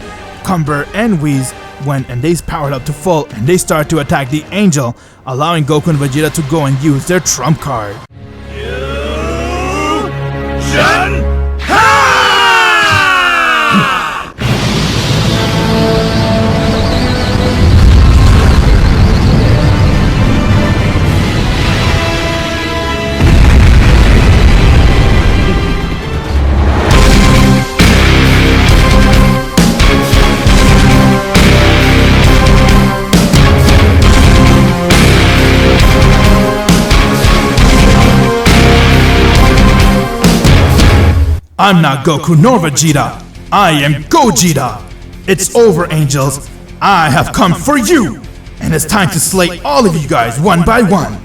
Cumber, and Whis went and they powered up to full and they start to attack the angel, allowing Goku and Vegeta to go and use their trump card. I'm not Goku nor Vegeta. I am Gogeta. It's over, angels. I have come for you. And it's time to slay all of you guys one by one.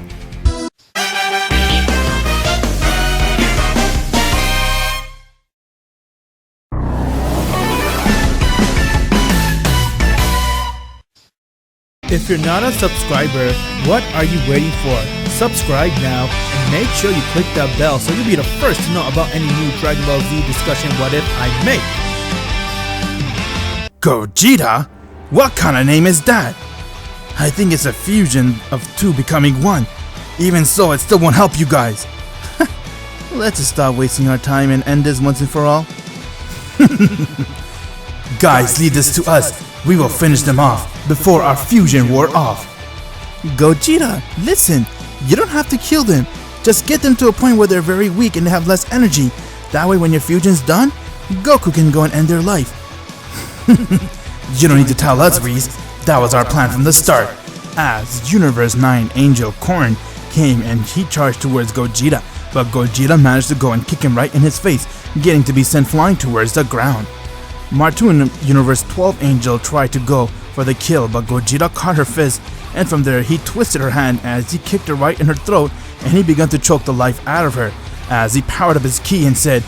If you're not a subscriber, what are you waiting for? Subscribe now and make sure you click that bell so you'll be the first to know about any new Dragon Ball Z discussion what if I make. Gogeta? What kind of name is that? I think it's a fusion of two becoming one. Even so, it still won't help you guys. Let's just stop wasting our time and end this once and for all. Guys, leave this to us. We will finish them off before our fusion wore off. Gogeta, listen. You don't have to kill them. Just get them to a point where they're very weak and they have less energy. That way when your fusion's done, Goku can go and end their life. You don't need to tell us, Whis. That was our plan from the start. As Universe 9 Angel Corn came and he charged towards Gogeta, but Gogeta managed to go and kick him right in his face, getting to be sent flying towards the ground. Martoon Universe 12 Angel tried to go for the kill, but Gogeta caught her fist, and from there he twisted her hand as he kicked her right in her throat, and he began to choke the life out of her as he powered up his ki and said,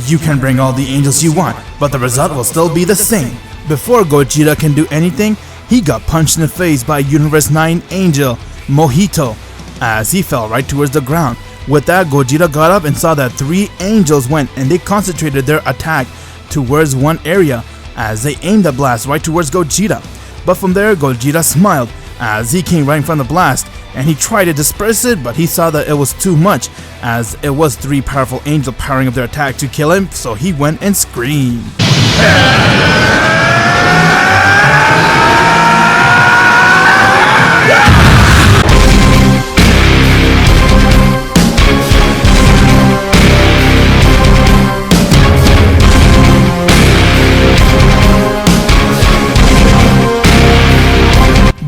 you can bring all the angels you want, but the result will still be the same. Before Gogeta can do anything, he got punched in the face by Universe 9 Angel Mojito as he fell right towards the ground. With that, Gogeta got up and saw that 3 angels went and they concentrated their attack towards one area as they aimed a blast right towards Gogeta. But from there, Gogeta smiled as he came right in front of the blast and he tried to disperse it, but he saw that it was too much as it was 3 powerful angels powering up their attack to kill him, so he went and screamed.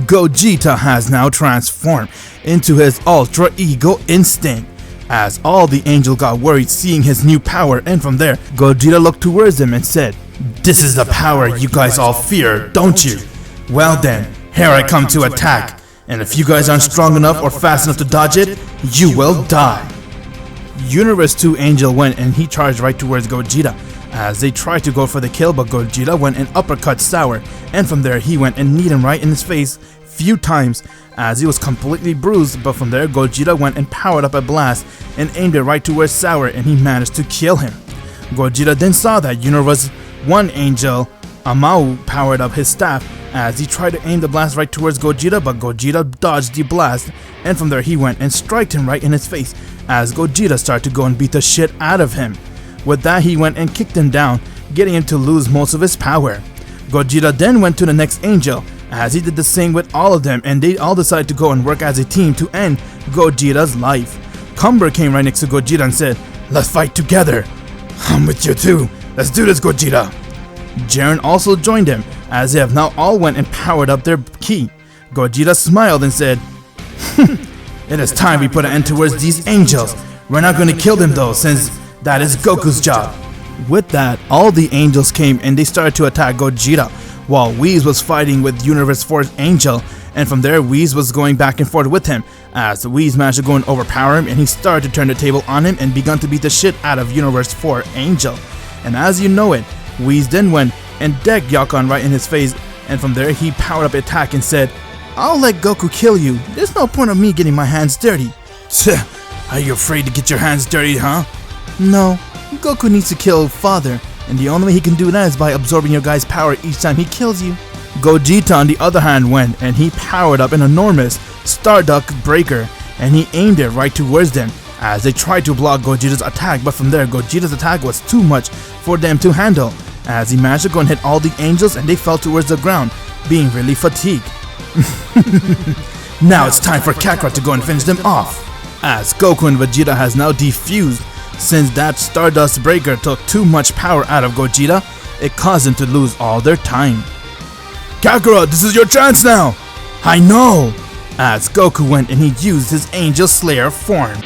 Gogeta has now transformed into his Ultra Ego Instinct, as all the angels got worried seeing his new power, and from there, Gogeta looked towards him and said, this is the power you guys all fear, don't you? Well then, here I come to attack, and if you guys aren't strong enough or fast enough to dodge it, you will die. Universe 2 Angel went and he charged right towards Gogeta, as they tried to go for the kill, but Gogeta went and uppercut Sour, and from there he went and kneed him right in his face few times as he was completely bruised, but from there Gogeta went and powered up a blast and aimed it right towards Sour, and he managed to kill him. Gogeta then saw that Universe 1 Angel Amao powered up his staff as he tried to aim the blast right towards Gogeta, but Gogeta dodged the blast, and from there he went and struck him right in his face as Gogeta started to go and beat the shit out of him. With that, he went and kicked him down, getting him to lose most of his power. Gogeta then went to the next angel as he did the same with all of them, and they all decided to go and work as a team to end Gogeta's life. Cumber came right next to Gogeta and said, "Let's fight together." "I'm with you too. Let's do this, Gogeta." Jiren also joined him as they have now all went and powered up their ki. Gogeta smiled and said, "It is time we put an end towards these angels. We're not going to kill them though, since that is Goku's job." With that, all the angels came and they started to attack Gogeta, while Whis was fighting with Universe 4's angel, and from there Whis was going back and forth with him as Whis managed to go and overpower him, and he started to turn the table on him and begun to beat the shit out of Universe 4 angel. And as you know it, Whis then went and decked Yakon right in his face, and from there he powered up attack and said, "I'll let Goku kill you. There's no point of me getting my hands dirty." "Are you afraid to get your hands dirty, huh?" "No, Goku needs to kill Father, and the only way he can do that is by absorbing your guy's power each time he kills you." Gogeta on the other hand went and he powered up an enormous Starduck breaker, and he aimed it right towards them as they tried to block Gogeta's attack, but from there Gogeta's attack was too much for them to handle as he managed to go and hit all the angels, and they fell towards the ground, being really fatigued. Now it's time for Kakarot to go and finish them off, as Goku and Vegeta has now defused. Since that Stardust breaker took too much power out of Gogeta, it caused him to lose all their time. "Kakarot, this is your chance now!" "I know!" As Goku went and he used his Angel Slayer form.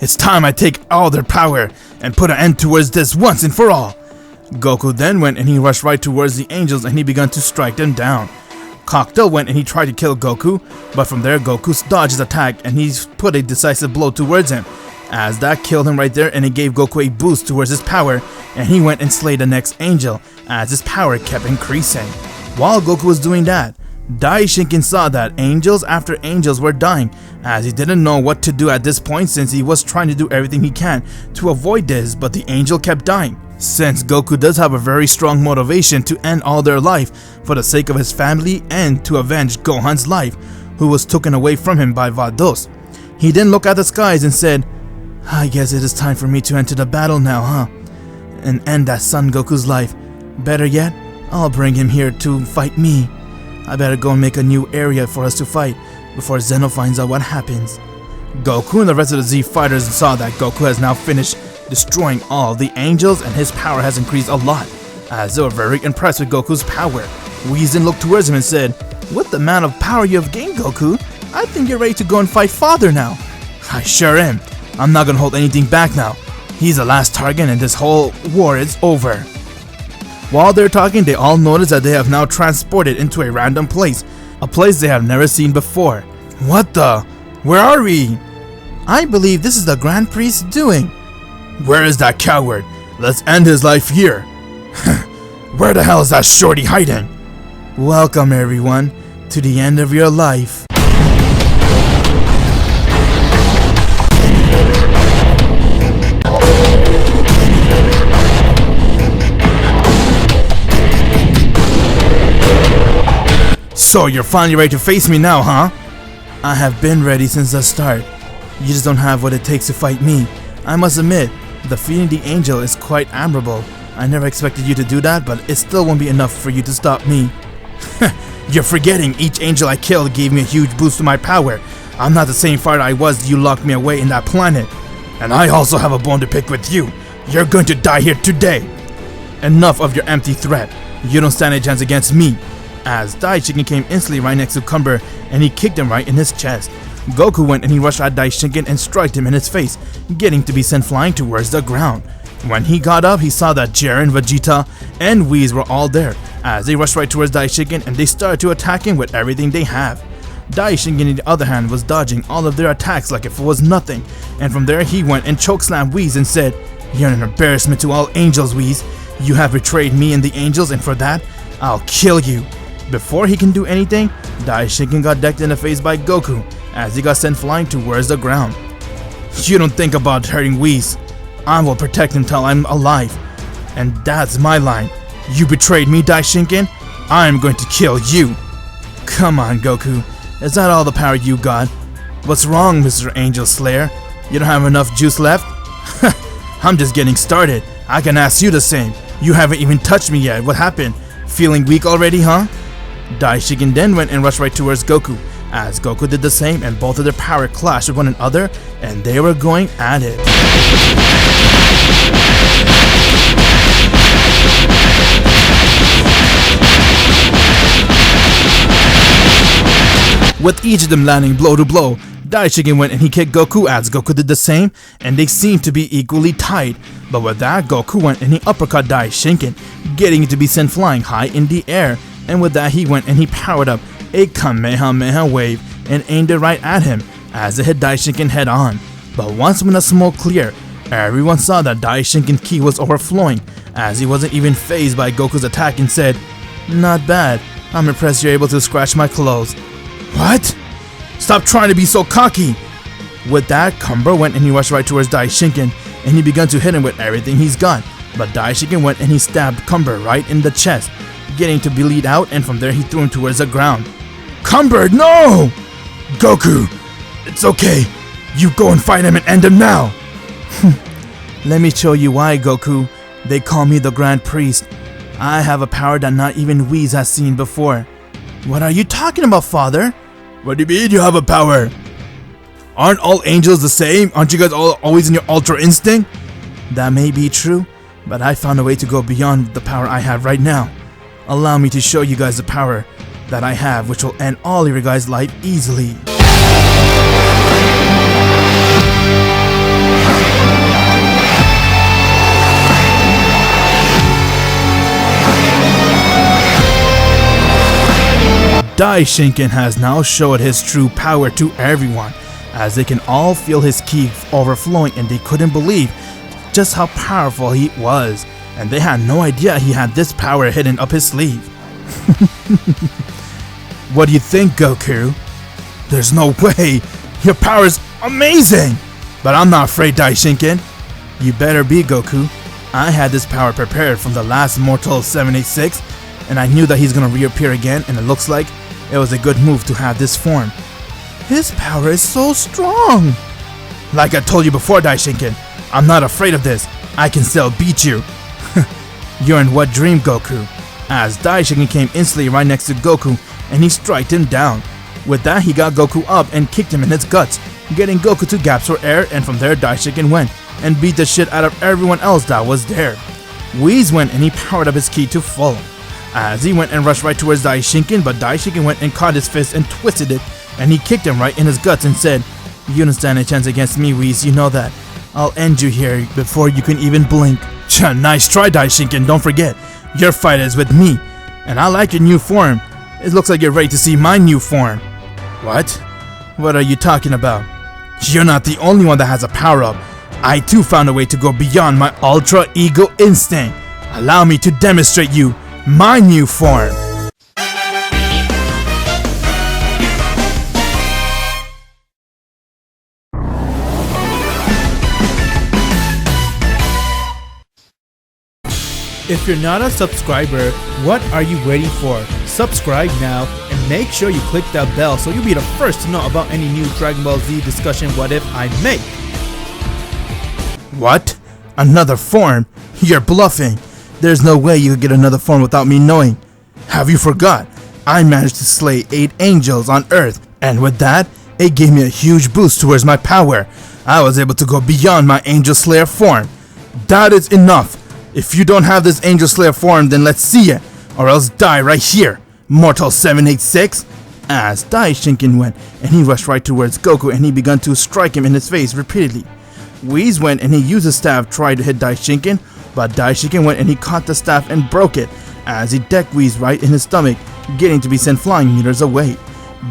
It's time I take all their power and put an end towards this once and for all. Goku then went and he rushed right towards the angels and he began to strike them down. Cocteau went and he tried to kill Goku, but from there Goku dodged his attack and he put a decisive blow towards him. As that killed him right there, and it gave Goku a boost towards his power, and he went and slayed the next angel as his power kept increasing. While Goku was doing that, Daishinkin saw that angels after angels were dying, as he didn't know what to do at this point since he was trying to do everything he can to avoid this, but the angel kept dying. Since Goku does have a very strong motivation to end all their life for the sake of his family and to avenge Gohan's life, who was taken away from him by Vados. He then looked at the skies and said, "I guess it is time for me to enter the battle now, huh? And end that Son Goku's life. Better yet, I'll bring him here to fight me. I better go and make a new area for us to fight before Zeno finds out what happens." Goku and the rest of the Z fighters saw that Goku has now finished destroying all the angels and his power has increased a lot, as they were very impressed with Goku's power. Whis looked towards him and said, "With the amount of power you have gained, Goku, I think you're ready to go and fight Father now." "I sure am. I'm not gonna hold anything back now. He's the last target and this whole war is over." While they're talking, they all notice that they have now transported into a random place, a place they have never seen before. "What the? Where are we?" "I believe this is the Grand Priest's doing." "Where is that coward? Let's end his life here." "Where the hell is that shorty hiding?" "Welcome everyone to the end of your life." "So you're finally ready to face me now, huh?" "I have been ready since the start. You just don't have what it takes to fight me. I must admit, defeating the angel is quite admirable. I never expected you to do that, but it still won't be enough for you to stop me." "You're forgetting each angel I killed gave me a huge boost to my power. I'm not the same fighter I was you locked me away in that planet. And I also have a bone to pick with you. You're going to die here today." "Enough of your empty threat. You don't stand a chance against me." As Daishinkin came instantly right next to Cumber and he kicked him right in his chest. Goku went and he rushed at Daishinkin and struck him in his face, getting to be sent flying towards the ground. When he got up, he saw that Jiren, Vegeta, and Whis were all there, as they rushed right towards Daishinkin and they started to attack him with everything they have. Daishinkin, on the other hand, was dodging all of their attacks like if it was nothing, and from there he went and chokeslammed Whis and said, You're an embarrassment to all angels, Whis. You have betrayed me and the angels, and for that, I'll kill you. Before he can do anything, Daishinken got decked in the face by Goku as he got sent flying towards the ground. You don't think about hurting Whis. I will protect him till I'm alive. And that's my line. You betrayed me, Daishinken. I'm going to kill you. Come on, Goku. Is that all the power you got? What's wrong, Mr. Angel Slayer? You don't have enough juice left? I'm just getting started. I can ask you the same. You haven't even touched me yet. What happened? Feeling weak already, huh? Daishinken then went and rushed right towards Goku, as Goku did the same, and both of their power clashed with one another, and they were going at it. With each of them landing blow to blow, Daishinken went and he kicked Goku as Goku did the same, and they seemed to be equally tied. But with that, Goku went and he uppercut Daishinken, getting it to be sent flying high in the air. And with that, he went and he powered up a Kamehameha wave and aimed it right at him as it hit Daishinken head on. But once when the smoke cleared, everyone saw that Daishinken's ki was overflowing as he wasn't even fazed by Goku's attack and said, "Not bad. I'm impressed you're able to scratch my clothes." What? Stop trying to be so cocky! With that, Kumber went and he rushed right towards Daishinken and he began to hit him with everything he's got. But Daishinken went and he stabbed Kumber right in the chest, getting to bleed out, and from there he threw him towards the ground. Kumber, no! Goku, it's okay. You go and fight him and end him now! Let me show you why, Goku. They call me the Grand Priest. I have a power that not even Whis has seen before. What are you talking about, father? What do you mean you have a power? Aren't all angels the same? Aren't you guys all always in your ultra instinct? That may be true, but I found a way to go beyond the power I have right now. Allow me to show you guys the power that I have, which will end all of your guys' life easily. Daishinken has now showed his true power to everyone, as they can all feel his ki overflowing, and they couldn't believe just how powerful he was, and they had no idea he had this power hidden up his sleeve. What do you think, Goku? There's no way! Your power is amazing! But I'm not afraid, Daishinken. You better be, Goku. I had this power prepared from the last Mortal 786, and I knew that he's gonna reappear again, and it looks like it was a good move to have this form. His power is so strong! Like I told you before, Daishinken, I'm not afraid of this. I can still beat you. You're in what dream, Goku? As Daishinken came instantly right next to Goku and he striked him down. With that, he got Goku up and kicked him in his guts, getting Goku to gaps for air, and from there Daishinken went and beat the shit out of everyone else that was there. Whis went and he powered up his ki to full, as he went and rushed right towards Daishinken, but Daishinken went and caught his fist and twisted it, and he kicked him right in his guts and said, "You don't stand a chance against me, Whis, you know that. I'll end you here before you can even blink." Nice try, Daishinken, don't forget, your fight is with me, and I like your new form. It looks like you're ready to see my new form. What? What are you talking about? You're not the only one that has a power-up. I too found a way to go beyond my Ultra Ego Instinct. Allow me to demonstrate you my new form. If you're not a subscriber, what are you waiting for? Subscribe now and make sure you click that bell so you'll be the first to know about any new Dragon Ball Z discussion what if I make. What? Another form? You're bluffing. There's no way you could get another form without me knowing. Have you forgot? I managed to slay 8 angels on Earth, and with that, it gave me a huge boost towards my power. I was able to go beyond my Angel Slayer form. That is enough. If you don't have this Angel Slayer form, then let's see it, or else die right here, Mortal 786. As Daishinken went, and he rushed right towards Goku, and he began to strike him in his face repeatedly. Whis went and he used his staff tried to hit Daishinken, but Daishinken went and he caught the staff and broke it, as he decked Whis right in his stomach, getting to be sent flying meters away.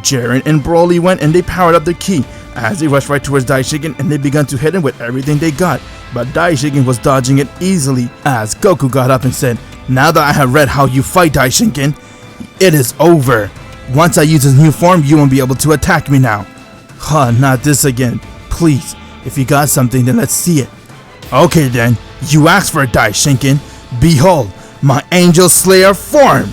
Jiren and Broly went and they powered up their ki as they rushed right towards Daishiken and they began to hit him with everything they got. But Daishiken was dodging it easily as Goku got up and said, "Now that I have read how you fight, Daishiken, it is over. Once I use his new form, you won't be able to attack me now." "Huh, not this again. Please, if you got something, then let's see it." "Okay then, you asked for it, Daishiken. Behold, my Angel Slayer form!"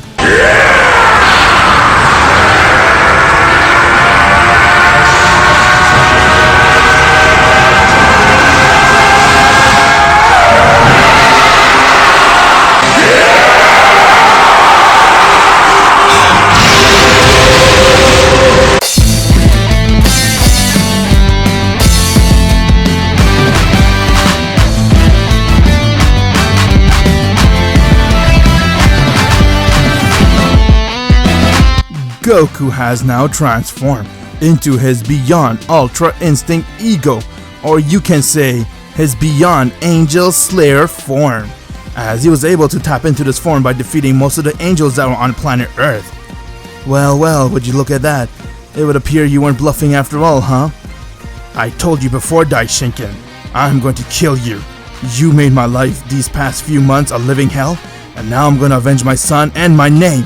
Goku has now transformed into his Beyond Ultra Instinct Ego, or you can say his Beyond Angel Slayer form, as he was able to tap into this form by defeating most of the angels that were on planet Earth. Well, would you look at that? It would appear you weren't bluffing after all, huh? I told you before, Daishiken, I'm going to kill you. You made my life these past few months a living hell, and now I'm going to avenge my son and my name.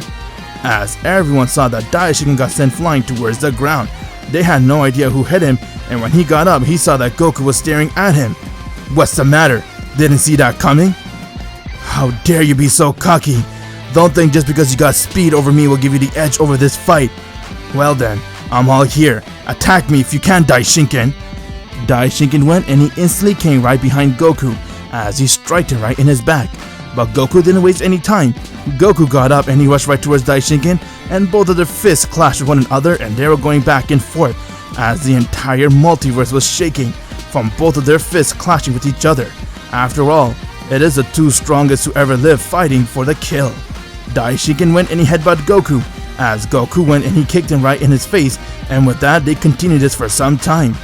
As everyone saw that Daishiken got sent flying towards the ground, they had no idea who hit him, and when he got up, he saw that Goku was staring at him. "What's the matter? Didn't see that coming? How dare you be so cocky? Don't think just because you got speed over me will give you the edge over this fight. Well then, I'm all here. Attack me if you can, Daishiken." Daishiken went and he instantly came right behind Goku as he struck him right in his back. But Goku didn't waste any time. Goku got up and he rushed right towards Daishiken, and both of their fists clashed with one another and they were going back and forth as the entire multiverse was shaking from both of their fists clashing with each other. After all, it is the two strongest to ever live fighting for the kill. Daishiken went and he headbutted Goku as Goku went and he kicked him right in his face, and with that they continued this for some time.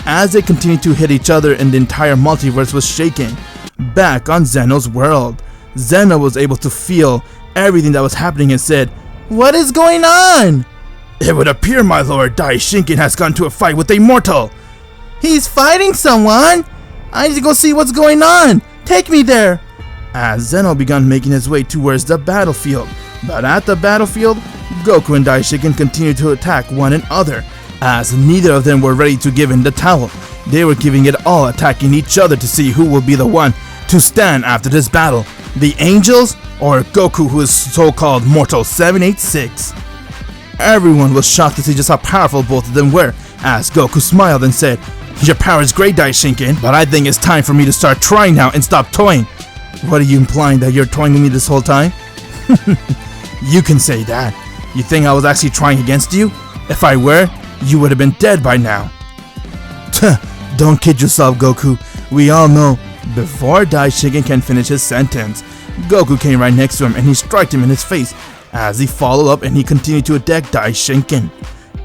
As they continued to hit each other and the entire multiverse was shaking. Back on Zeno's world, Zeno was able to feel everything that was happening and said, "What is going on?" "It would appear, my lord, Daishiken has gone to a fight with a mortal." "He's fighting someone? I need to go see what's going on. Take me there." As Zeno began making his way towards the battlefield. But at the battlefield, Goku and Daishiken continued to attack one another, as neither of them were ready to give in the towel. They were giving it all, attacking each other to see who will be the one to stand after this battle. The Angels or Goku, who is so-called Mortal 786. Everyone was shocked to see just how powerful both of them were, as Goku smiled and said, "Your power is great, Daishiken, but I think it's time for me to start trying now and stop toying." "What are you implying, that you're toying with me this whole time?" "You can say that. You think I was actually trying against you? If I were, you would have been dead by now." "Don't kid yourself, Goku. We all know." Before Daishiken can finish his sentence, Goku came right next to him and he struck him in his face as he followed up and he continued to attack Daishiken.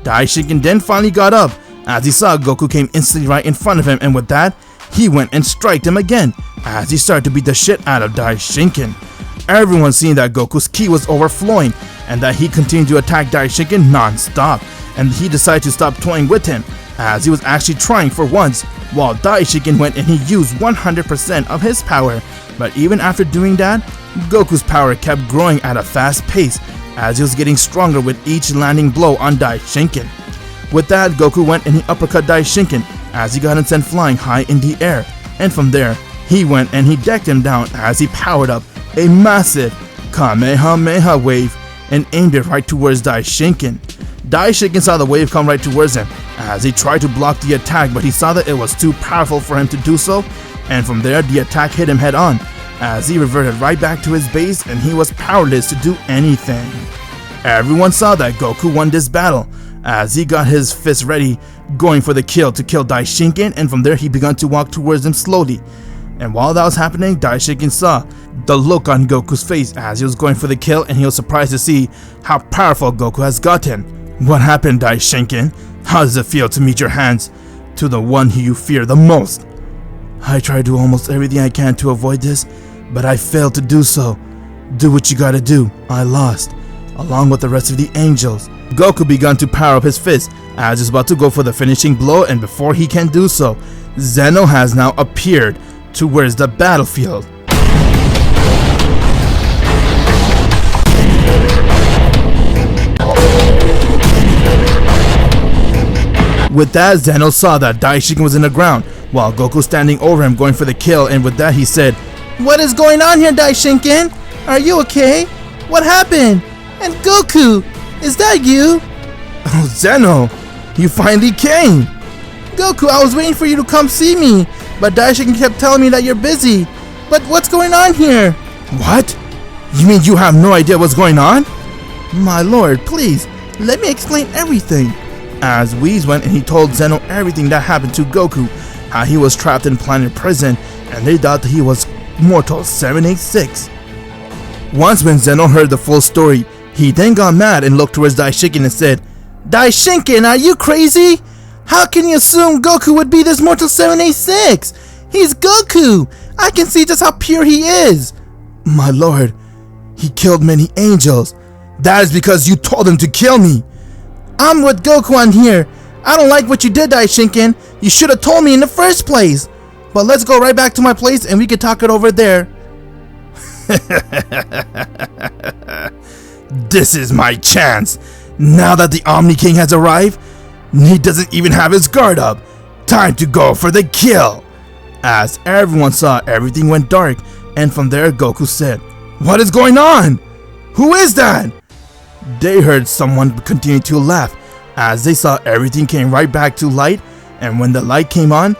Daishiken then finally got up as he saw Goku came instantly right in front of him, and with that, he went and struck him again as he started to beat the shit out of Daishiken. Everyone seeing that Goku's ki was overflowing and that he continued to attack Daishiken non-stop, and he decided to stop toying with him as he was actually trying for once, while Daishiken went and he used 100% of his power. But even after doing that, Goku's power kept growing at a fast pace as he was getting stronger with each landing blow on Daishiken. With that, Goku went and he uppercut Daishiken as he got him sent flying high in the air, and from there, he went and he decked him down as he powered up a massive Kamehameha wave and aimed it right towards Daishiken. Daishiken saw the wave come right towards him as he tried to block the attack, but he saw that it was too powerful for him to do so, and from there the attack hit him head on as he reverted right back to his base and he was powerless to do anything. Everyone saw that Goku won this battle as he got his fist ready, going for the kill to kill Daishiken, and from there he began to walk towards him slowly. And while that was happening, Daishiken saw the look on Goku's face as he was going for the kill, and he was surprised to see how powerful Goku has gotten. "What happened, Daishiken? How does it feel to meet your hands to the one who you fear the most?" "I tried to do almost everything I can to avoid this, but I failed to do so. Do what you gotta do. I lost, along with the rest of the angels. Goku began to power up his fist as he's about to go for the finishing blow, and before he can do so, Zeno has now appeared towards the battlefield. With that, Zeno saw that Daishiken was in the ground, while Goku standing over him going for the kill, and with that he said, "What is going on here, Daishiken? Are you okay? What happened? And Goku, is that you?" "Oh, Zeno, you finally came!" "Goku, I was waiting for you to come see me, but Daishiken kept telling me that you're busy. But what's going on here?" "What? You mean you have no idea what's going on?" "My lord, please, let me explain everything." As Whis went and he told Zeno everything that happened to Goku, how he was trapped in planet prison, and they thought that he was Mortal 786. Once when Zeno heard the full story, he then got mad and looked towards Daishiken and said, "Daishiken, are you crazy? How can you assume Goku would be this Mortal 786? He's Goku! I can see just how pure he is." "My lord, he killed many angels. That is because you told him to kill me." "I'm with Goku on here. I don't like what you did, Daishiken. You should have told me in the first place. But let's go right back to my place and we can talk it over there." "This is my chance. Now that the Omni King has arrived, he doesn't even have his guard up. Time to go for the kill." As everyone saw, everything went dark, and from there Goku said, "What is going on? Who is that?" They heard someone continue to laugh as they saw everything came right back to light, and when the light came on,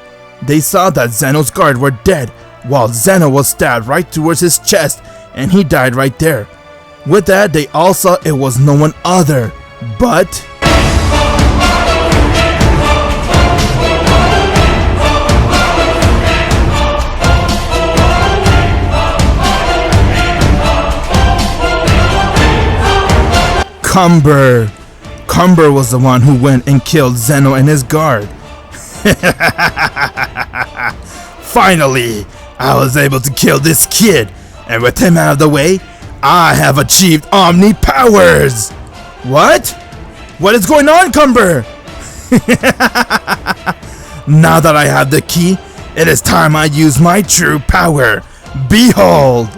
they saw that Zeno's guard were dead, while Zeno was stabbed right towards his chest, and he died right there. With that, they all saw it was no one other but Cumber. Cumber was the one who went and killed Zeno and his guard. "Finally, I was able to kill this kid, and with him out of the way, I have achieved Omni powers." "What? What is going on, Cumber?" "Now that I have the key, it is time I use my true power. Behold!"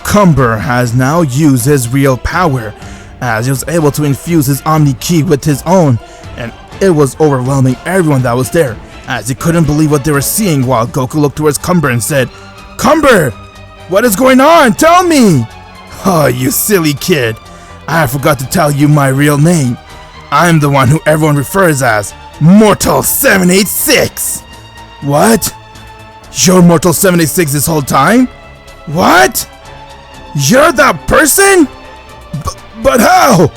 Cumber has now used his real power, as he was able to infuse his Omni Key with his own, and it was overwhelming everyone that was there, as he couldn't believe what they were seeing, while Goku looked towards Cumber and said, "Cumber, what is going on? Tell me!" "Oh, you silly kid, I forgot to tell you my real name. I'm the one who everyone refers as Mortal 786. "What? You're Mortal 786 this whole time? What? You're that person? But how?"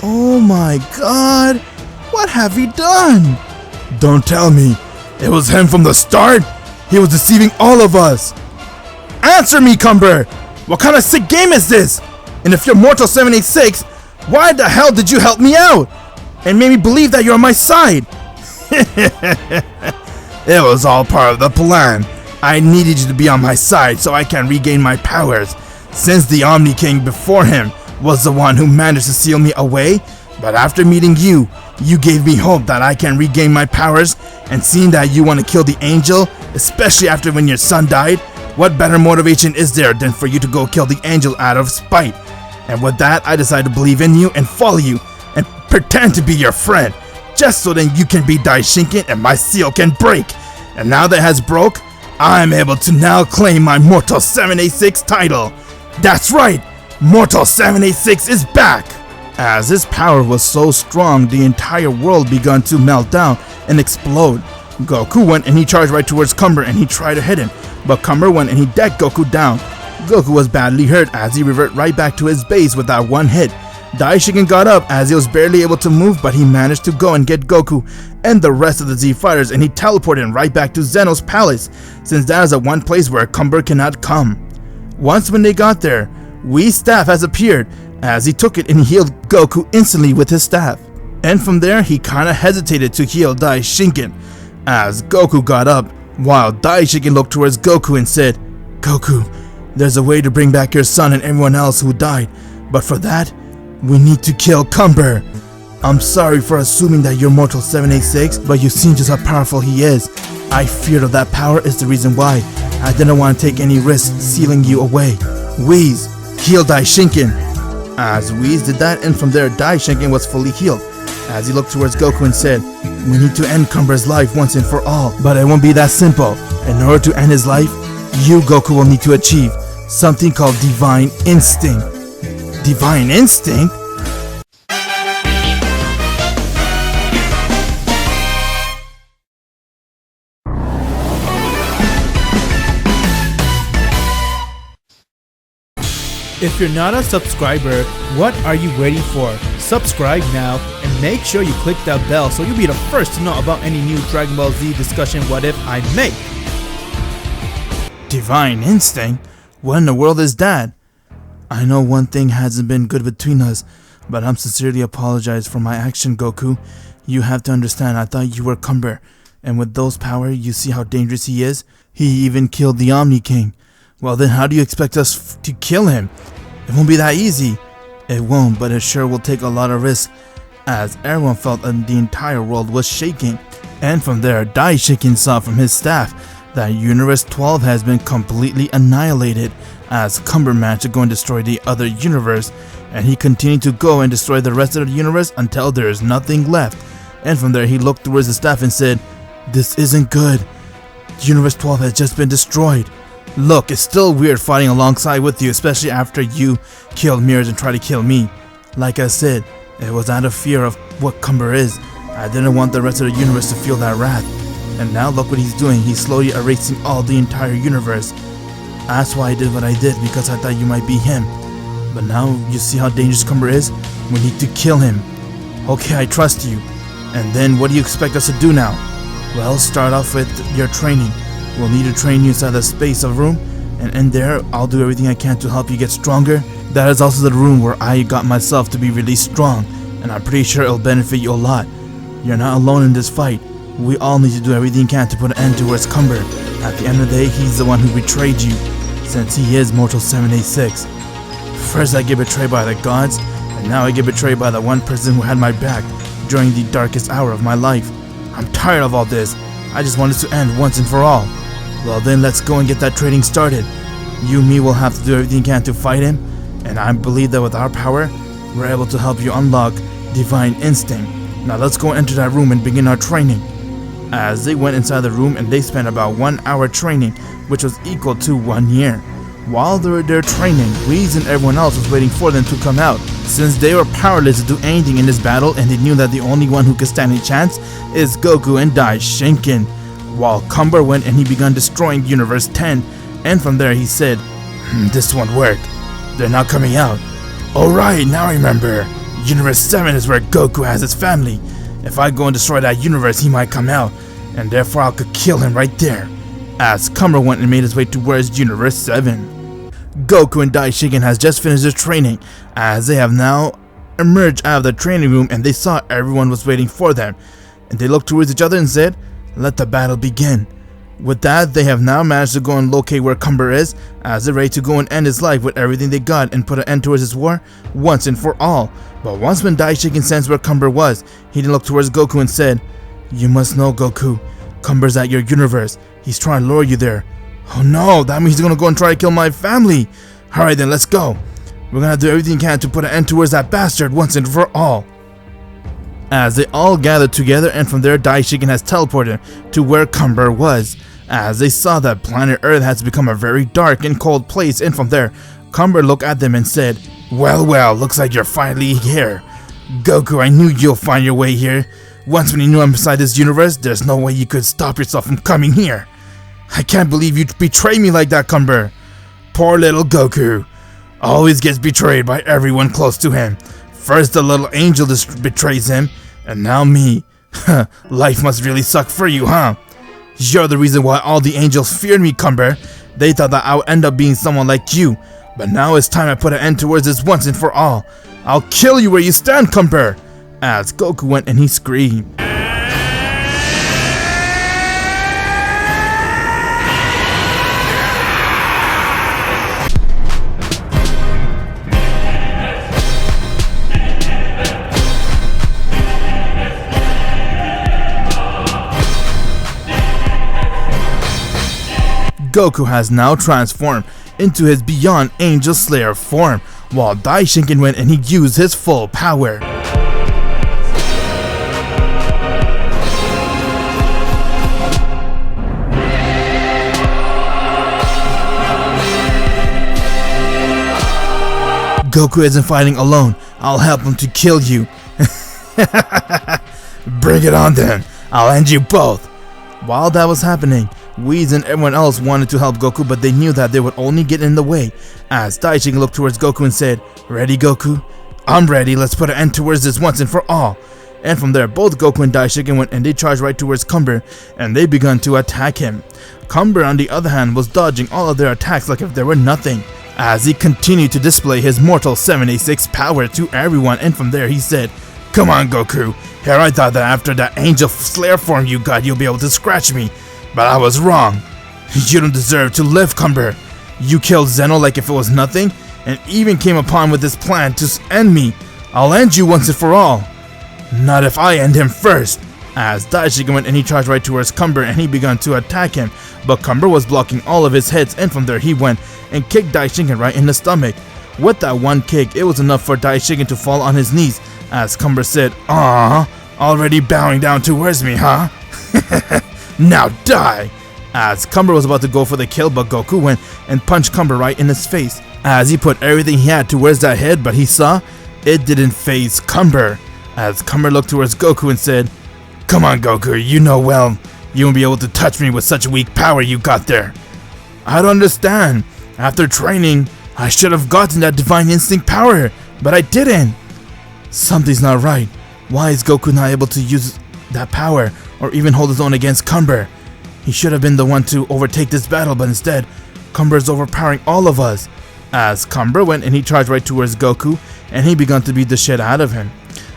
"Oh my god, what have you done?" "Don't tell me. It was him from the start? He was deceiving all of us." "Answer me, Cumber! What kind of sick game is this? And if you're Mortal 786, why the hell did you help me out? And made me believe that you're on my side?" "It was all part of the plan. I needed you to be on my side so I can regain my powers, since the Omni King before him was the one who managed to seal me away. But after meeting you, you gave me hope that I can regain my powers, and seeing that you want to kill the angel, especially after when your son died, what better motivation is there than for you to go kill the angel out of spite? And with that, I decided to believe in you and follow you and pretend to be your friend, just so then you can be Daishiken and my seal can break. And now that it has broke, I'm able to now claim my Mortal 786 title. That's right, Mortal 786 is back!" As his power was so strong, the entire world began to melt down and explode. Goku went and he charged right towards Cumber and he tried to hit him, but Cumber went and he decked Goku down. Goku was badly hurt as he reverted right back to his base with that one hit. Daishiken got up as he was barely able to move, but he managed to go and get Goku and the rest of the Z fighters, and he teleported him right back to Zeno's palace, since that is the one place where Cumber cannot come. Once when they got there, Whis' staff has appeared, as he took it and healed Goku instantly with his staff. And from there, he kinda hesitated to heal Dai Shinken. As Goku got up, while Dai Shinken looked towards Goku and said, "Goku, there's a way to bring back your son and everyone else who died, but for that, we need to kill Cumber. I'm sorry for assuming that you're Mortal 786, but you've seen just how powerful he is. I feared of that power is the reason why I didn't want to take any risks sealing you away. Whis, heal Dai Shinken." As Whis did that, and from there Dai Shinken was fully healed. As he looked towards Goku and said, "We need to end Cumber's life once and for all, but it won't be that simple. In order to end his life, you, Goku, will need to achieve something called Divine Instinct." Divine Instinct? If you're not a subscriber, what are you waiting for? Subscribe now and make sure you click that bell so you'll be the first to know about any new Dragon Ball Z discussion what if I make. Divine Instinct? What in the world is that? I know one thing hasn't been good between us, but I'm sincerely apologize for my action, Goku. You have to understand, I thought you were Cumber, and with those powers, you see how dangerous he is? He even killed the Omni King. Well then, how do you expect us to kill him? It won't be that easy. It won't, but it sure will take a lot of risk, as everyone felt that the entire world was shaking. And from there, Dai Shinken saw from his staff that Universe 12 has been completely annihilated, as Cumber managed to go and destroy the other universe, and he continued to go and destroy the rest of the universe until there is nothing left. And from there, he looked towards the staff and said, "This isn't good. Universe 12 has just been destroyed. Look, it's still weird fighting alongside with you, especially after you killed Mirrors and tried to kill me. Like I said, it was out of fear of what Cumber is. I didn't want the rest of the universe to feel that wrath. And now look what he's doing, he's slowly erasing all the entire universe. That's why I did what I did, because I thought you might be him. But now you see how dangerous Cumber is? We need to kill him. Okay, I trust you. And then what do you expect us to do now? Well, start off with your training. We'll need to train you inside the space of room, and in there, I'll do everything I can to help you get stronger. That is also the room where I got myself to be really strong, and I'm pretty sure it'll benefit you a lot. You're not alone in this fight. We all need to do everything we can to put an end to where's Cumber. At the end of the day, he's the one who betrayed you, since he is Mortal 786. First I get betrayed by the gods, and now I get betrayed by the one person who had my back during the darkest hour of my life. I'm tired of all this. I just want it to end once and for all. Well then, let's go and get that training started. You and me will have to do everything we can to fight him, and I believe that with our power, we're able to help you unlock Divine Instinct. Now let's go enter that room and begin our training. As they went inside the room, and they spent about 1 hour training, which was equal to 1 year. While they were there training, Whis and everyone else was waiting for them to come out, since they were powerless to do anything in this battle, and they knew that the only one who could stand a chance is Goku and Dai Shinken. While Cumber went and he began destroying Universe 10, and from there he said, "This won't work. They're not coming out. Alright, now I remember. Universe 7 is where Goku has his family. If I go and destroy that universe, he might come out, and therefore I could kill him right there." As Cumber went and made his way towards Universe 7. Goku and Dai Shinken has just finished their training, as they have now emerged out of the training room, and they saw everyone was waiting for them. And they looked towards each other and said, "Let the battle begin." With that, they have now managed to go and locate where Cumber is, as they're ready to go and end his life with everything they got and put an end towards his war once and for all. But once when Dai Shinken sensed where Cumber was, he then looked towards Goku and said, "You must know, Goku, Cumber's at your universe. He's trying to lure you there." "Oh no, that means he's gonna go and try to kill my family." "Alright then, let's go. We're gonna do everything we can to put an end towards that bastard once and for all." As they all gathered together, and from there Dai Shinken has teleported to where Cumber was, as they saw that planet Earth has become a very dark and cold place, and from there Cumber looked at them and said, Well, looks like you're finally here. Goku, I knew you'll find your way here. Once when you knew I'm inside this universe, there's no way you could stop yourself from coming here. I can't believe you'd betray me like that, Cumber. Poor little Goku. Always gets betrayed by everyone close to him. First the little angel betrays him, and now me. Life must really suck for you, huh? You're the reason why all the angels feared me, Cumber. They thought that I would end up being someone like you. But now it's time I put an end towards this once and for all. I'll kill you where you stand, Cumber. as Goku went and he screamed. Goku has now transformed into his Beyond Angel Slayer form, while Daishinken went and he used his full power. Goku isn't fighting alone. I'll help him to kill you. Bring it on then. I'll end you both. While that was happening, Whis and everyone else wanted to help Goku, but they knew that they would only get in the way, as Daishinken looked towards Goku and said, "Ready, Goku? I'm ready. Let's put an end towards this once and for all." And from there, both Goku and Daishinken went and they charged right towards Cumber, and they began to attack him. Cumber, on the other hand, was dodging all of their attacks like if there were nothing, as he continued to display his mortal 786 power to everyone. And from there, he said, "Come on, Goku. Here I thought that after that Angel Slayer form you got, you'll be able to scratch me. But I was wrong. You don't deserve to live, Cumber. You killed Zeno like if it was nothing, and even came upon with this plan to end me. I'll end you once and for all. Not if I end him first." As Daishinken went and he charged right towards Cumber and he began to attack him, but Cumber was blocking all of his hits, and from there he went and kicked Daishinken right in the stomach. With that one kick, it was enough for Daishinken to fall on his knees, as Cumber said, "Aww, already bowing down towards me, huh? Now die!" As Cumber was about to go for the kill, but Goku went and punched Cumber right in his face, as he put everything he had towards that head, but he saw it didn't faze Cumber. As Cumber looked towards Goku and said, "Come on, Goku, you know well you won't be able to touch me with such weak power you got there." "I don't understand. After training, I should have gotten that Divine Instinct power, but I didn't." "Something's not right. Why is Goku not able to use that power or even hold his own against Cumber? He should have been the one to overtake this battle, but instead, Cumber is overpowering all of us." As Cumber went and he charged right towards Goku, and he began to beat the shit out of him.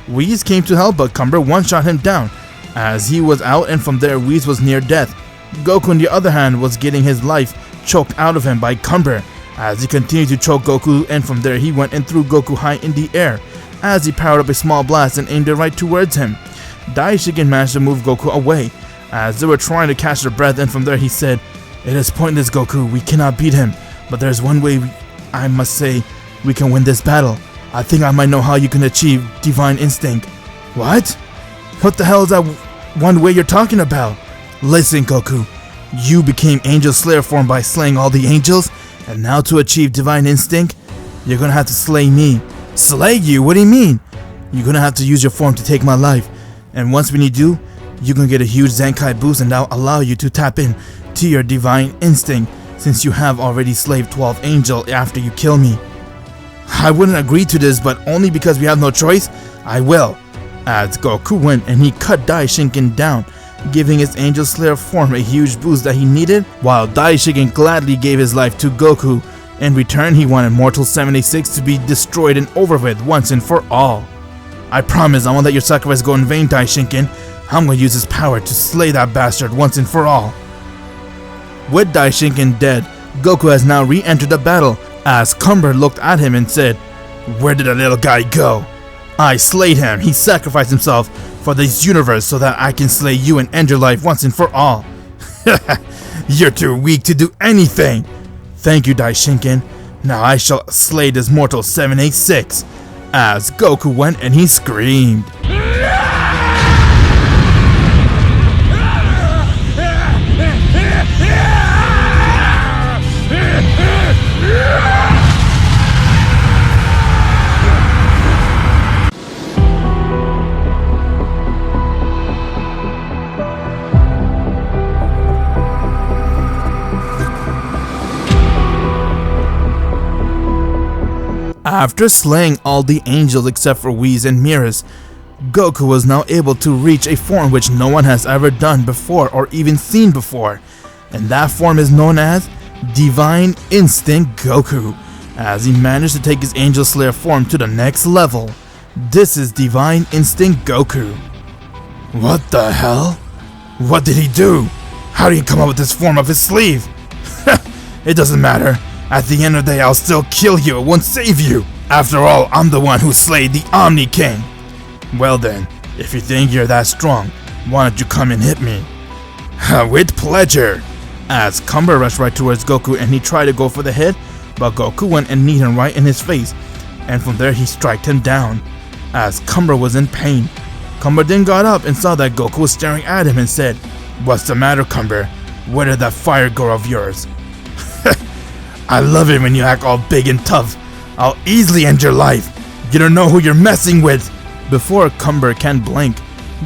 Whis came to help, but Cumber one-shot him down, as he was out, and from there Whis was near death. Goku, on the other hand, was getting his life choked out of him by Cumber, as he continued to choke Goku, and from there he went and threw Goku high in the air, as he powered up a small blast and aimed it right towards him. Daishinken managed to move Goku away, as they were trying to catch their breath, and from there he said, "It is pointless, Goku. We cannot beat him, but there's one way I must say we can win this battle. I think I might know how you can achieve Divine Instinct." "What? What the hell is that one way you're talking about?" "Listen, Goku. You became Angel Slayer form by slaying all the angels, and now to achieve Divine Instinct, you're gonna have to slay me." "Slay you? What do you mean?" "You're gonna have to use your form to take my life, and once when you do, you're gonna get a huge Zenkai boost, and that'll allow you to tap in to your Divine Instinct, since you have already slayed 12 angels after you kill me." "I wouldn't agree to this, but only because we have no choice, I will." As Goku went and he cut Daishinken down, giving his Angel Slayer form a huge boost that he needed, while Daishinken gladly gave his life to Goku. In return, he wanted Mortal 786 to be destroyed and over with once and for all. "I promise I won't let your sacrifice go in vain, Daishinken. I'm gonna use his power to slay that bastard once and for all." With Daishinken dead, Goku has now re-entered the battle, as Cumber looked at him and said, "Where did that little guy go? I slayed him. He sacrificed himself for this universe so that I can slay you and end your life once and for all." "You're too weak to do anything." "Thank you, Daishinken. Now I shall slay this mortal 786. As Goku went and he screamed. After slaying all the angels except for Whis and Mirrors, Goku was now able to reach a form which no one has ever done before or even seen before, and that form is known as Divine Instinct Goku, as he managed to take his Angel Slayer form to the next level. This is Divine Instinct Goku. What the hell? What did he do? How did he come up with this form of his sleeve? It doesn't matter. At the end of the day, I'll still kill you. It won't save you. After all, I'm the one who slayed the Omni King. Well then, if you think you're that strong, why don't you come and hit me? With pleasure. As Cumber rushed right towards Goku and he tried to go for the hit, but Goku went and kneed him right in his face, and from there he striked him down. As Cumber was in pain, Cumber then got up and saw that Goku was staring at him and said, "What's the matter, Cumber? Where did that fire go of yours?" I love it when you act all big and tough. I'll easily end your life. You don't know who you're messing with. Before Cumber can blink,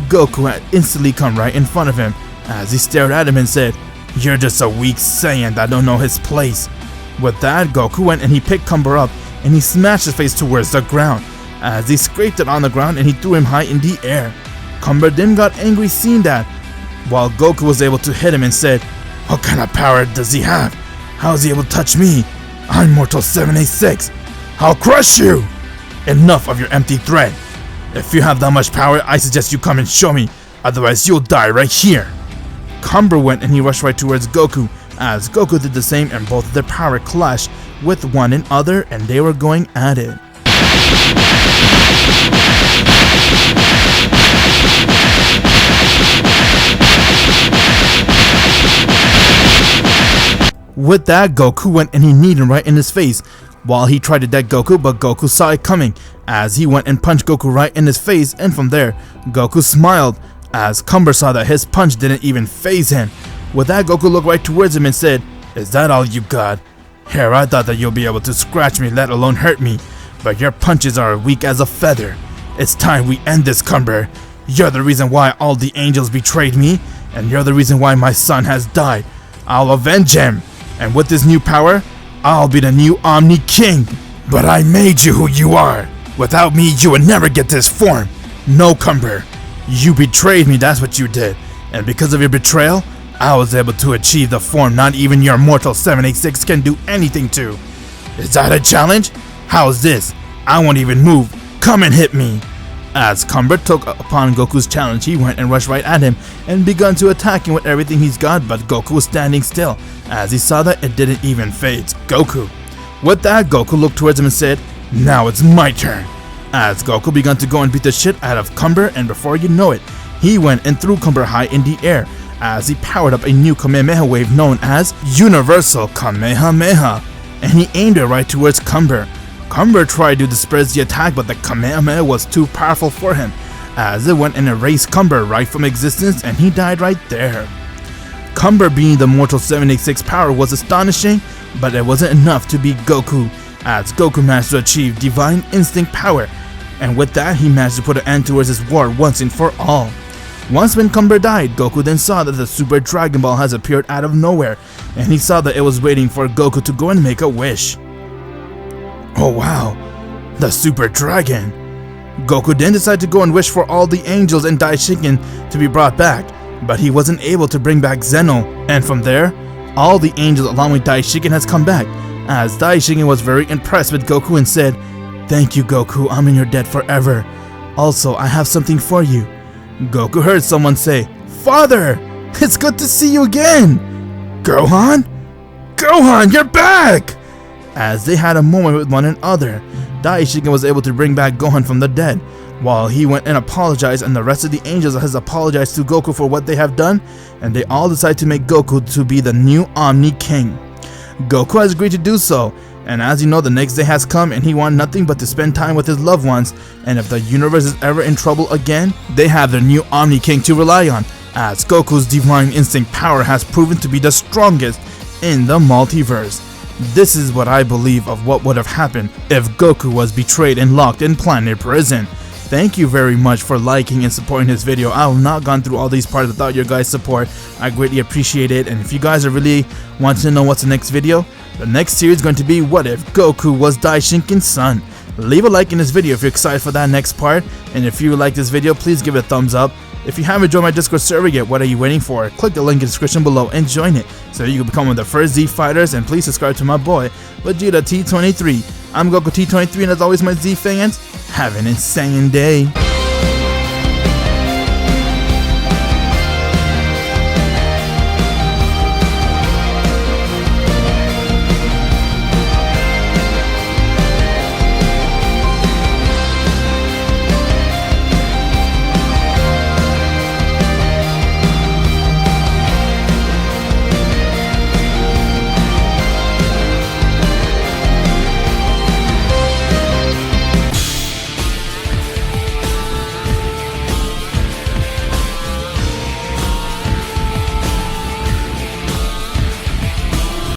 Goku had instantly come right in front of him as he stared at him and said, "You're just a weak Saiyan that don't know his place." With that, Goku went and he picked Cumber up and he smashed his face towards the ground as he scraped it on the ground and he threw him high in the air. Cumber then got angry seeing that, while Goku was able to hit him and said, "What kind of power does he have? How is he able to touch me? I'm Mortal 786. I'll crush you!" Enough of your empty threat. If you have that much power, I suggest you come and show me, otherwise you'll die right here. Cumber went and he rushed right towards Goku, as Goku did the same and both of their power clashed with one another and they were going at it. With that, Goku went and he kneed him right in his face while he tried to deck Goku, but Goku saw it coming as he went and punched Goku right in his face, and from there, Goku smiled as Cumber saw that his punch didn't even faze him. With that, Goku looked right towards him and said, "Is that all you got? Here, I thought that you'll be able to scratch me, let alone hurt me, but your punches are weak as a feather. It's time we end this, Cumber. You're the reason why all the angels betrayed me, and you're the reason why my son has died. I'll avenge him, and with this new power, I'll be the new Omni King. But I made you who you are. Without me, you would never get this form. No, Cumber. You betrayed me, that's what you did. And because of your betrayal, I was able to achieve the form not even your Mortal 786 can do anything to. Is that a challenge? How's this? I won't even move. Come and hit me." As Cumber took upon Goku's challenge, he went and rushed right at him and began to attack him with everything he's got, but Goku was standing still as he saw that it didn't even phase Goku. With that, Goku looked towards him and said, "Now it's my turn." As Goku began to go and beat the shit out of Cumber, and before you know it, he went and threw Cumber high in the air as he powered up a new Kamehameha wave known as Universal Kamehameha, and he aimed it right towards Cumber. Cumber tried to disperse the attack, but the Kamehameha was too powerful for him as it went and erased Cumber right from existence, and he died right there. Cumber being the Mortal 786 power was astonishing, but it wasn't enough to beat Goku, as Goku managed to achieve Divine Instinct power, and with that he managed to put an end towards his war once and for all. Once when Cumber died, Goku then saw that the Super Dragon Ball has appeared out of nowhere, and he saw that it was waiting for Goku to go and make a wish. Oh wow, the Super Dragon. Goku then decided to go and wish for all the angels and Daishiken to be brought back, but he wasn't able to bring back Zeno, and from there, all the angels along with Daishiken has come back, as Daishiken was very impressed with Goku and said, "Thank you, Goku, I'm in your debt forever. Also, I have something for you." Goku heard someone say, "Father, it's good to see you again." "Gohan? Gohan, you're back!" As they had a moment with one another, Daishiken was able to bring back Gohan from the dead, while he went and apologized, and the rest of the angels has apologized to Goku for what they have done, and they all decide to make Goku to be the new Omni King. Goku has agreed to do so, and as you know, the next day has come and he wanted nothing but to spend time with his loved ones, and if the universe is ever in trouble again, they have their new Omni King to rely on, as Goku's Divine Instinct power has proven to be the strongest in the multiverse. This is what I believe of what would have happened if Goku was betrayed and locked in Planet Prison. Thank you very much for liking and supporting this video. I have not gone through all these parts without your guys' support. I greatly appreciate it, and if you guys are really wanting to know what's the next video, the next series is going to be What If Goku Was Daishinken's Son. Leave a like in this video if you're excited for that next part, and if you like this video, please give it a thumbs up. If you haven't joined my Discord server yet, what are you waiting for? Click the link in the description below and join it so you can become one of the first Z fighters, and please subscribe to my boy, Vegeta T23. I'm Goku T23, and as always, my Z fans, Have an insane day.